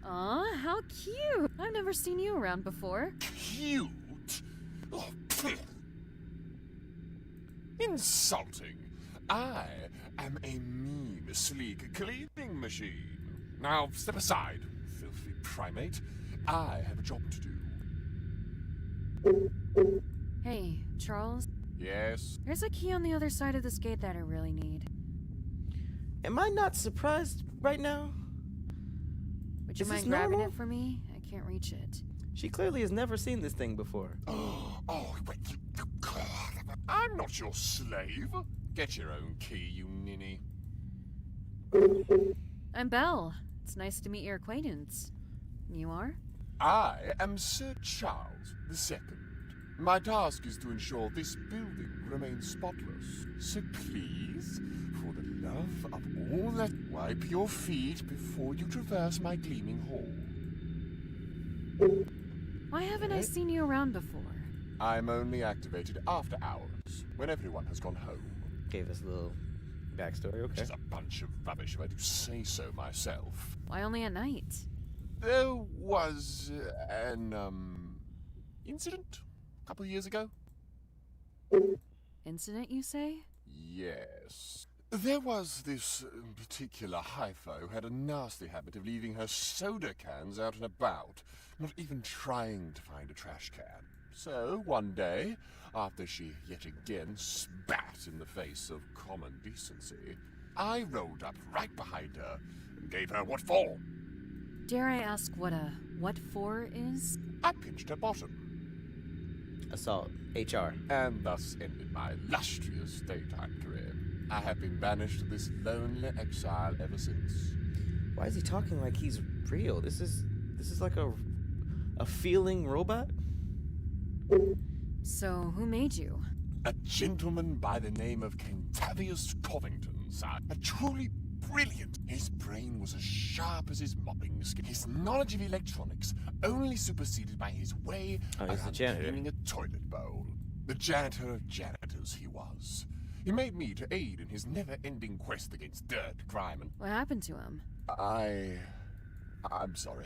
Aw, how cute! I've never seen you around before. Cute? Oh, pfft. Insulting. I am a mean, sleek cleaning machine. Now step aside, filthy primate. I have a job to do. Hey, Charles? Yes? There's a key on the other side of this gate that I really need. Am I not surprised right now? Would you Is mind this grabbing normal? it for me? I can't reach it. She clearly has never seen this thing before. Oh, wait. I'm not your slave. Get your own key, you ninny. I'm Belle. It's nice to meet your acquaintance. You are? I am Sir Charles II. My task is to ensure this building remains spotless. So please, for the love of all that, wipe your feet before you traverse my gleaming hall. Why haven't I seen you around before? I'm only activated after hours, when everyone has gone home. Gave us a little backstory, Which okay. is a bunch of rubbish if I do say so myself. Why only at night? There was an, incident a couple of years ago. incident, you say? Yes. There was this particular hypho who had a nasty habit of leaving her soda cans out and about, not even trying to find a trash can. So, one day, after she yet again spat in the face of common decency, I rolled up right behind her and gave her what for. Dare I ask what a what for is? I pinched her bottom. Assault. HR. And thus ended my illustrious daytime career. I have been banished to this lonely exile ever since. Why is he talking like he's real? This is like a feeling robot? So, who made you? A gentleman by the name of Kentavious Covington, sir. A truly brilliant. His brain was as sharp as his mopping skill. His knowledge of electronics only superseded by his way he's the janitor. cleaning a toilet bowl. The janitor of janitors he was. He made me to aid in his never-ending quest against dirt, crime, and... What happened to him? I'm sorry.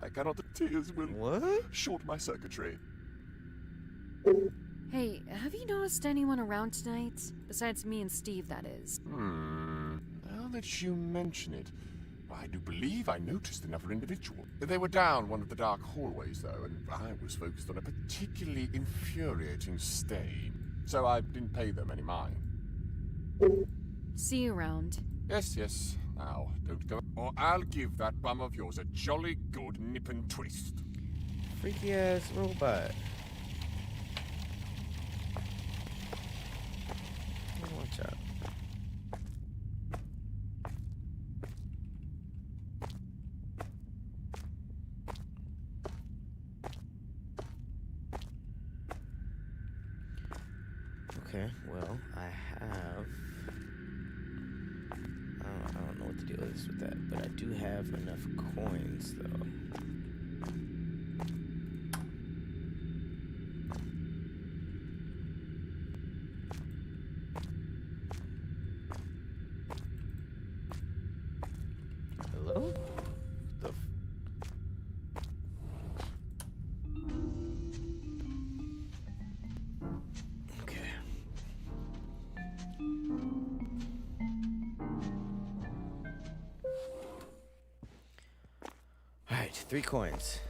I cannot... The tears will... What? Short my circuitry. Hey, have you noticed anyone around tonight? Besides me and Steve, that is. Now that you mention it, I do believe I noticed another individual. They were down one of the dark hallways, though, and I was focused on a particularly infuriating stain. So I didn't pay them any mind. See you around. Yes. Now, don't go, or I'll give that bum of yours a jolly good nip and twist. Freaky ass robot. Watch out. Okay, well, I don't know what the deal is with that, but I do have enough coins, though. Hello? Okay. Alright, 3 coins.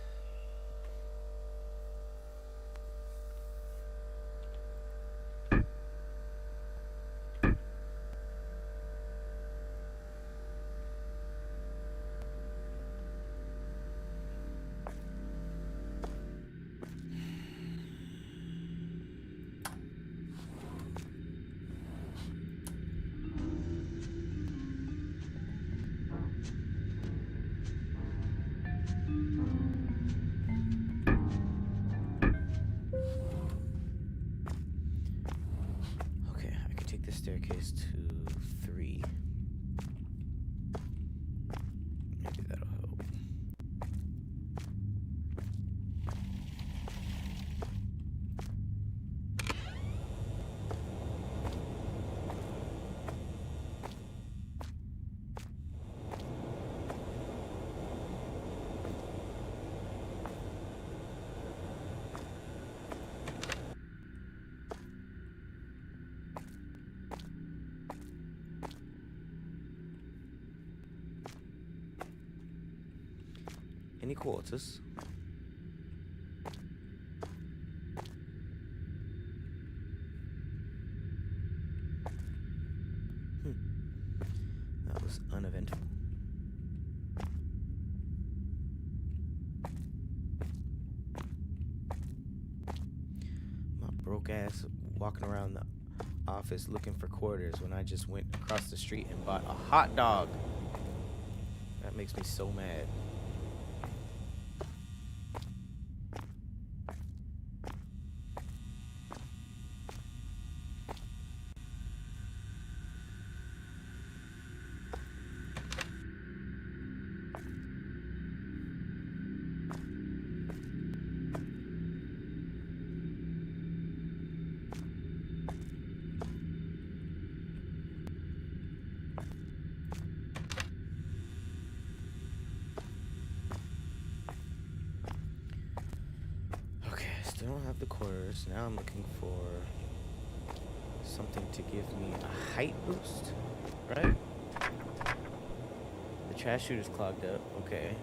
Okay, I can take the staircase to 3. Maybe that'll help. Any quarters? That was uneventful. My broke ass walking around the office looking for quarters when I just went across the street and bought a hot dog. That makes me so mad. Still don't have the quarters. Now I'm looking for something to give me a height boost, right? The trash chute is clogged up. Okay.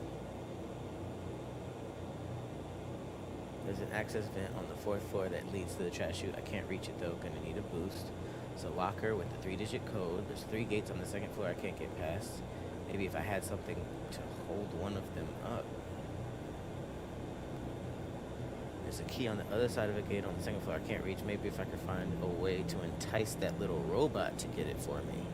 There's an access vent on the 4th floor that leads to the trash chute. I can't reach it though. Gonna need a boost. It's a locker with a 3-digit code. There's 3 gates on the 2nd floor I can't get past. Maybe if I had something to hold one of them up. There's a key on the other side of a gate on the 2nd floor I can't reach. Maybe if I could find a way to entice that little robot to get it for me.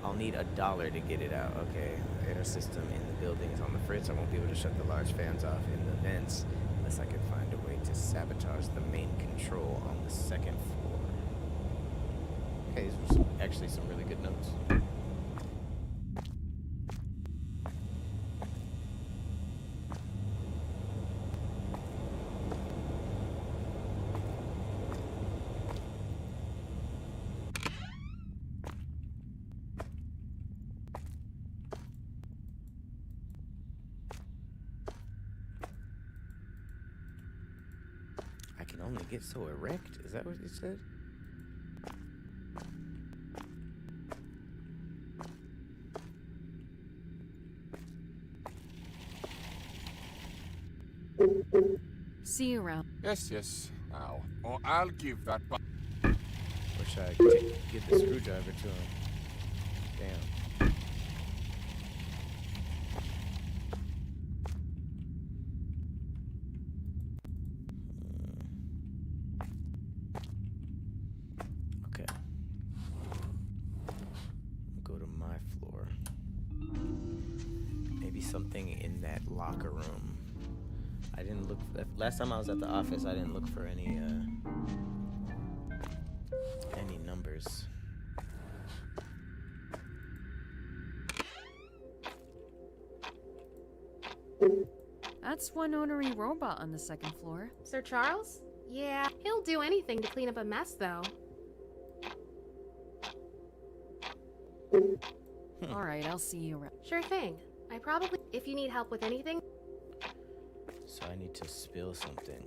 I'll need $1 to get it out. Okay, the air system in the building is on the fritz. I won't be able to shut the large fans off in the vents unless I can find a way to sabotage the main control on the 2nd floor. Okay, these were actually some really good notes. I can only get so erect? Is that what it said? See you around. Yes, yes. Now, or I'll give that. Wish I could get the screwdriver to him. Damn. Okay. Go to my floor. Maybe something in that locker room. I didn't look. Last time I was at the office, I didn't look for any numbers. That's one ornery robot on the 2nd floor. Sir Charles? Yeah, he'll do anything to clean up a mess, though. Alright, I'll see you around. Sure thing. I probably... If you need help with anything... So I need to spill something.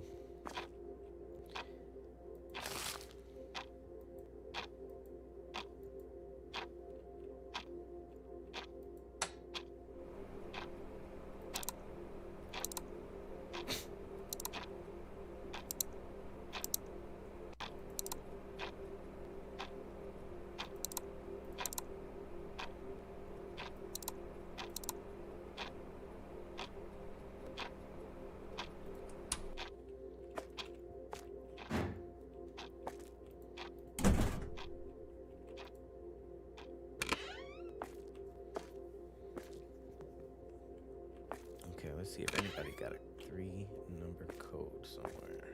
Okay, let's see if anybody got a 3-number code somewhere.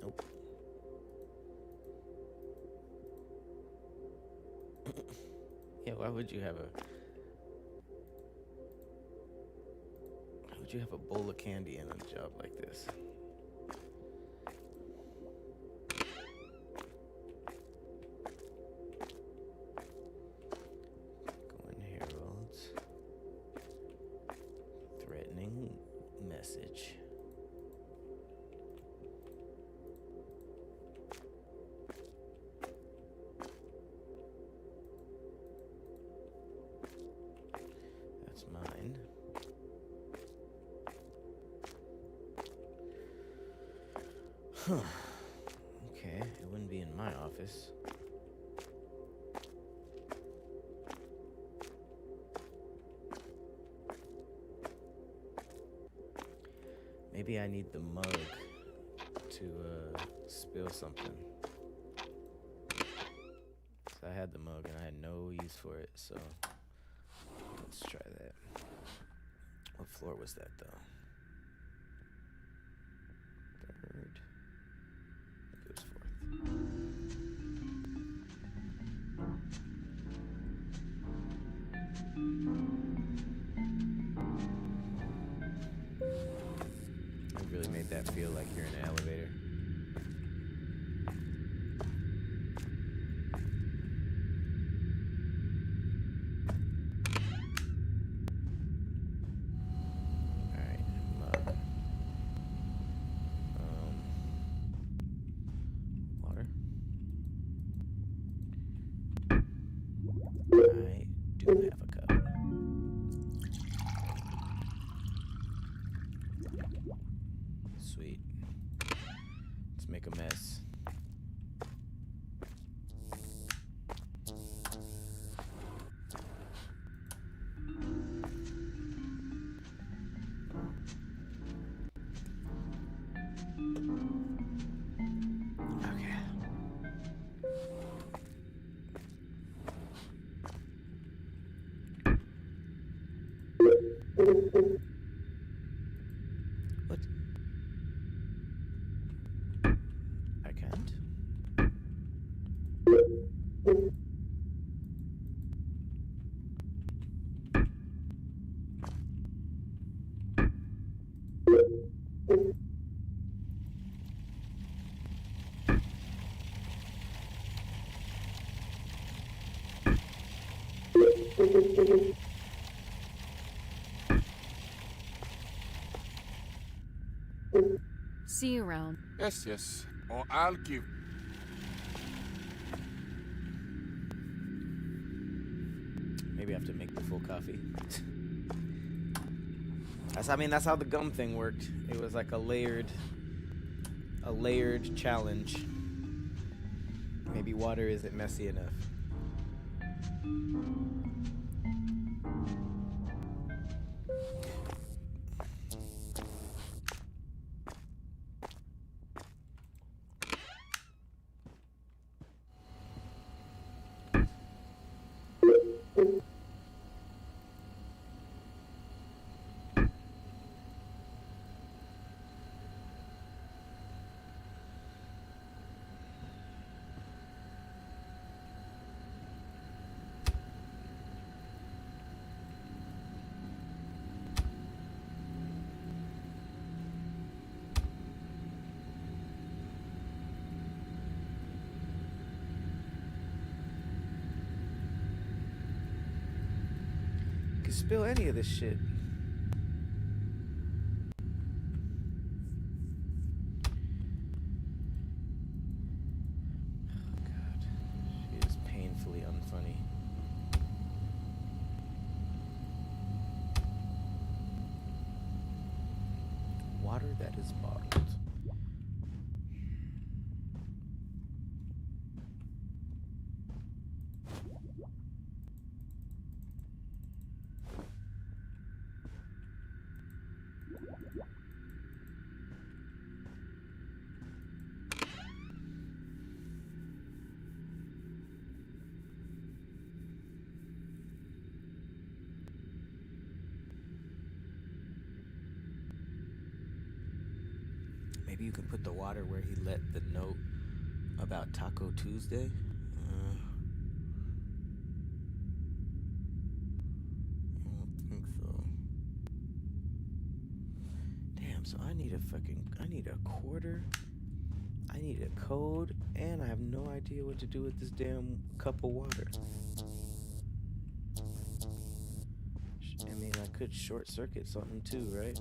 Nope. Yeah, why would you have a bowl of candy in a job like this? Going Heralds. Threatening message. That's mine. Huh. Okay, it wouldn't be in my office. Maybe I need the mug to spill something. So I had the mug and I had no use for it, so let's try that. What floor was that though? 3rd. I think it was 4th. that feel like you're in an elevator. Alright, mug. Water. I do have a cup. Sweet. Let's make a mess. Okay. What? I can't. See you around. Yes, yes. Or I'll give. Maybe I have to make the full coffee. That's how the gum thing worked. It was like a layered challenge. Maybe water isn't messy enough. You can spill any of this shit. Oh god. She is painfully unfunny. Water that is bottled. Maybe you can put the water where he let the note about Taco Tuesday. I don't think so. Damn, so I need a quarter. I need a code, and I have no idea what to do with this damn cup of water. I mean, I could short circuit something too, right?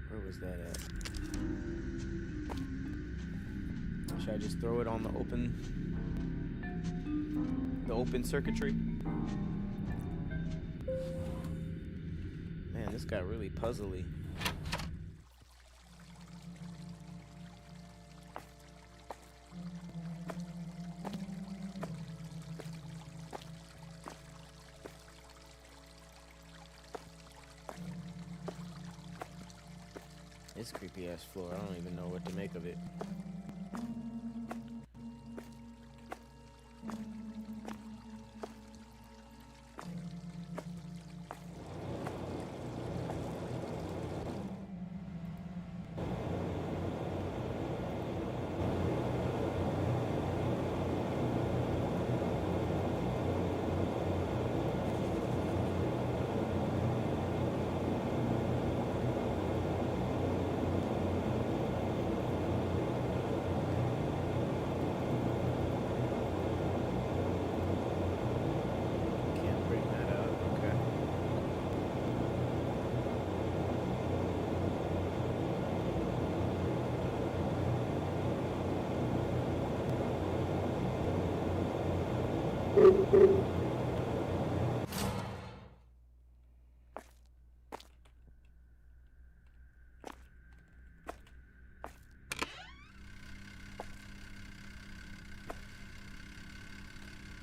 Where was that at? Should I just throw it on the open circuitry? Man, this got really puzzly. This creepy ass floor, I don't even know what to make of it.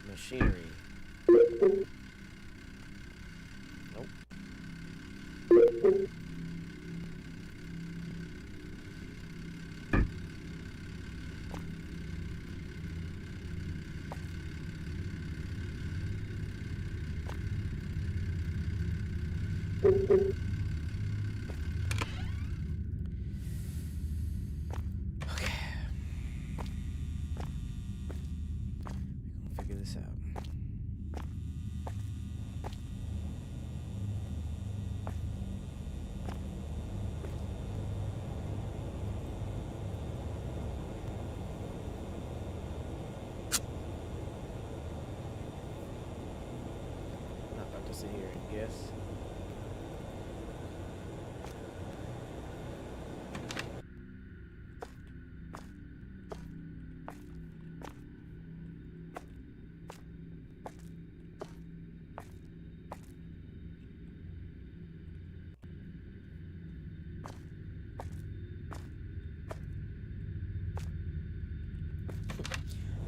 Machinery. Nope. Okay. We're gonna figure this out. I'm not about to sit here and guess.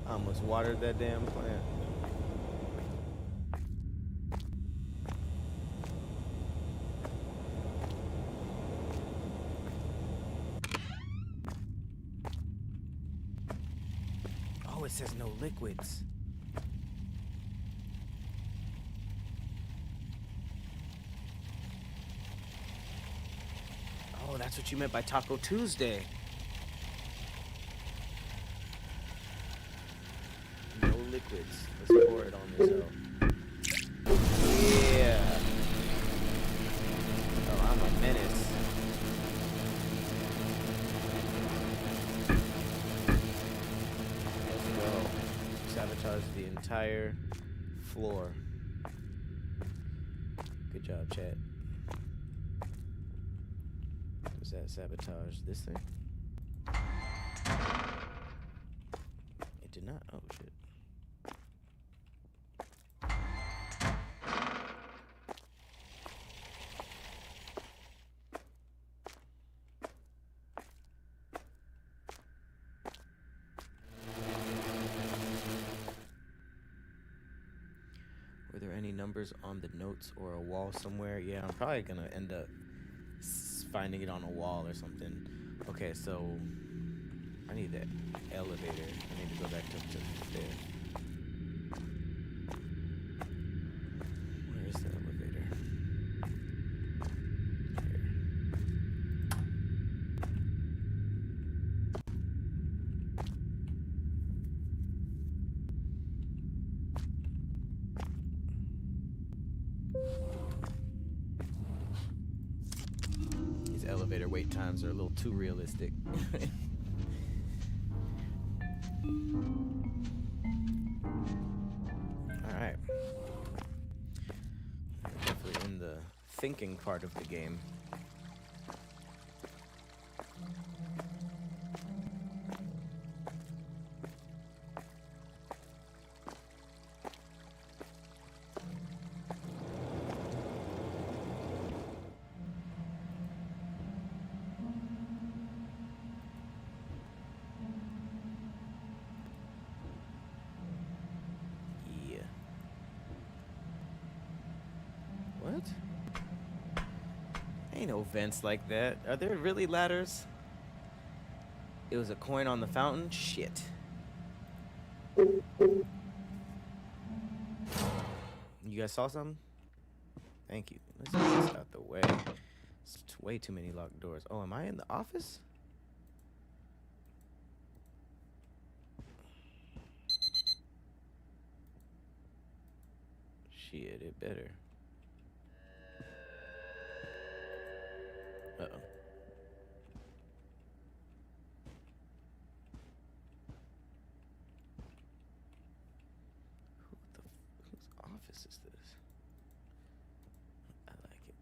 I almost watered that damn plant. Oh, it says no liquids. Oh, that's what you meant by Taco Tuesday. No liquids. Let's pour it on this hoe. Yeah. Oh, I'm a menace. Let's go. Sabotage the entire floor. Good job, chat. Does that sabotage this thing? It did not. Oh, shit. Were there any numbers on the notes or a wall somewhere? Yeah, I'm probably gonna end up finding it on a wall or something. Okay, so I need that elevator. I need to go back up to there. Where is the elevator? These elevator wait times are a little too realistic. Alright. Definitely in the thinking part of the game. What? Ain't no vents like that. Are there really ladders? It was a coin on the fountain? Shit. You guys saw something? Thank you. Let's get this out the way. It's way too many locked doors. Oh, am I in the office? Shit, it better. Uh-oh. Whose office is this? I like it.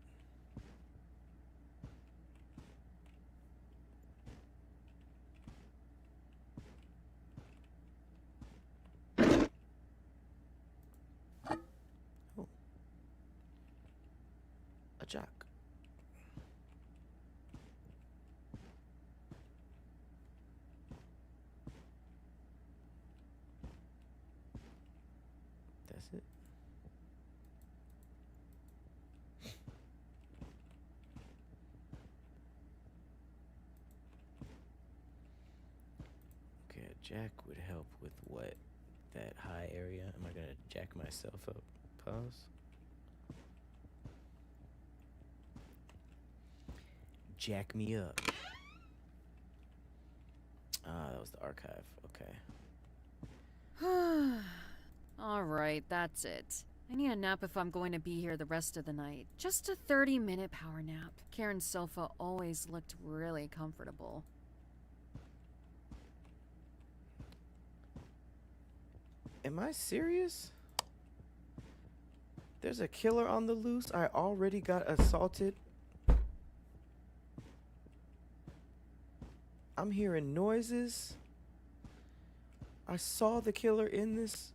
That's it. Okay, a jack would help with what? That high area? Am I gonna jack myself up? Pause. Jack me up. Ah, that was the archive. Okay. Alright, that's it. I need a nap if I'm going to be here the rest of the night. Just a 30-minute power nap. Karen's sofa always looked really comfortable. Am I serious? There's a killer on the loose. I already got assaulted. I'm hearing noises. I saw the killer in this.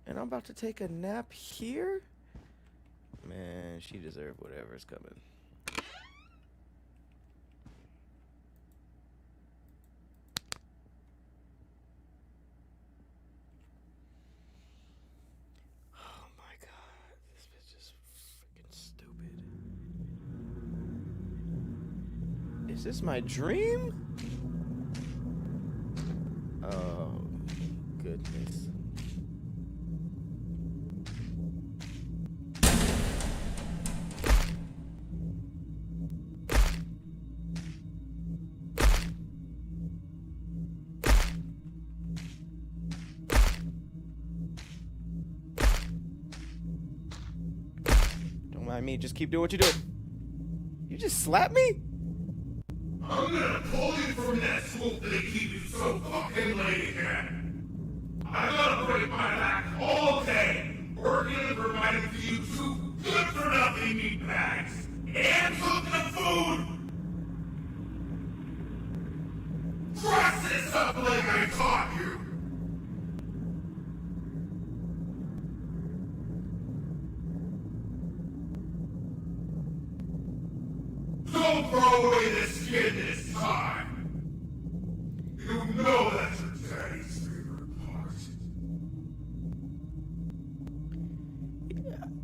And I'm about to take a nap here? Man, she deserved whatever's coming. Oh my god, this bitch is freaking stupid. Is this my dream? Oh, goodness. Don't mind me, just keep doing what you do. You just slapped me? I'm gonna pull you from that swoop they keep you so fucking late again. I gotta break my back all day, working and providing for you two good-for-nothing meat bags, and cooking the food! Dress this up like I taught you! Don't throw away the skin this time! You know that's your daddy's favorite part.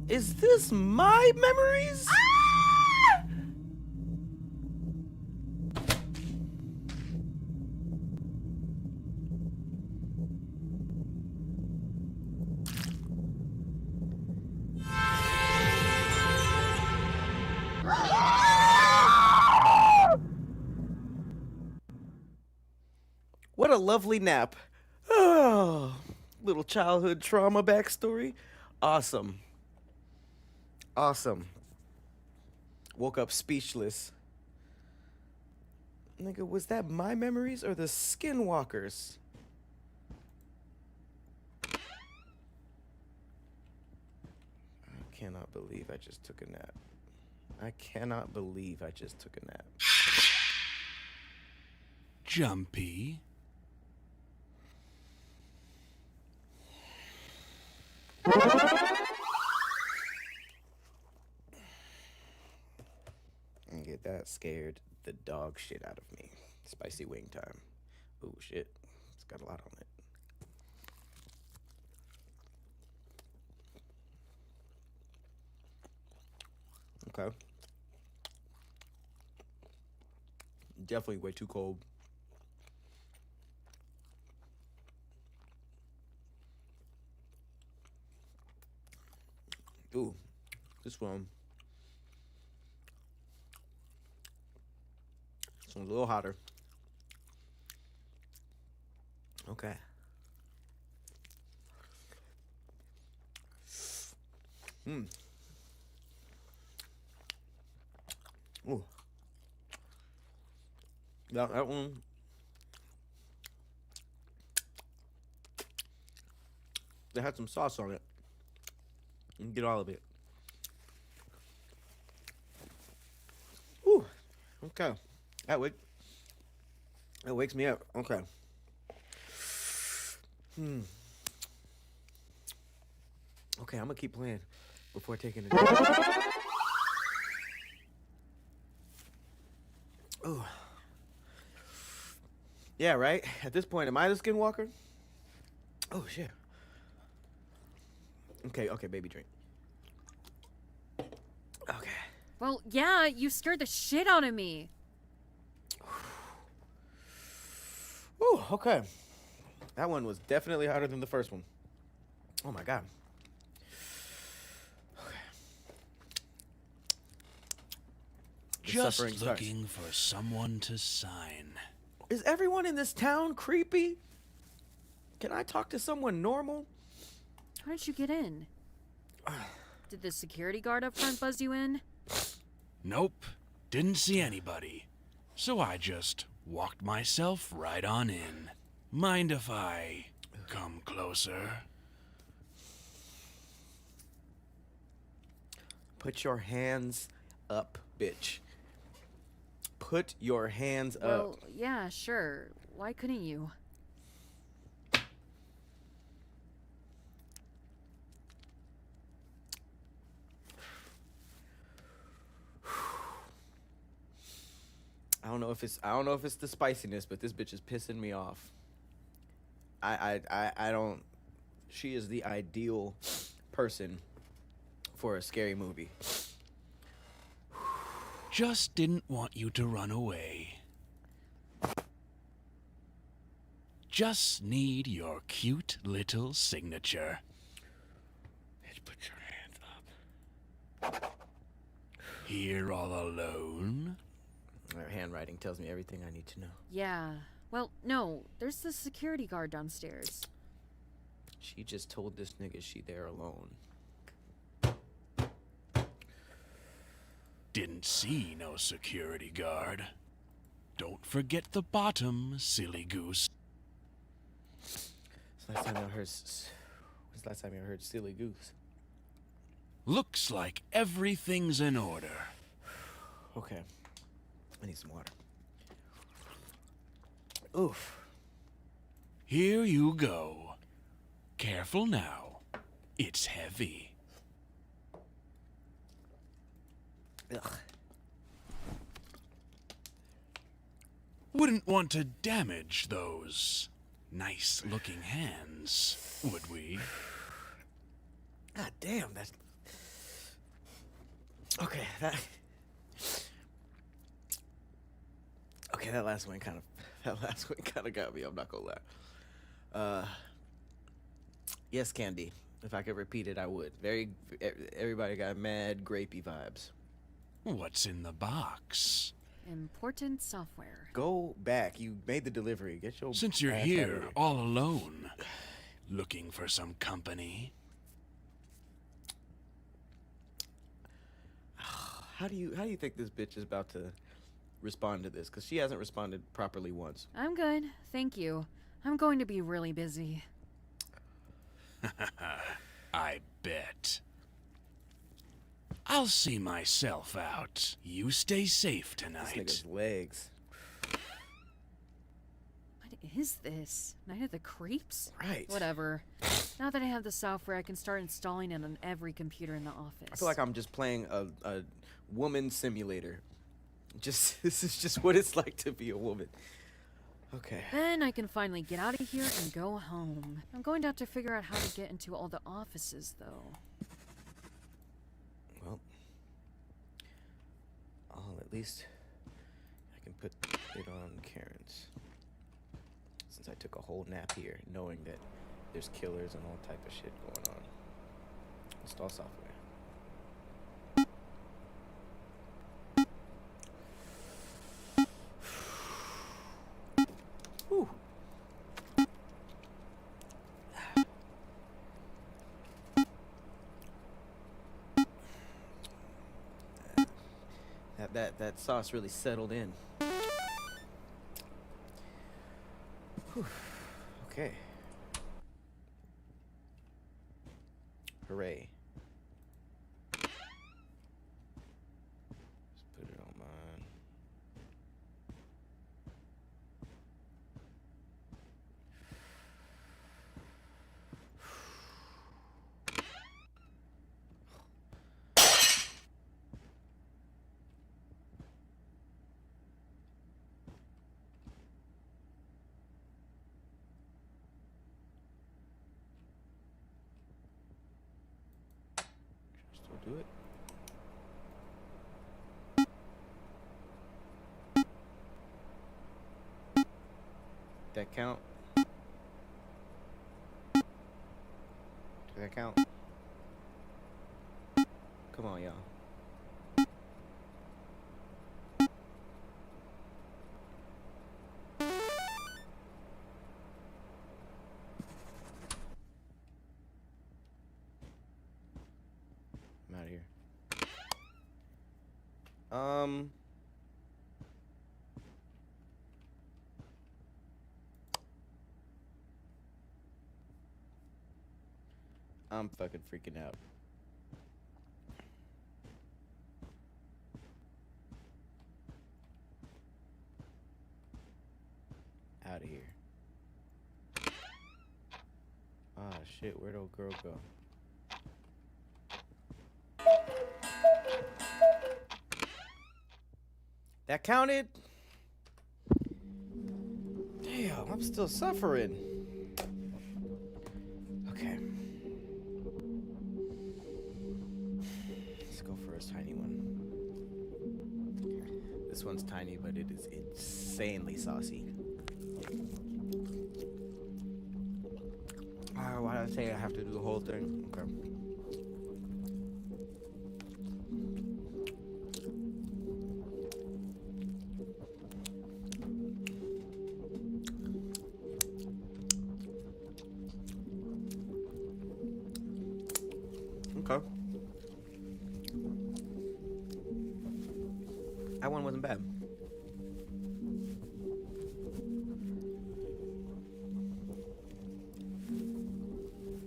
Is this my memories? What a lovely nap. Oh, little childhood trauma backstory. Awesome. Awesome. Woke up speechless. Nigga, was that my memories or the Skinwalkers? I cannot believe I just took a nap. I cannot believe I just took a nap. Jumpy. And get that scared the dog shit out of me. Spicy wing time. Ooh, shit. It's got a lot on it. Okay. Definitely way too cold. Ooh, this one's a little hotter. Okay. Ooh. That one. They had some sauce on it. You can get all of it. Ooh. Okay. That wakes me up. Okay. Okay, I'm gonna keep playing before taking a drink. Ooh. Yeah, right? At this point, am I the Skinwalker? Oh shit. Okay, okay, baby, drink. Okay. Well, yeah, you scared the shit out of me. Ooh, okay. That one was definitely harder than the first one. Oh my god. Just looking for someone to sign. Is everyone in this town creepy? Can I talk to someone normal? How did you get in? Did the security guard up front buzz you in? Nope, didn't see anybody. So I just walked myself right on in. Mind if I come closer? Put your hands up, bitch. Put your hands Well, up. yeah, sure. Why couldn't you? I don't know if it's the spiciness, but this bitch is pissing me off. I don't. She is the ideal person for a scary movie. Just didn't want you to run away. Just need your cute little signature. Bitch, put your hands up. Here all alone? Her handwriting tells me everything I need to know. Yeah. Well, no, there's the security guard downstairs. She just told this nigga she there alone. Didn't see no security guard. Don't forget the bottom, silly goose. When's the last time you heard silly goose? Looks like everything's in order. Okay. I need some water. Oof. Here you go. Careful now. It's heavy. Ugh. Wouldn't want to damage those nice-looking hands, would we? God damn, that's... Okay, that last one kind of got me, I'm not gonna lie. Yes, Candy. If I could repeat it, I would. Everybody got mad grapey vibes. What's in the box? Important software. Go back. You made the delivery. Get your Since you're ass here out of here. all alone, looking for some company? How do you think this bitch is about to respond to this? Because she hasn't responded properly once. I'm good, thank you. I'm going to be really busy. I bet. I'll see myself out. You stay safe tonight. This nigga's legs. What is this? Night of the Creeps? Right. Whatever. Now that I have the software, I can start installing it on every computer in the office. I feel like I'm just playing a woman simulator. This is just what it's like to be a woman. Okay. Then I can finally get out of here and go home. I'm going to have to figure out how to get into all the offices, though. Well, at least I can put it on Karen's. Since I took a whole nap here, knowing that there's killers and all type of shit going on. Install software. Whew. That sauce really settled in. Whew. Okay. Hooray. Just put it on mine. Do it. That count? Did that count? Come on, y'all. I'm out of here. I'm fucking freaking out. Out of here. Ah, shit, where'd old girl go? That counted? Damn, I'm still suffering. Okay. Let's go for a tiny one. This one's tiny, but it is insanely saucy. Why did I say I have to do the whole thing? Okay. Okay. That one wasn't bad.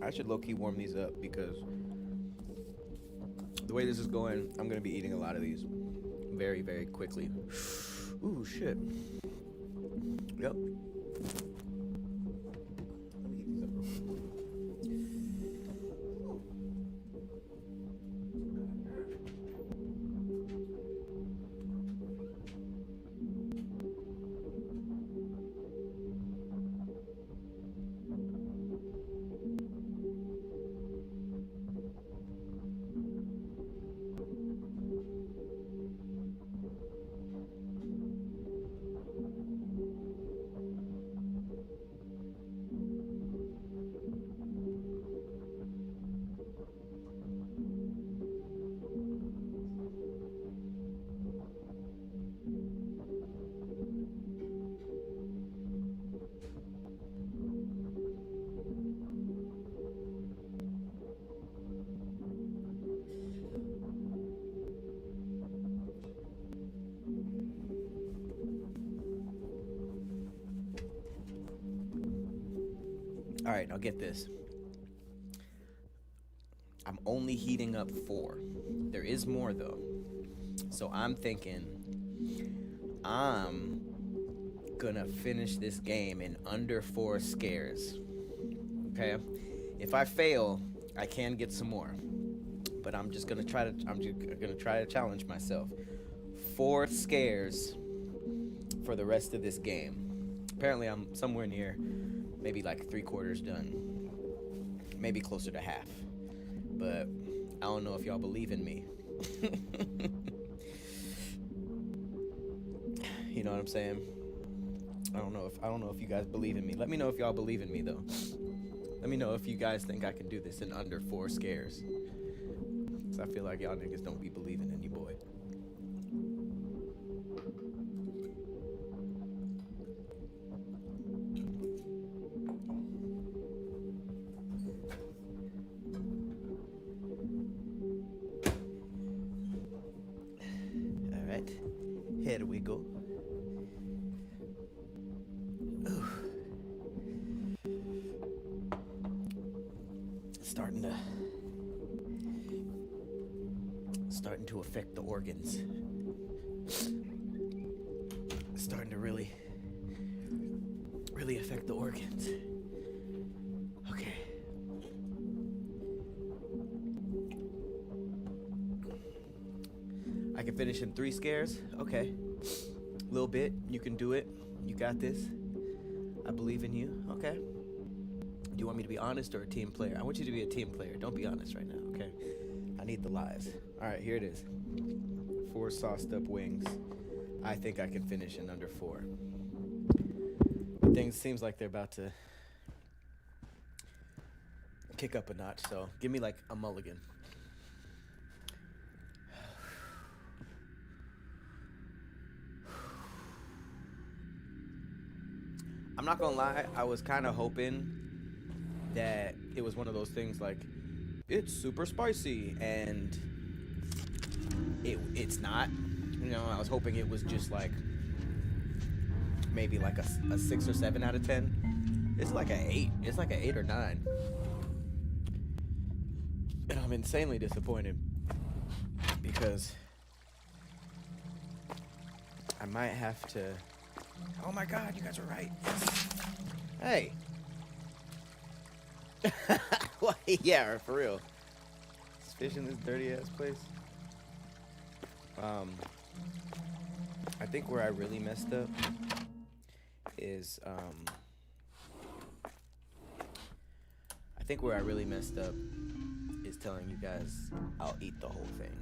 I should low-key warm these up because the way this is going, I'm gonna be eating a lot of these very, very quickly. Ooh, shit. Yep. Let me eat these up real quick. All right, now get this. I'm only heating up 4. There is more though. So I'm thinking I'm gonna finish this game in under 4 scares. Okay? If I fail, I can get some more. But I'm just gonna try to challenge myself. 4 scares for the rest of this game. Apparently I'm somewhere near maybe like 3/4 done. Maybe closer to half. But I don't know if y'all believe in me. You know what I'm saying? I don't know if you guys believe in me. Let me know if y'all believe in me though. Let me know if you guys think I can do this in under 4 scares. Cause I feel like y'all niggas don't be believing in you, boy. Here we go. Ooh. Starting to affect the organs. Starting to really affect the organs. Okay. I can finish in 3 scares. Okay. A little bit. You can do it. You got this. I believe in you. Okay. Do you want me to be honest or a team player? I want you to be a team player. Don't be honest right now, okay? I need the lies. All right, here it is. 4 sauced up wings. I think I can finish in under 4. Things seems like they're about to kick up a notch, so give me like a mulligan. I'm not gonna lie, I was kind of hoping that it was one of those things like, it's super spicy, and it's not. You know, I was hoping it was just like maybe like a 6 or 7 out of 10. It's like an 8. It's like an 8 or 9. And I'm insanely disappointed because I might have to. Oh my God, you guys are right. Yes. Hey. Well, yeah, for real. There's fish in this dirty ass place. I think where I really messed up is telling you guys I'll eat the whole thing.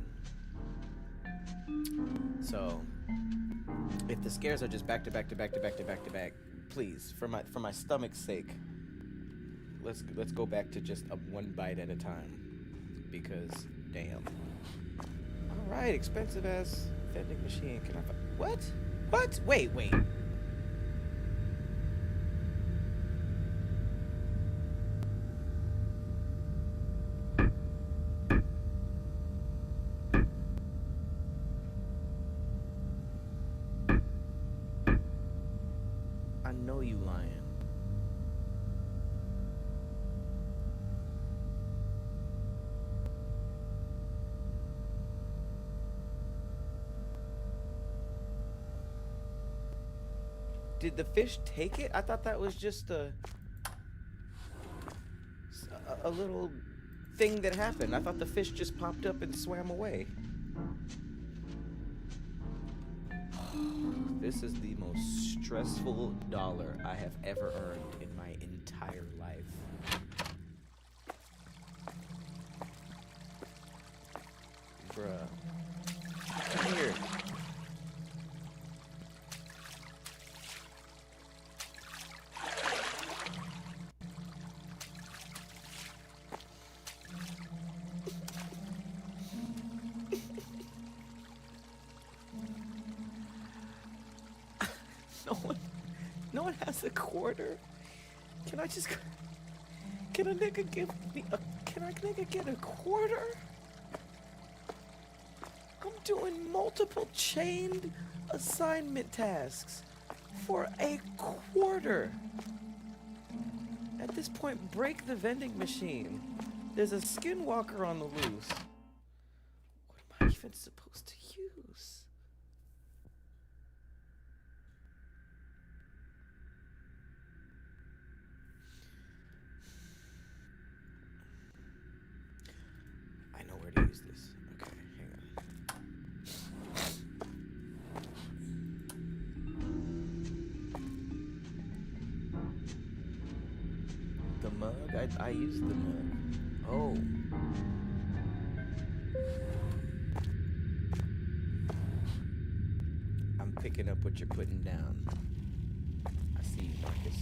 So if the scares are just back to back to back to back to back to back, please, for my stomach's sake, let's go back to just a 1 bite at a time, because damn. All right, expensive ass vending machine. Can I? What? What? Wait. I know you lying. Did the fish take it? I thought that was just a little thing that happened. I thought the fish just popped up and swam away. This is the most stressful dollar I have ever earned in my entire life. Bruh. Come here. No one has a quarter. Can a nigga give me can a nigga get a quarter? I'm doing multiple chained assignment tasks for a quarter. At this point, break the vending machine. There's a skinwalker on the loose. What am I even supposed to use? I know where to use this. Okay, hang on. The mug? I used the mug. Oh. I'm picking up what you're putting down. I see you, Marcus.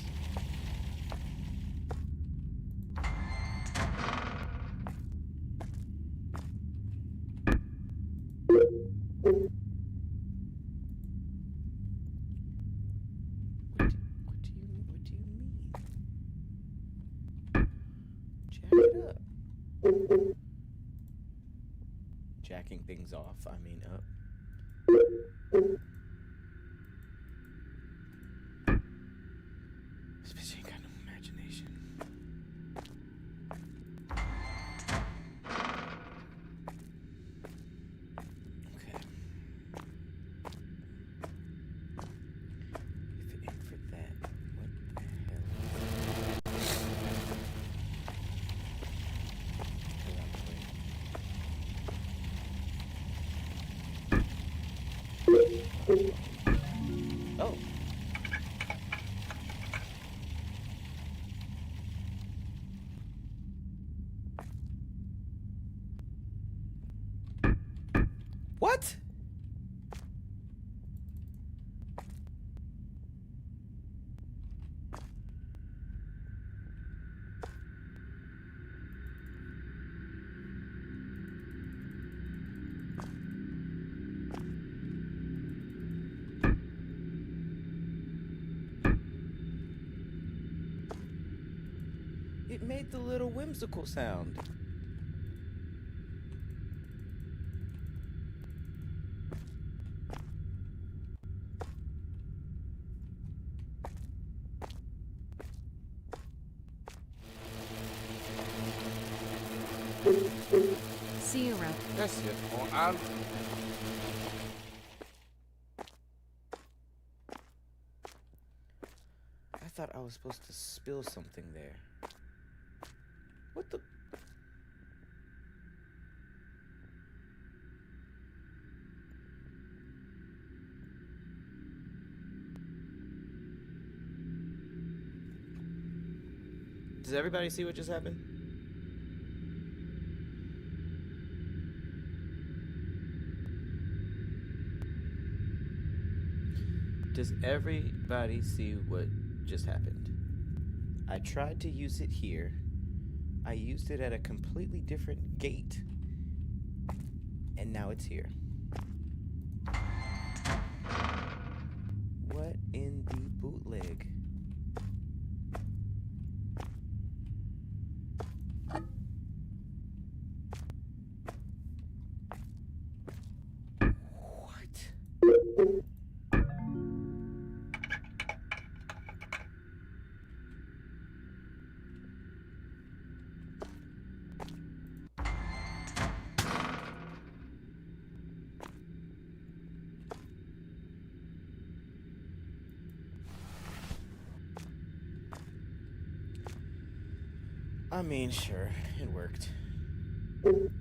What do you mean? Jack it up. Jacking things off, I mean up. This bitch ain't got no imagination. Okay. If it ain't for that, what the hell? Oh. It made the little whimsical sound. See you around. That's it. Oh, I'll... I thought I was supposed to spill something there. What the? Does everybody see what just happened? Does everybody see what just happened? I tried to use it here. I used it at a completely different gate. And now it's here. What in the bootleg? What? I mean, sure, it worked.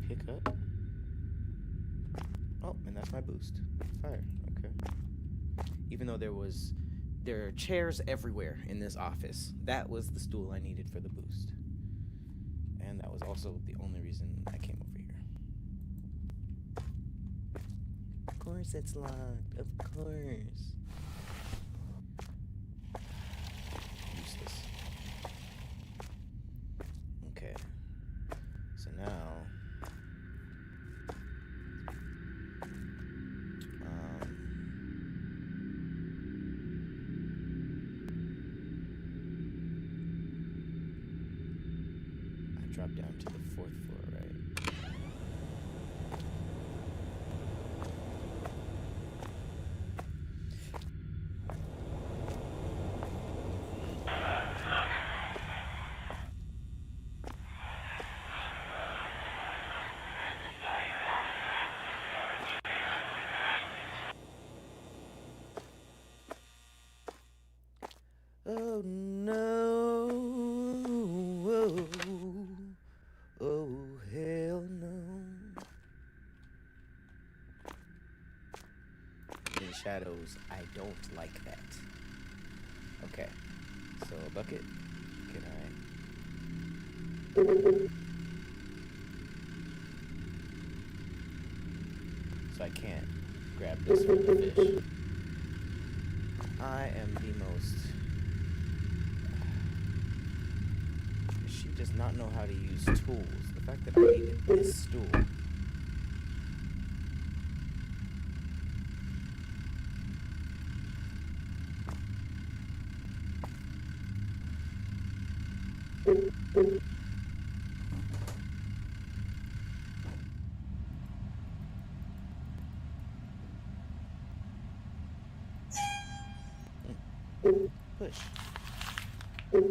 Pick up. Oh, and that's my boost. Fire. Okay. Even though there are chairs everywhere in this office. That was the stool I needed for the boost. And that was also the only reason I came over here. Of course it's locked. Of course. Useless. Okay. So now I drop down to the 4th floor, right? Oh no. Oh, oh hell no. In shadows, I don't like that. Okay. So a bucket. Can I? So I can't grab this from the fish. I am the most... She does not know how to use tools. The fact that I needed this stool. Push. There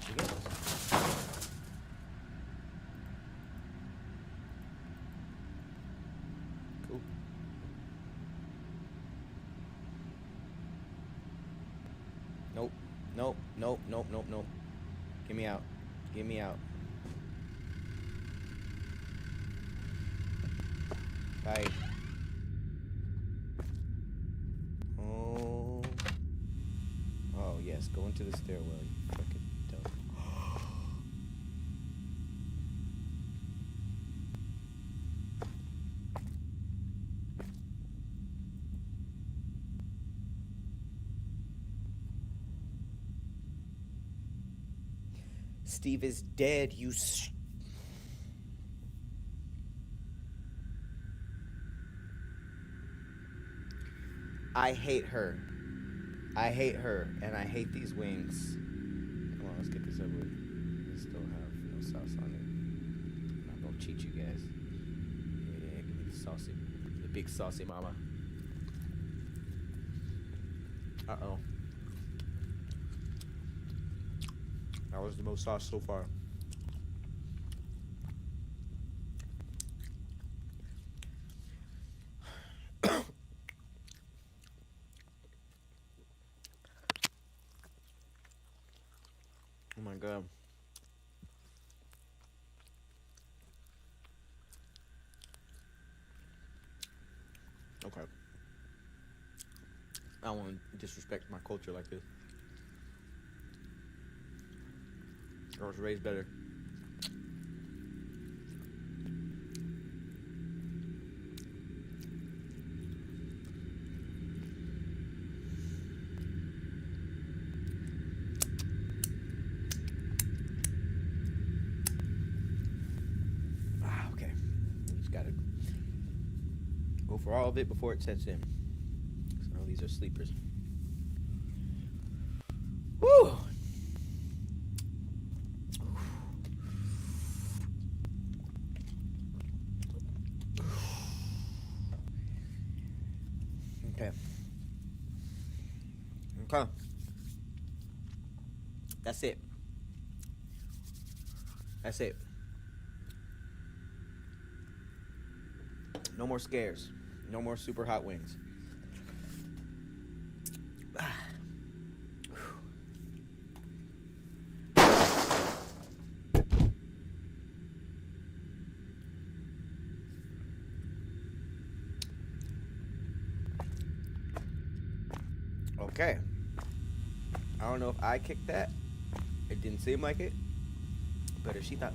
she goes. Cool. Nope. Nope. Nope. Nope. Nope. Nope. Get me out. Get me out. Bye. Oh. Oh, yes. Go into the stairwell, you fucking dumb. Steve is dead, you I hate her. I hate her, and I hate these wings. Come on, let's get this over with. This door. sauce on it. I'm not gonna cheat you guys. Yeah, give me the saucy, the big saucy mama. Uh-oh. That was the most sauce so far. Oh my god. Okay. I don't want to disrespect my culture like this. I was raised better. Okay. You just gotta go for all of it before it sets in. So these are sleepers. Woo! Okay. Okay. That's it. That's it. No more scares. No more super hot wings. Okay. I don't know if I kicked that. It didn't seem like it. But if she thought,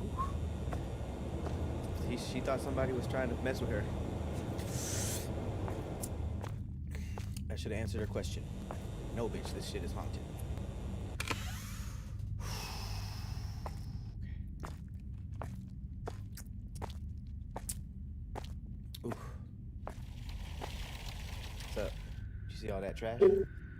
she thought somebody was trying to mess with her, I should have answered her question. No, bitch, this shit is haunted. Ooh. What's up? Did you see all that trash?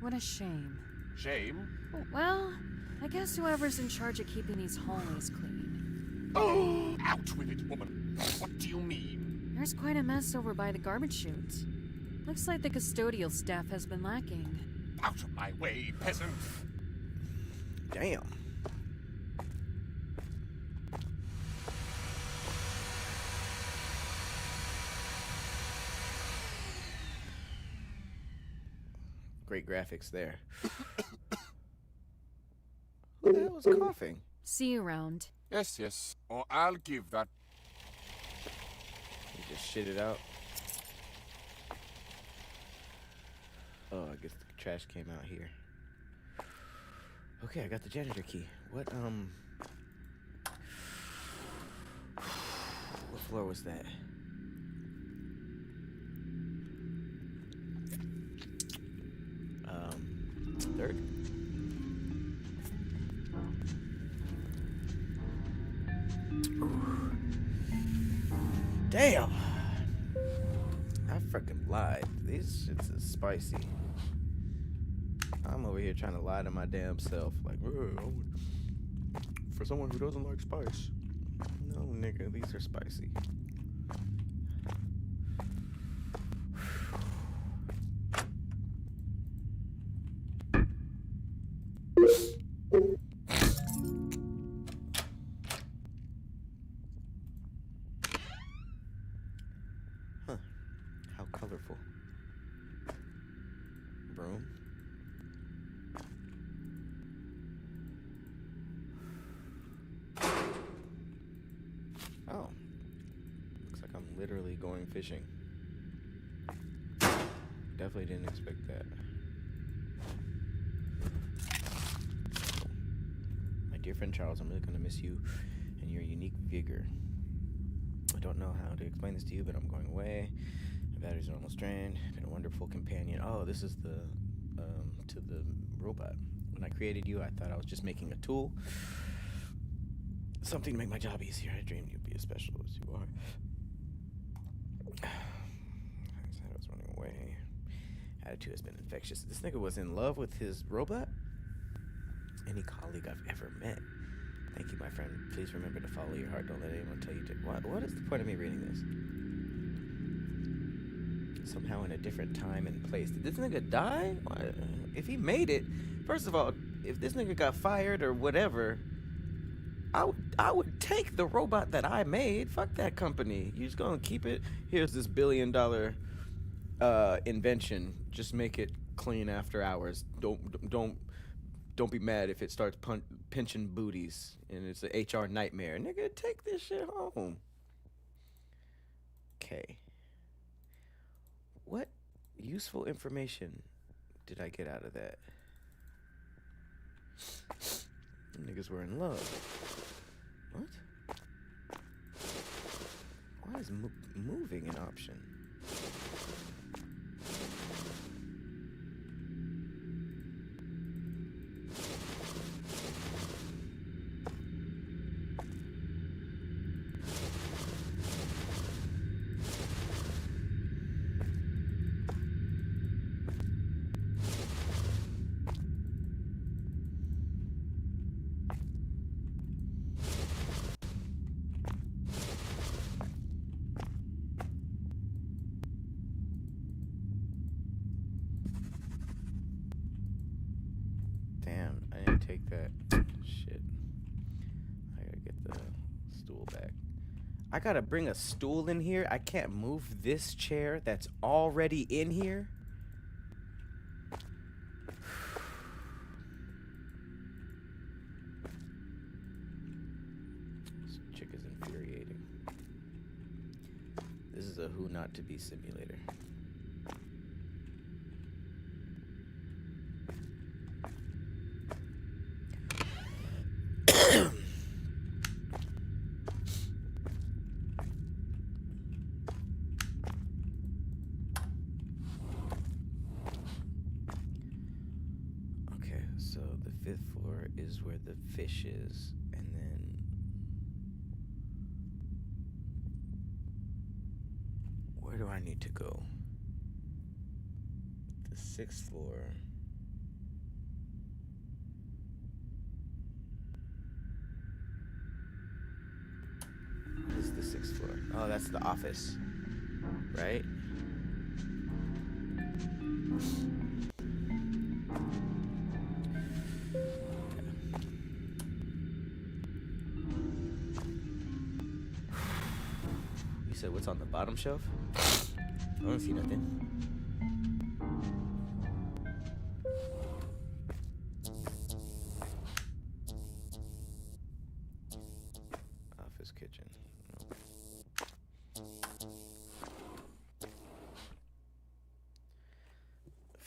What a shame. Shame? Well, I guess whoever's in charge of keeping these hallways clean. Oh, out with it, woman. What do you mean? There's quite a mess over by the garbage chute. Looks like the custodial staff has been lacking. Out of my way, peasant. Damn. Great graphics there. Who the hell was coughing? See you around. Yes, yes. Or I'll give that. You just shit it out. Oh, I guess the trash came out here. Okay, I got the janitor key. What floor was that? Third? Ooh. Damn! I freaking lied. These shits is spicy. I'm over here trying to lie to my damn self. Like, for someone who doesn't like spice. No, nigga, these are spicy. Huh. How colorful. Broom. Oh. Looks like I'm literally going fishing. Definitely didn't expect that. My dear friend Charles, I'm really going to miss you and your unique vigor. I don't know how to explain this to you, but I'm going away. My batteries are almost drained. Been a wonderful companion. Oh, this is the to the robot. When I created you, I thought I was just making a tool. Something to make my job easier. I dreamed you'd be as special as you are. I said I was running away. Attitude has been infectious. This nigga was in love with his robot? Any colleague I've ever met Thank you, my friend. Please remember to follow your heart. Don't let anyone tell you to. What is the point of me reading this? Somehow in a different time and place. Did this nigga die? If he made it, first of all, if this nigga got fired or whatever, I would take the robot that I made. Fuck that company. You just gonna keep it? Here's this $1 billion invention. Just make it clean after hours. Don't be mad if it starts pinching booties and it's an HR nightmare. Nigga, take this shit home. Okay. What useful information did I get out of that? Niggas were in love. What? Why is moving an option? Damn, I didn't take that. Shit. I gotta get the stool back. I gotta bring a stool in here? I can't move this chair that's already in here? This chick is infuriating. This is a who not to be simulator. So the 5th floor is where the fish is, and then where do I need to go? The 6th floor. What is the 6th floor? Oh, that's the office, right? You said what's on the bottom shelf? I don't see nothing. Office kitchen. Nope.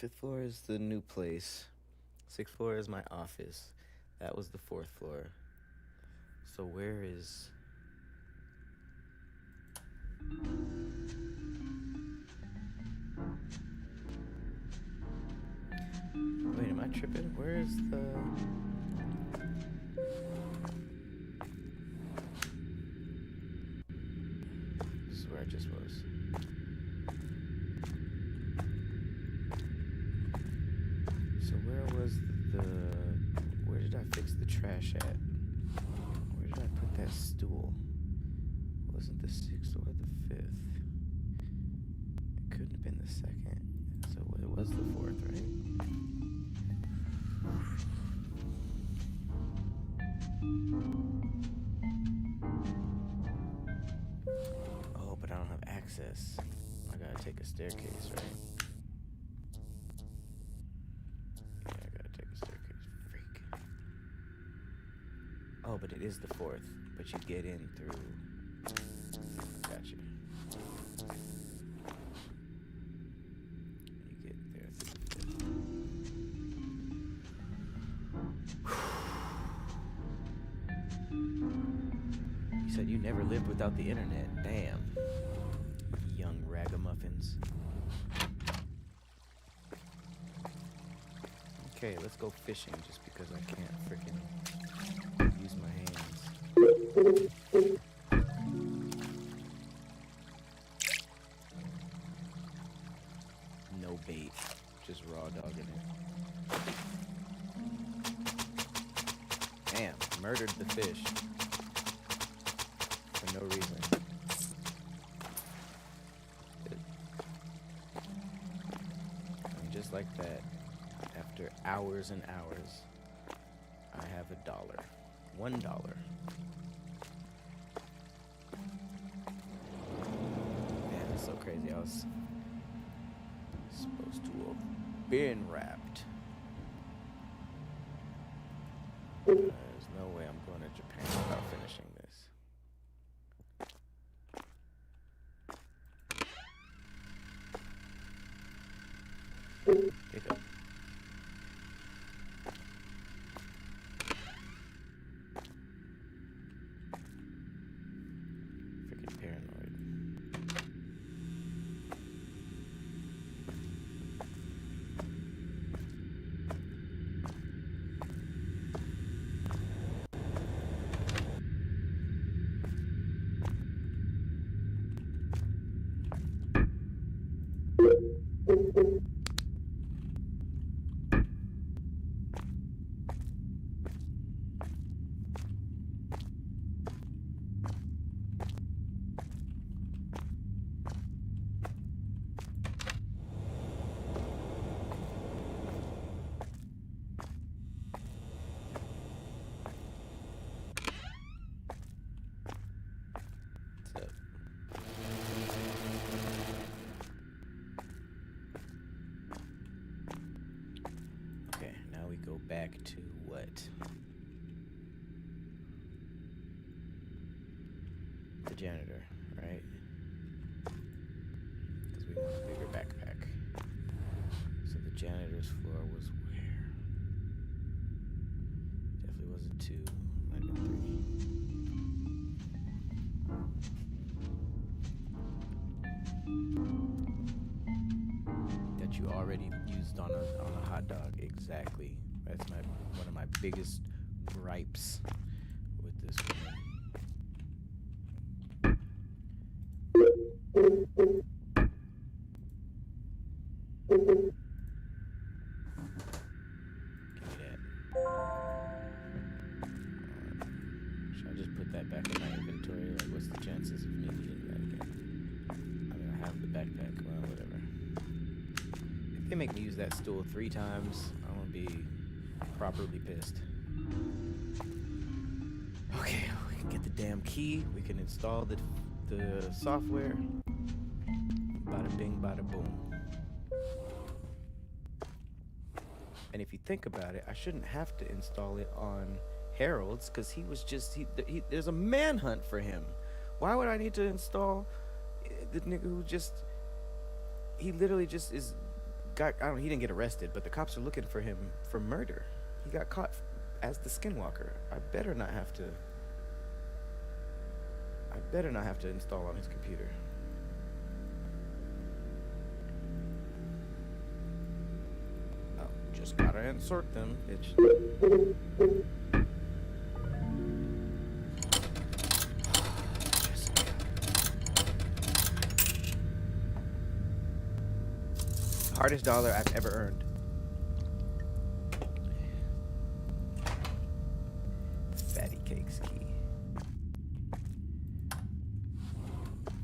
5th floor is the new place. 6th floor is my office. That was the 4th floor. So where is... Wait, am I tripping? Where is the... This is where I just was. So where was the... Where did I fix the trash at? Where did I put that stool? Was it the 6th or the 5th? It couldn't have been the 2nd. So it was the 4th, right? Oh, but I don't have access. I gotta take a staircase, right? Yeah, I gotta take a staircase. Freak. Oh, but it is the 4th. But you get in through... Gotcha. You get there through the 5th. You said you never lived without the internet. Damn. Young ragamuffins. Okay, let's go fishing just because I can't freaking use my hands. No bait, just raw dogging it. Damn. murdered the fish for no reason. And just like that, after hours and hours, I have $1. $1. Man, that's so crazy. I was supposed to have been wrapped. There's no way I'm going to Japan without finishing this. Pick up. Freaking paranoid. Okay, now we go back to what? The janitor, right? Because we want a bigger backpack. So the janitor's floor was where? Definitely wasn't 2, might have been 3. That you already used on a hot dog, exactly. That's one of my biggest gripes with this woman. Give me that. Should I just put that back in my inventory? Like, what's the chances of me needing that again? I mean, I have the backpack. Well, whatever. If they make me use that stool 3 times, I'm gonna be properly pissed. Okay, we can get the damn key. We can install the software. Bada bing, bada boom. And if you think about it, I shouldn't have to install it on Harold's because he was just there's a manhunt for him. Why would I need to install the nigga who he literally just is he didn't get arrested, but the cops are looking for him for murder. He got caught as the Skinwalker. I better not have to install on his computer. Oh, just gotta insert them, bitch. Hardest dollar I've ever earned. Fatty Cakes key.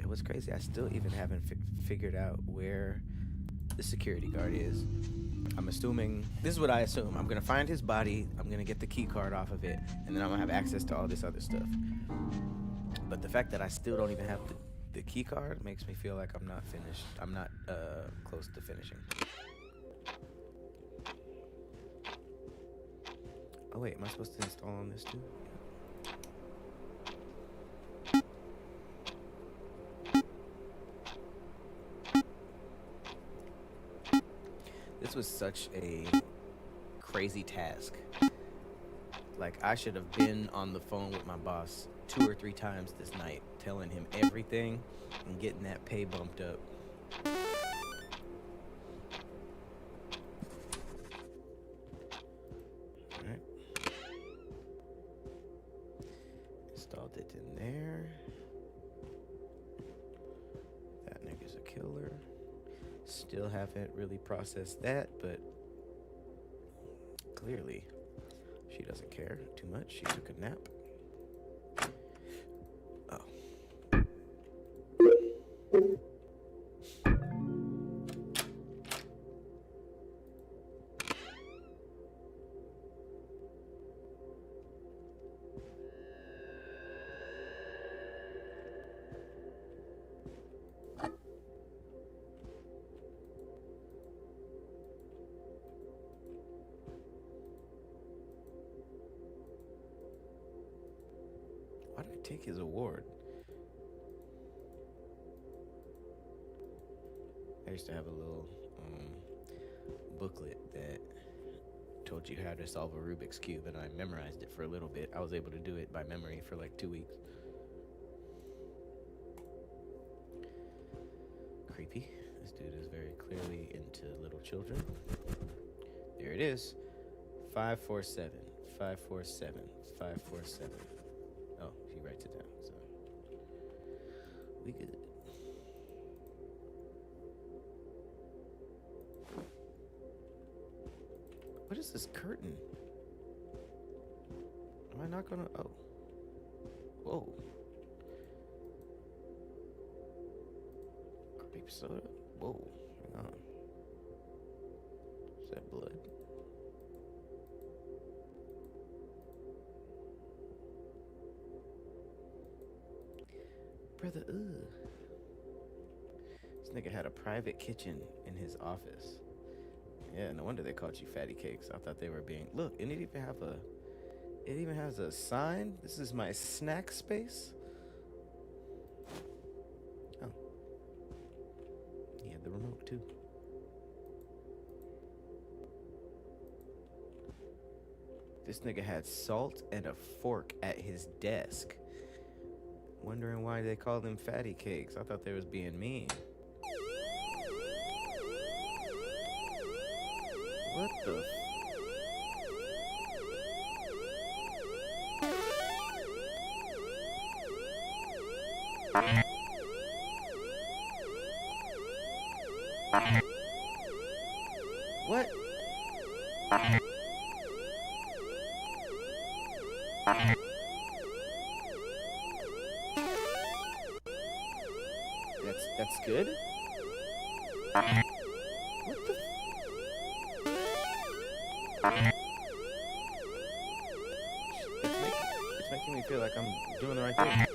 It was crazy. I still even haven't figured out where the security guard is. I'm assuming, this is what I assume. I'm gonna find his body, I'm gonna get the key card off of it, and then I'm gonna have access to all this other stuff. But the fact that I still don't even have the key card makes me feel like I'm not finished. I'm not close to finishing. Oh wait, am I supposed to install on this too? This was such a crazy task. Like, I should have been on the phone with my boss 2 or 3 times this night, telling him everything and getting that pay bumped up. Alright. Installed it in there. That nigga's a killer. Still haven't really processed that, but clearly She doesn't care too much. She took a nap. Oh. Why did I take his award? I used to have a little booklet that told you how to solve a Rubik's Cube, and I memorized it for a little bit. I was able to do it by memory for like 2 weeks. Creepy. This dude is very clearly into little children. There it is. 547. 547. 547. Oh, he writes it down, so we good. What is this curtain? Am I not gonna? Oh. Whoa. Grape soda? Whoa. Hang on. Is that blood? Brother, ugh. This nigga had a private kitchen in his office. Yeah, no wonder they called you Fatty Cakes. I thought they were being... Look, and it even has a sign. This is my snack space. Oh. He had the remote, too. This nigga had salt and a fork at his desk. Wondering why they called them Fatty Cakes. I thought they was being mean. What the What? That's good? What the It's making me feel like I'm doing the right thing.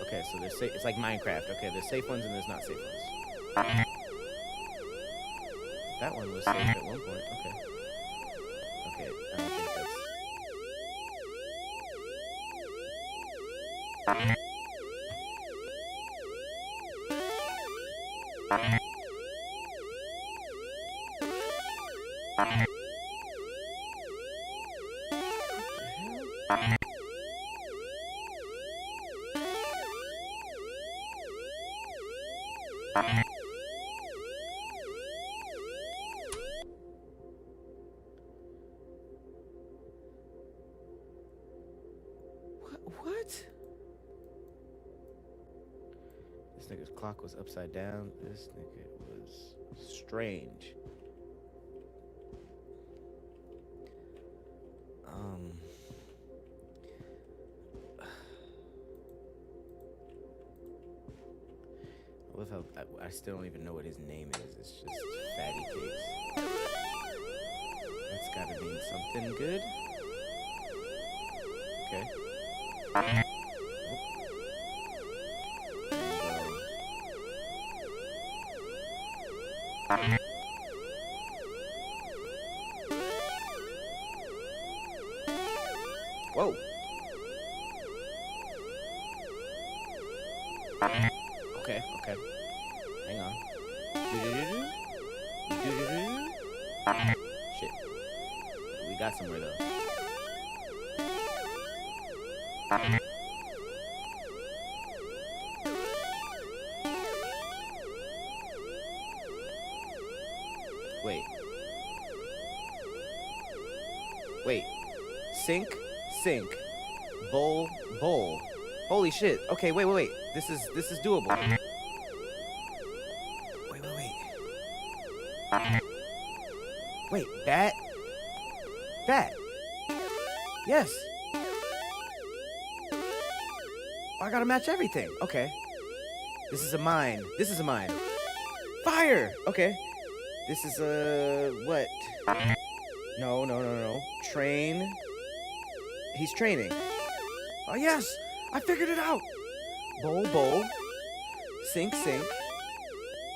Okay, so there's it's like Minecraft. Okay, there's safe ones and there's not safe ones. That one was safe at one point. Okay. Okay, I don't think What? This nigga's clock was upside down. This nigga was strange. I love how I still don't even know what his name is. It's just Fatty Cakes. That's gotta mean something good. Okay. Whoa. Okay, okay. Hang on. Shit. We got somewhere though. Wait. Wait. Sink? Sink. Bowl. Holy shit. Okay, wait. This is doable. Wait. Wait, bat. Yes. Oh, I gotta match everything. Okay. This is a mine. Fire. Okay. This is a what? No. Train. He's training. Oh yes, I figured it out. Bowl. Sink.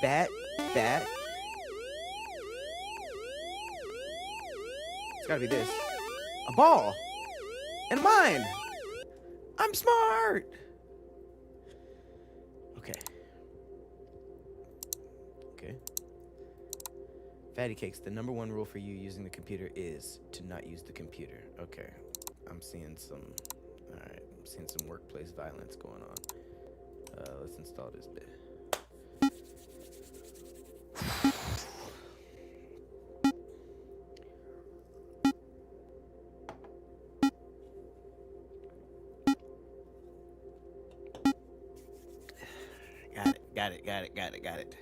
Bat. It's gotta be this. A ball. And a mine. I'm smart. Okay. Fatty Cakes, the number one rule for you using the computer is to not use the computer. Okay. I'm seeing some workplace violence going on. Let's install this bit. Got it.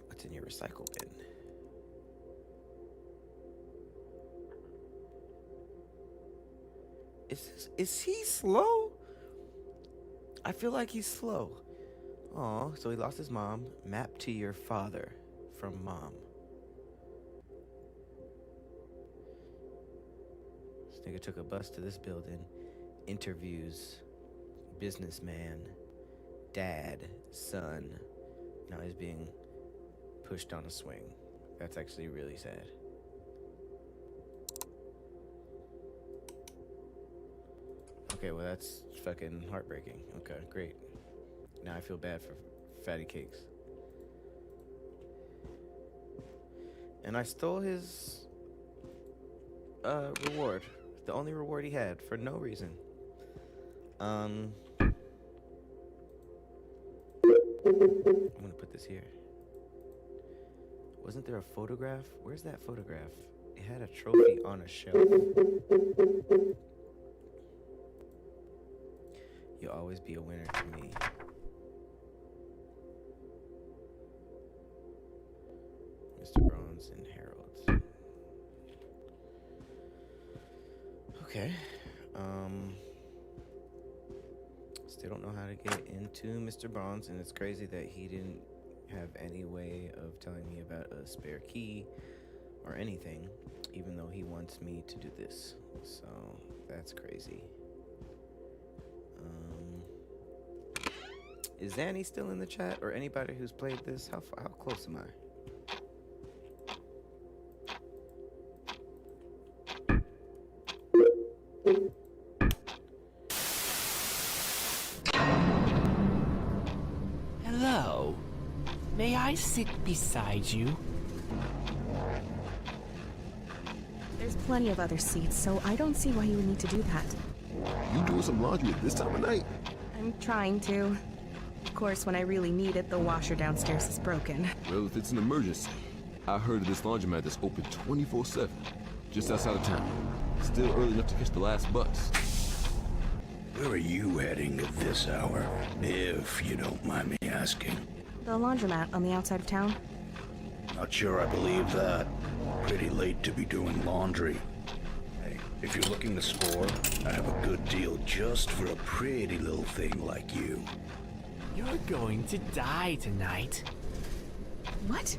What's in your recycle bin? Is he slow? I feel like he's slow. Oh, so he lost his mom. Map to your father from mom. This nigga took a bus to this building. Interviews. Businessman. Dad. Son. Now he's being pushed on a swing. That's actually really sad. Okay, well that's fucking heartbreaking. Okay, great. Now I feel bad for Fatty Cakes. And I stole his reward. The only reward he had for no reason. I'm gonna put this here. Wasn't there a photograph? Where's that photograph? It had a trophy on a shelf. You'll always be a winner to me. Mr. Bronze and Harold's. Okay. Still don't know how to get into Mr. Bronze, and it's crazy that he didn't have any way of telling me about a spare key or anything, even though he wants me to do this. So that's crazy. Is Zanny still in the chat, or anybody who's played this? How close am I? Hello. May I sit beside you? There's plenty of other seats, so I don't see why you would need to do that. You doing some laundry at this time of night? I'm trying to. Of course, when I really need it, the washer downstairs is broken. Well, if it's an emergency. I heard of this laundromat that's open 24/7, just outside of town. Still early enough to catch the last bus. Where are you heading at this hour, if you don't mind me asking? The laundromat on the outside of town. Not sure I believe that. Pretty late to be doing laundry. Hey, if you're looking to score, I have a good deal just for a pretty little thing like you. You're going to die tonight. What?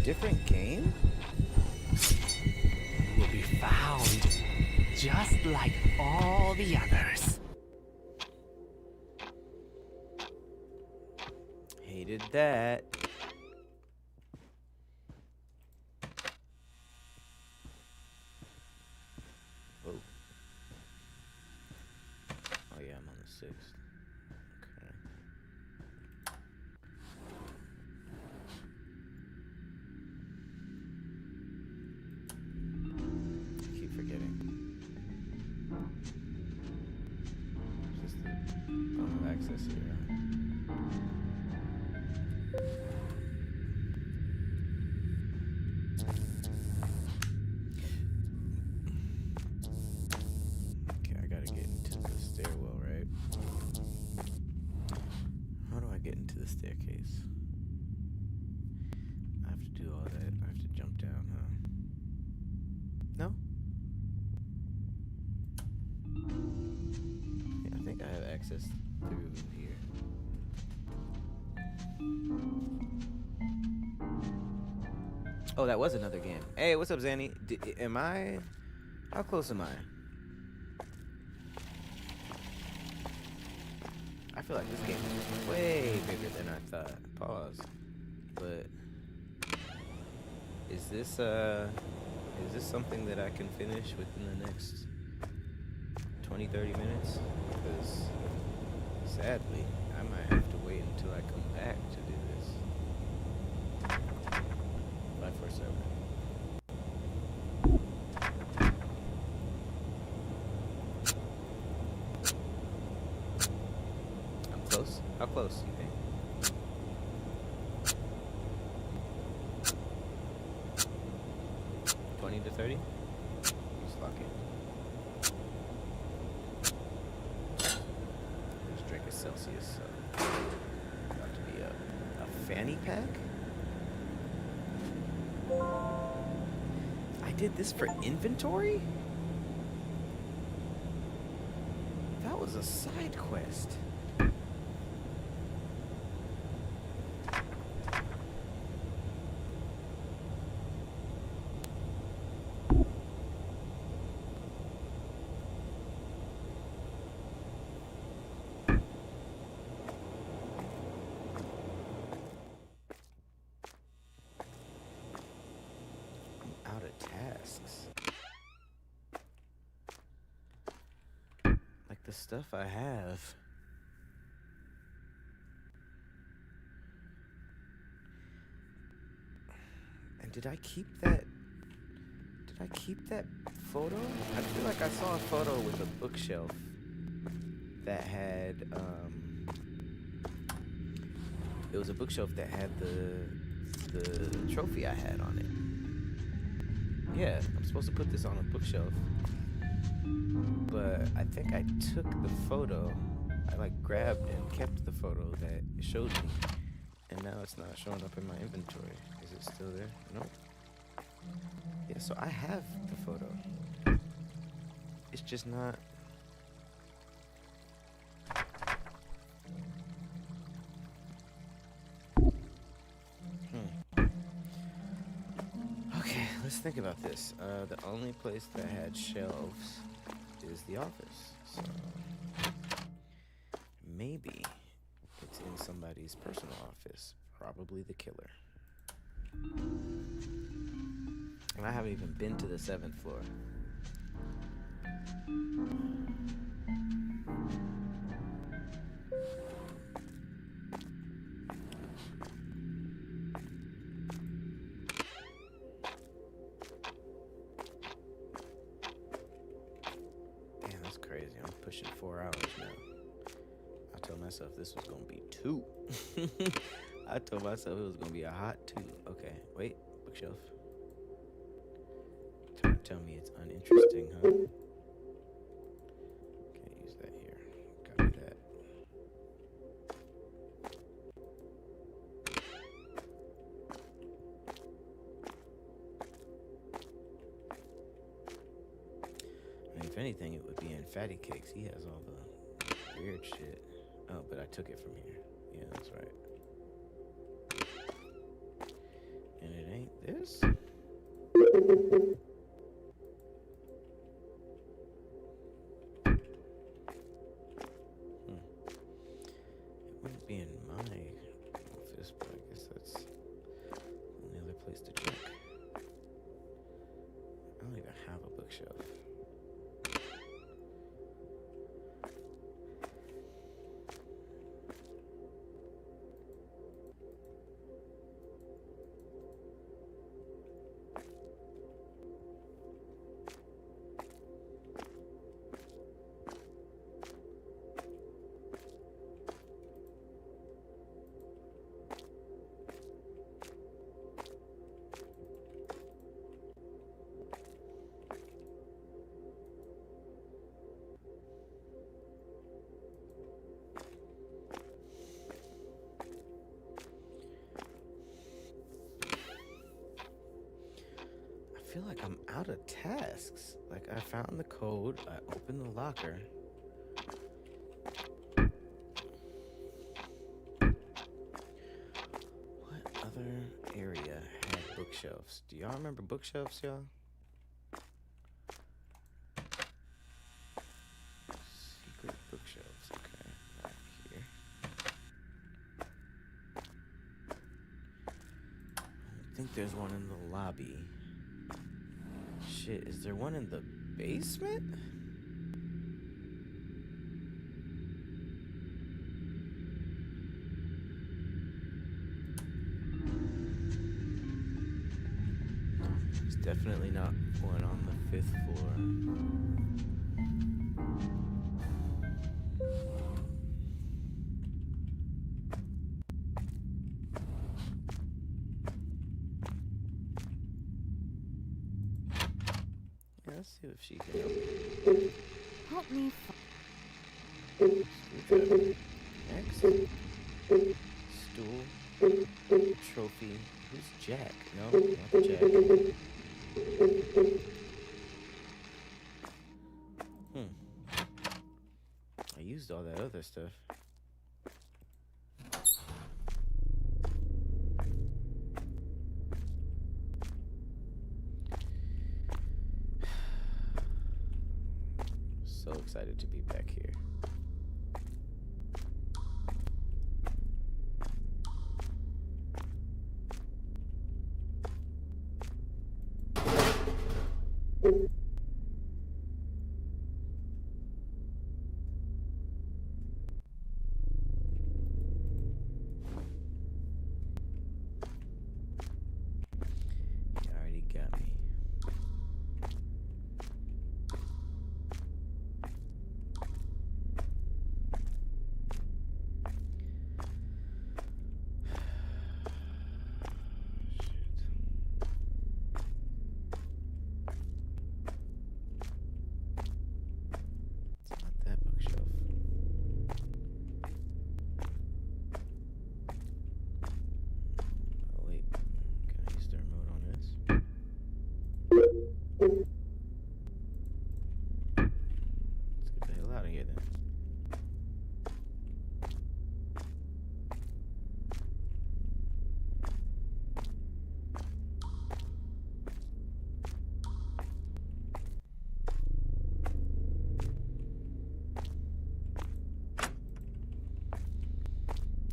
Different game? You will be found just like all the others. Hated that. Whoa. Oh yeah, I'm on the 6th. to the staircase. I have to do all that. I have to jump down, huh? No? Yeah, I think I have access through here. Oh, that was another game. Hey, what's up, Zanny? Am I... How close am I? I feel like this game is way bigger than I thought. Pause. But... Is this something that I can finish within the next 20, 30 minutes? Because, sadly, I might have to wait until I come back to do this. 547. I'm close. How close, you think? To 30? Just lock it. Let's drink a Celsius, so about to be a fanny pack? I did this for inventory? That was a side quest. The stuff I have. And did I keep that photo? I feel like I saw a photo with a bookshelf that had it was a bookshelf that had the trophy I had on it. Yeah, I'm supposed to put this on a bookshelf. But I think I took the photo. I like grabbed and kept the photo that it showed me. And now it's not showing up in my inventory. Is it still there? Nope. Yeah, so I have the photo. It's just not... Okay, let's think about this. The only place that had shelves is the office. So maybe it's in somebody's personal office. Probably the killer. And I haven't even been to the 7th floor. Damn, that's crazy. I'm pushing 4 hours now. I told myself this was gonna be 2. I told myself it was gonna be a hot 2. Okay, wait, bookshelf. Trying to tell me it's uninteresting, huh? Can't use that here. Copy that. I mean, if anything, it would be in Fatty Cakes. He has all the weird shit. Oh, but I took it from here. Yeah, that's right. And it ain't this? It wouldn't be in my office, but I guess that's the only other place to check. I don't even have a bookshelf. feel like I'm out of tasks. Like, I found the code, I opened the locker. What other area had bookshelves? Do y'all remember bookshelves, y'all? Secret bookshelves, okay. Back here. I think there's one in the lobby. Shit, is there one in the basement? There's definitely not one on the 5th floor. Yeah, let's see if she can help me. Help me. Screwdriver. Next. Stool. Trophy. Who's Jack? No, not Jack. I used all that other stuff. So excited to be back here. He already got me.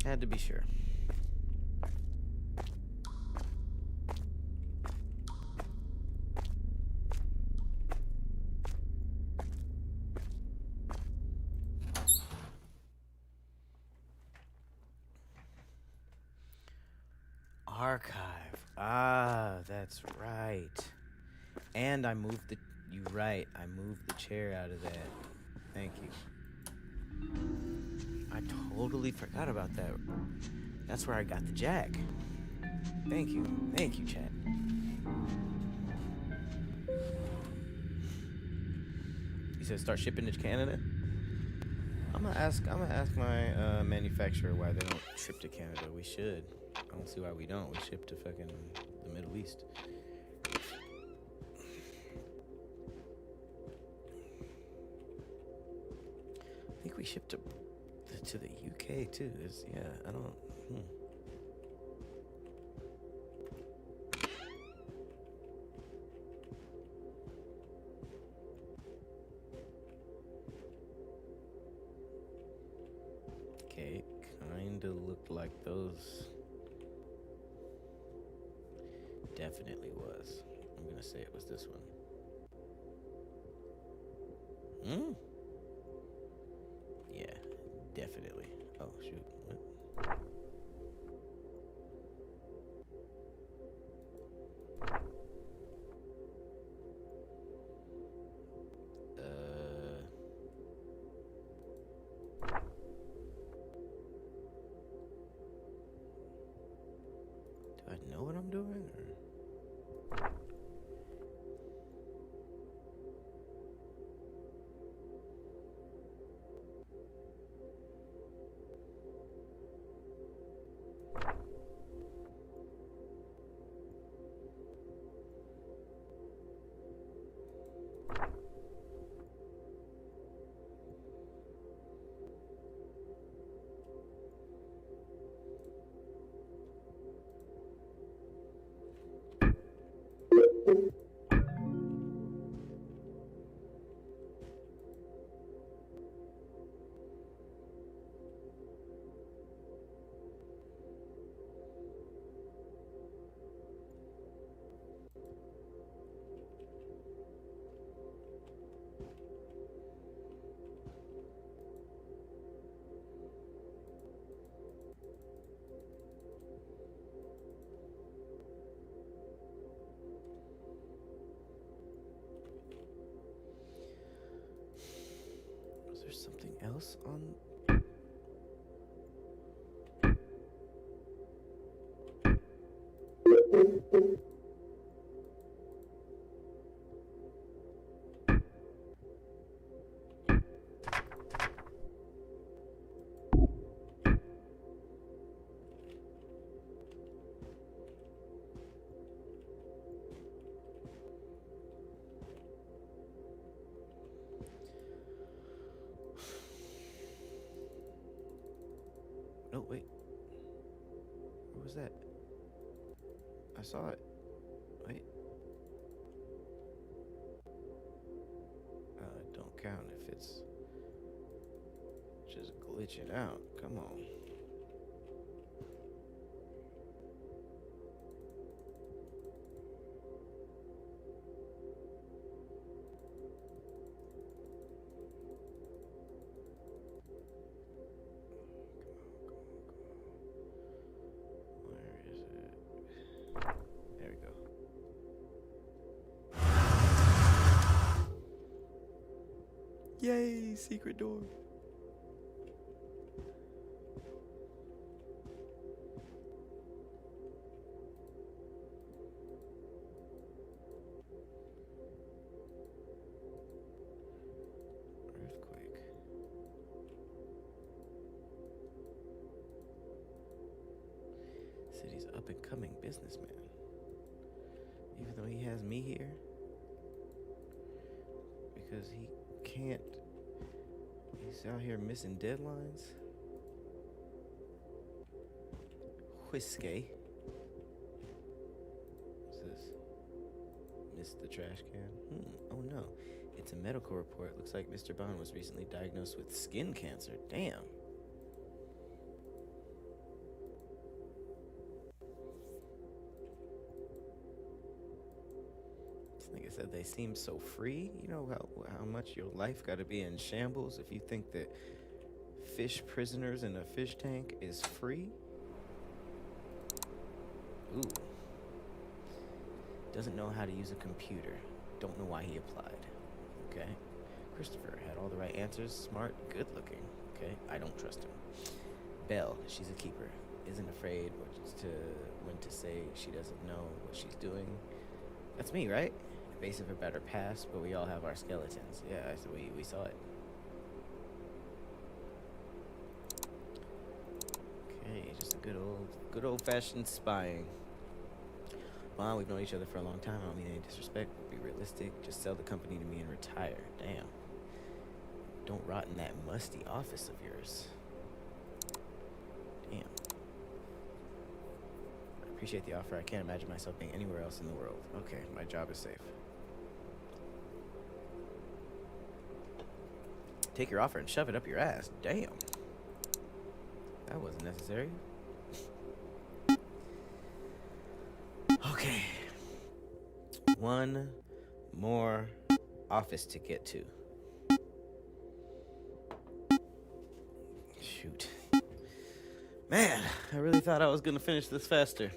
Had to be sure. Archive. Ah, that's right. And I moved the... You're right. I moved the chair out of that. Thank you. I totally forgot about that. That's where I got the jack. Thank you. Thank you, chat. You said start shipping to Canada? I'm gonna ask my manufacturer why they don't ship to Canada. We should. I don't see why we don't. We ship to fucking the Middle East. I think we ship to the UK too. Yeah, I don't. Okay, kinda looked like those. Definitely was. I'm gonna say it was this one. Yeah, definitely. Oh shoot. What? Do I know what I'm doing? Was there something else on? No, wait. What was that? I saw it. Wait. Don't count if it's just glitching out. Come on. Where is it? There we go. Yay, secret door. Earthquake. City's up and coming businessman. Even though he has me here. Because he can't. He's out here missing deadlines. Whiskey. What's this? Missed the trash can. Oh no. It's a medical report. Looks like Mr. Bond was recently diagnosed with skin cancer. Damn. Like I said, they seem so free. You know how much your life got to be in shambles if you think that fish prisoners in a fish tank is free? Ooh. Doesn't know how to use a computer. Don't know why he applied. Okay. Christopher had all the right answers. Smart, good looking. Okay. I don't trust him. Belle, she's a keeper. Isn't afraid when to say she doesn't know what she's doing. That's me, right? Evasive about her past, but we all have our skeletons. Yeah, so we saw it. Okay, just a good old-fashioned spying. Well, we've known each other for a long time. I don't mean any disrespect. Be realistic. Just sell the company to me and retire. Damn. Don't rot in that musty office of yours. Damn. I appreciate the offer. I can't imagine myself being anywhere else in the world. Okay, my job is safe. Take your offer and shove it up your ass. Damn. That wasn't necessary. Okay. One more office to get to. Shoot. Man, I really thought I was gonna finish this faster.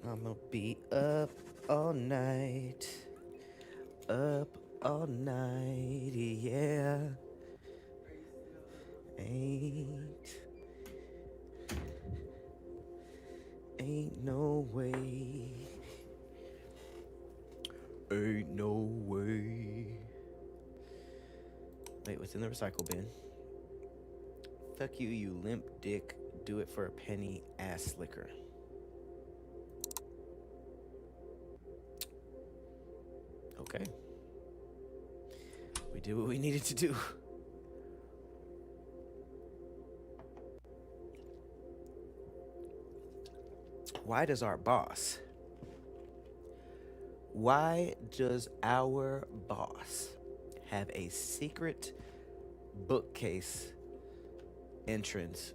I'ma be up all night. Up all night, yeah. Ain't no way. Ain't no way. Wait, what's in the recycle bin? Fuck you, you limp dick. Do it for a penny, ass slicker. Okay. We did what we needed to do. Why does our boss have a secret bookcase entrance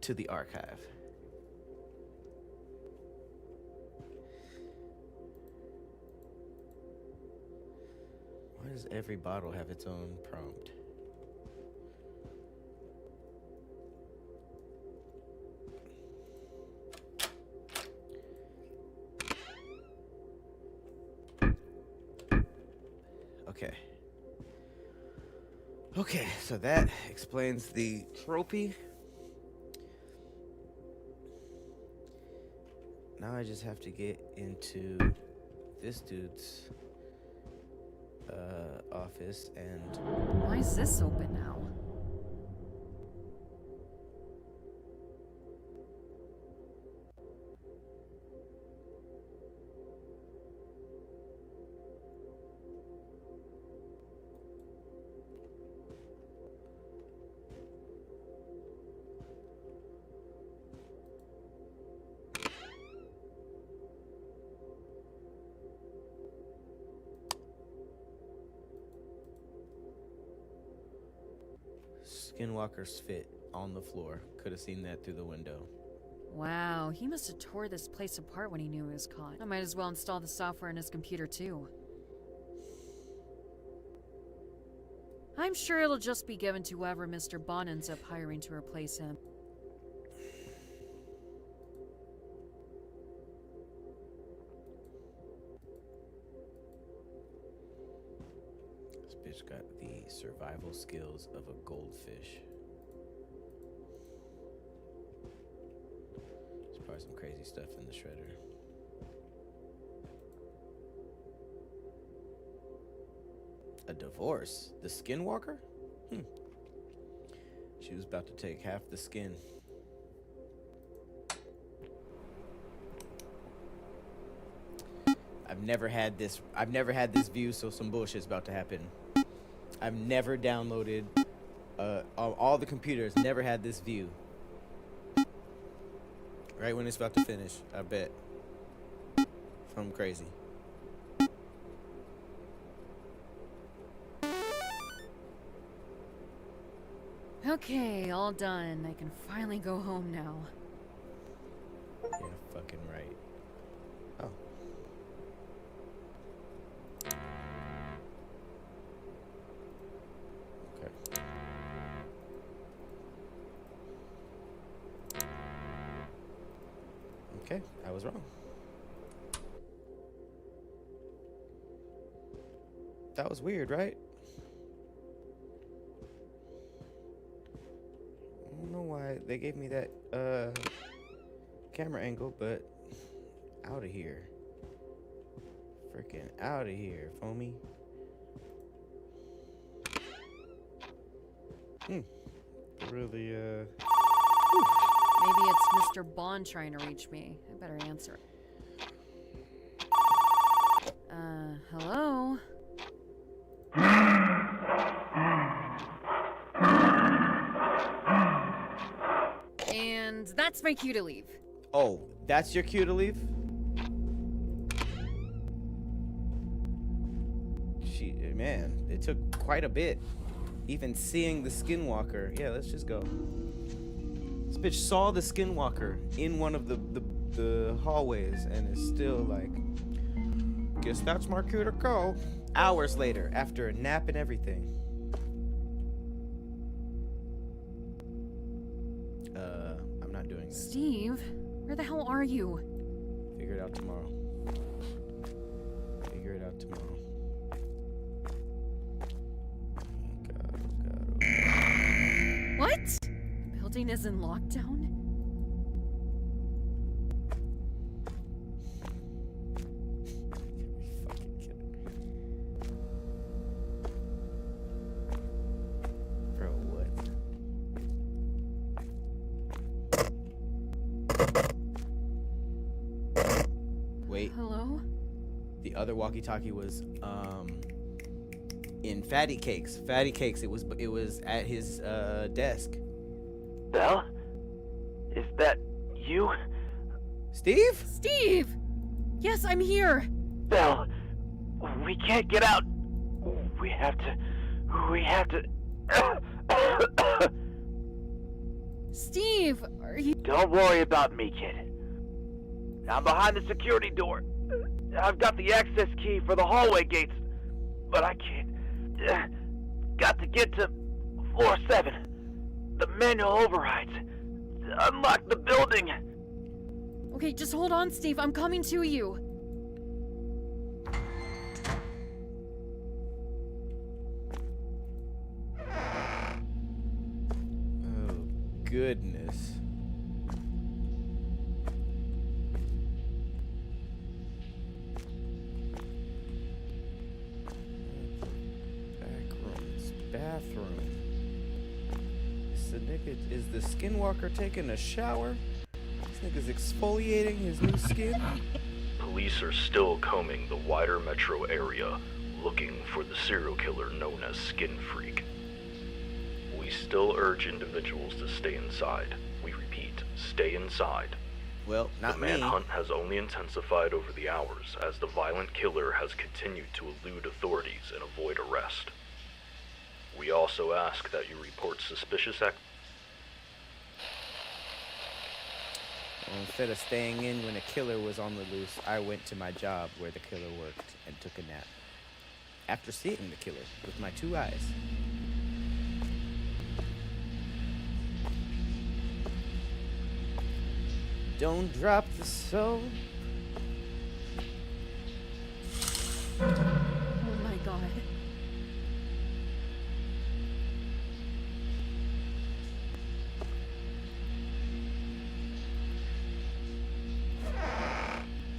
to the archive? Why does every bottle have its own prompt? Okay. Okay, so that explains the trophy. Now I just have to get into this dude's office and... Why is this open now? Skinwalker's fit on the floor. Could have seen that through the window. Wow, he must have tore this place apart when he knew he was caught. I might as well install the software in his computer too. I'm sure it'll just be given to whoever Mr. Bond ends up hiring to replace him. This bitch got the survival skills of a goldfish. There's probably some crazy stuff in the shredder. A divorce? The Skinwalker? She was about to take half the skin. I've never had this view, so some bullshit's about to happen. I've never downloaded all the computers, never had this view. Right when it's about to finish, I bet. If I'm crazy. Okay, all done. I can finally go home now. Yeah, fucking right. Oh. Okay. Okay, I was wrong. That was weird, right? I don't know why they gave me that camera angle, but out of here. Freaking out of here, foamy. Really, Maybe it's Mr. Bond trying to reach me. I better answer it. Hello? And that's my cue to leave. Oh, that's your cue to leave? Man, it took quite a bit. Even seeing the Skinwalker. Yeah, let's just go. This bitch saw the Skinwalker in one of the hallways and is still like, guess that's my cue to go. Hours later, after a nap and everything. I'm not doing this. Steve, where the hell are you? Figure it out tomorrow. Figure it out tomorrow. What? The building is in lockdown? Bro, what? Wait. Hello? The other walkie-talkie was in Fatty Cakes. Fatty Cakes. It was at his desk. Belle? Is that you? Steve? Steve! Yes, I'm here. Belle, we can't get out. We have to. Steve, are you... Don't worry about me, kid. I'm behind the security door. I've got the access key for the hallway gates, but I can't. Got to get to floor 7. The manual overrides. Unlock the building. Okay, just hold on, Steve. I'm coming to you. Oh, goodness. Bathroom. Is the skinwalker taking a shower? This nigga's exfoliating his new skin. Police are still combing the wider metro area, looking for the serial killer known as Skinfreak. We still urge individuals to stay inside. We repeat, stay inside. Well, not the me. manhunt has only intensified over the hours as the violent killer has continued to elude authorities and avoid arrest. We also ask that you report suspicious activity. Well, instead of staying in when a killer was on the loose, I went to my job where the killer worked and took a nap. After seeing the killer with my 2 eyes. Don't drop the soul. Oh my god.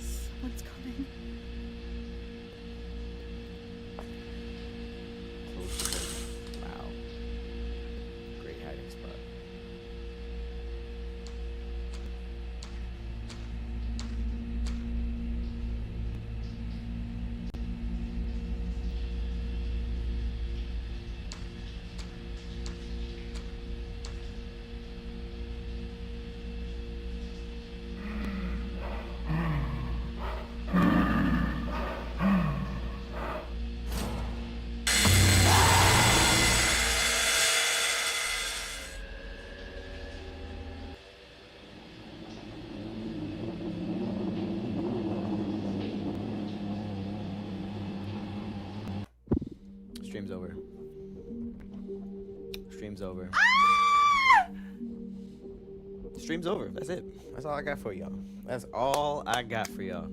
Someone's coming. Wow. Great hiding spot. Stream's over. Stream's over. Stream's over. That's it. That's all I got for y'all. That's all I got for y'all.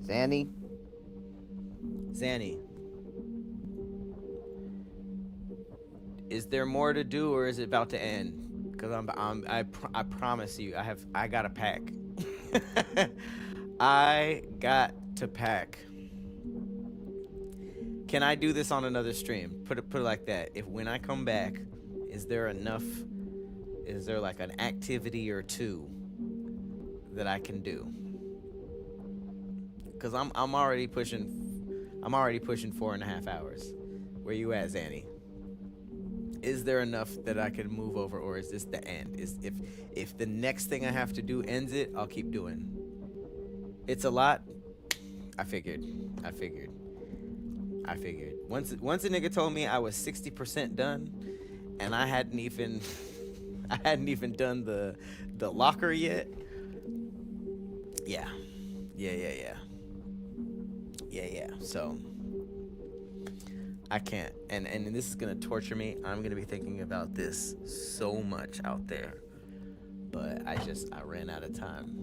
Zanny. Is there more to do, or is it about to end? Because I promise you, I got to pack. I got to pack. Can I do this on another stream? Put it like that. If when I come back, is there enough? Is there like an activity or two that I can do? Because I'm already pushing 4.5 hours. Where you at, Zanny? Is there enough that I can move over, or is this the end? If the next thing I have to do ends it, I'll keep doing. It's a lot. I figured. Once a nigga told me I was 60% done, and I hadn't even done the locker yet. Yeah. So I can't, and this is gonna torture me. I'm gonna be thinking about this so much out there, but I ran out of time.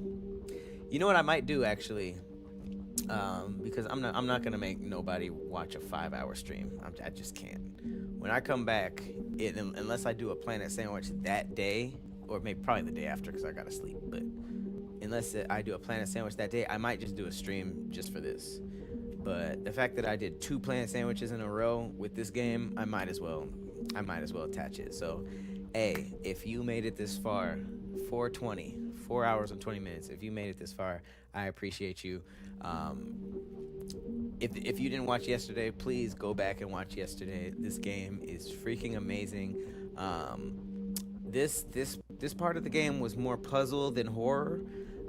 You know what I might do actually, because I'm not gonna make nobody watch a 5-hour stream. I just can't. When I come back, unless I do a Planet Sandwich that day, or maybe probably the day after because I gotta sleep. But unless I do a Planet Sandwich that day, I might just do a stream just for this. But the fact that I did 2 Planet Sandwiches in a row with this game, I might as well attach it. So, hey, if you made it this far, 4 hours and 20 minutes. If you made it this far, I appreciate you. if you didn't watch yesterday, please go back and watch yesterday. This game is freaking amazing. This part of the game was more puzzle than horror.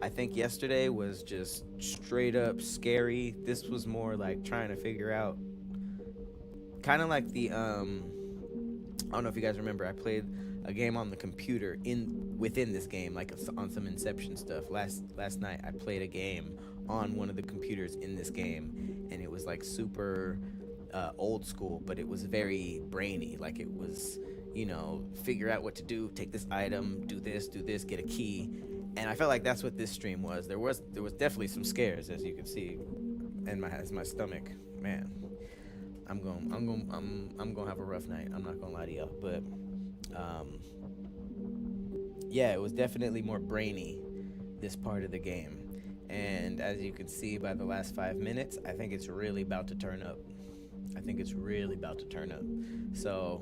I think yesterday was just straight up scary. This was more like trying to figure out, kind of like the I don't know if you guys remember, I played a game on the computer within this game, like on some Inception stuff. Last night I played a game on one of the computers in this game, and it was like super old school, but it was very brainy. Like it was, figure out what to do, take this item, do this, get a key. And I felt like that's what this stream was. There was definitely some scares, as you can see, and my stomach, man. I'm gonna have a rough night. I'm not gonna lie to y'all, but yeah, it was definitely more brainy, this part of the game. And as you can see by the last 5 minutes, I think it's really about to turn up. So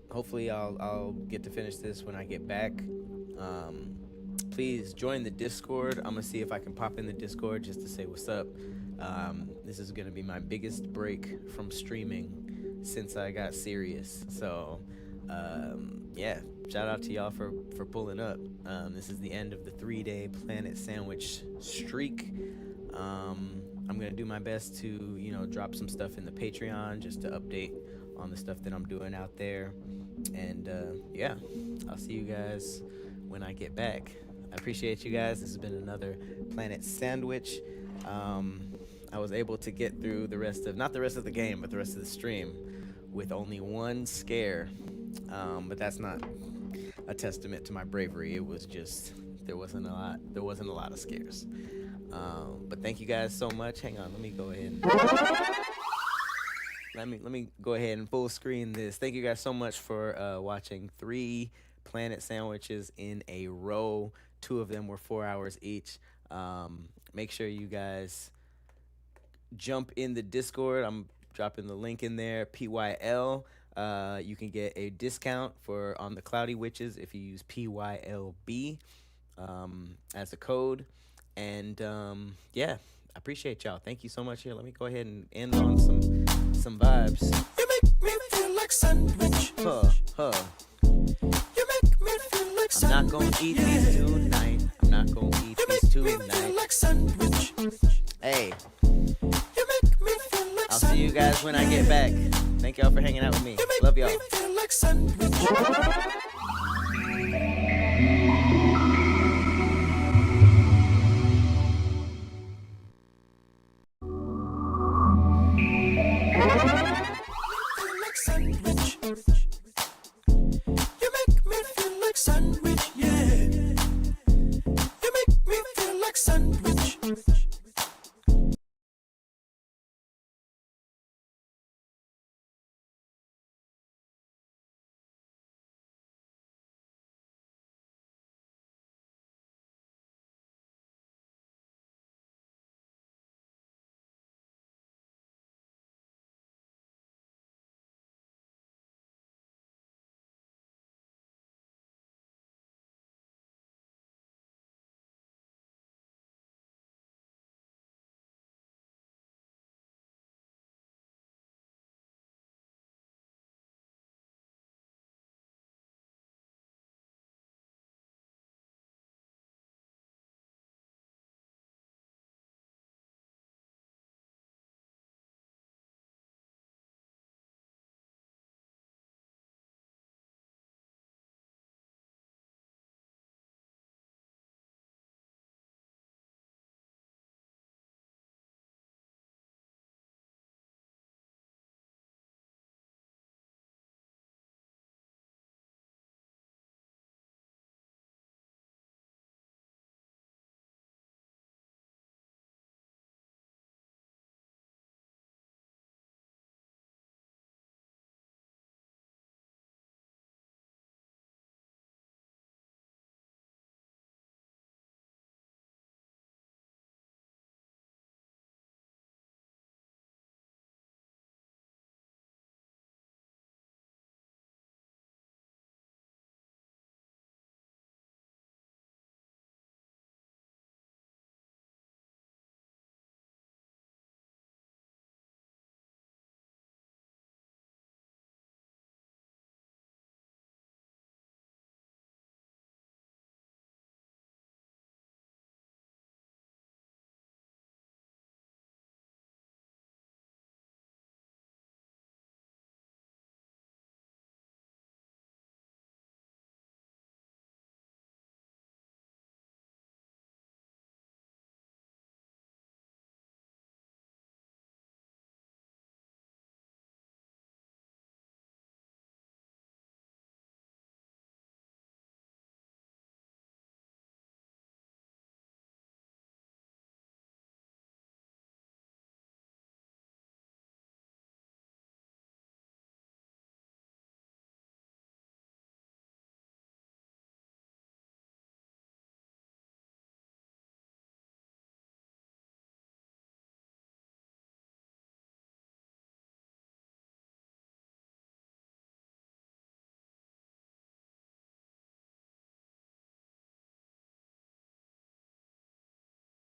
hopefully I'll get to finish this when I get back. Please join the Discord. I'm gonna see if I can pop in the Discord just to say what's up. This is gonna be my biggest break from streaming since I got serious. So yeah, shout out to y'all for pulling up. This is the end of the 3-day Planet Sandwich streak. I'm gonna do my best to drop some stuff in the Patreon just to update on the stuff that I'm doing out there. And yeah, I'll see you guys when I get back. I appreciate you guys. This has been another Planet Sandwich. I was able to get through not the rest of the game, but the rest of the stream with only one scare. But that's not a testament to my bravery. It was just, there wasn't a lot of scares. But thank you guys so much. Hang on, let me go ahead and full screen this. Thank you guys so much for watching 3 Planet Sandwiches in a row. 2 of them were 4 hours each. Make sure you guys jump in the Discord. I'm dropping the link in there, PYL. You can get a discount on the Cloudy Witches if you use PYLB as a code. And yeah, I appreciate y'all. Thank you so much. Here, let me go ahead and end on some vibes. You make me feel like sandwich. You make me feel like sandwich. I'm not gonna eat these tonight. You make me feel like sandwich. Hey, You make me feel like I'll see you guys when I get back. Thank y'all for hanging out with me. Love y'all. feel like sandwich.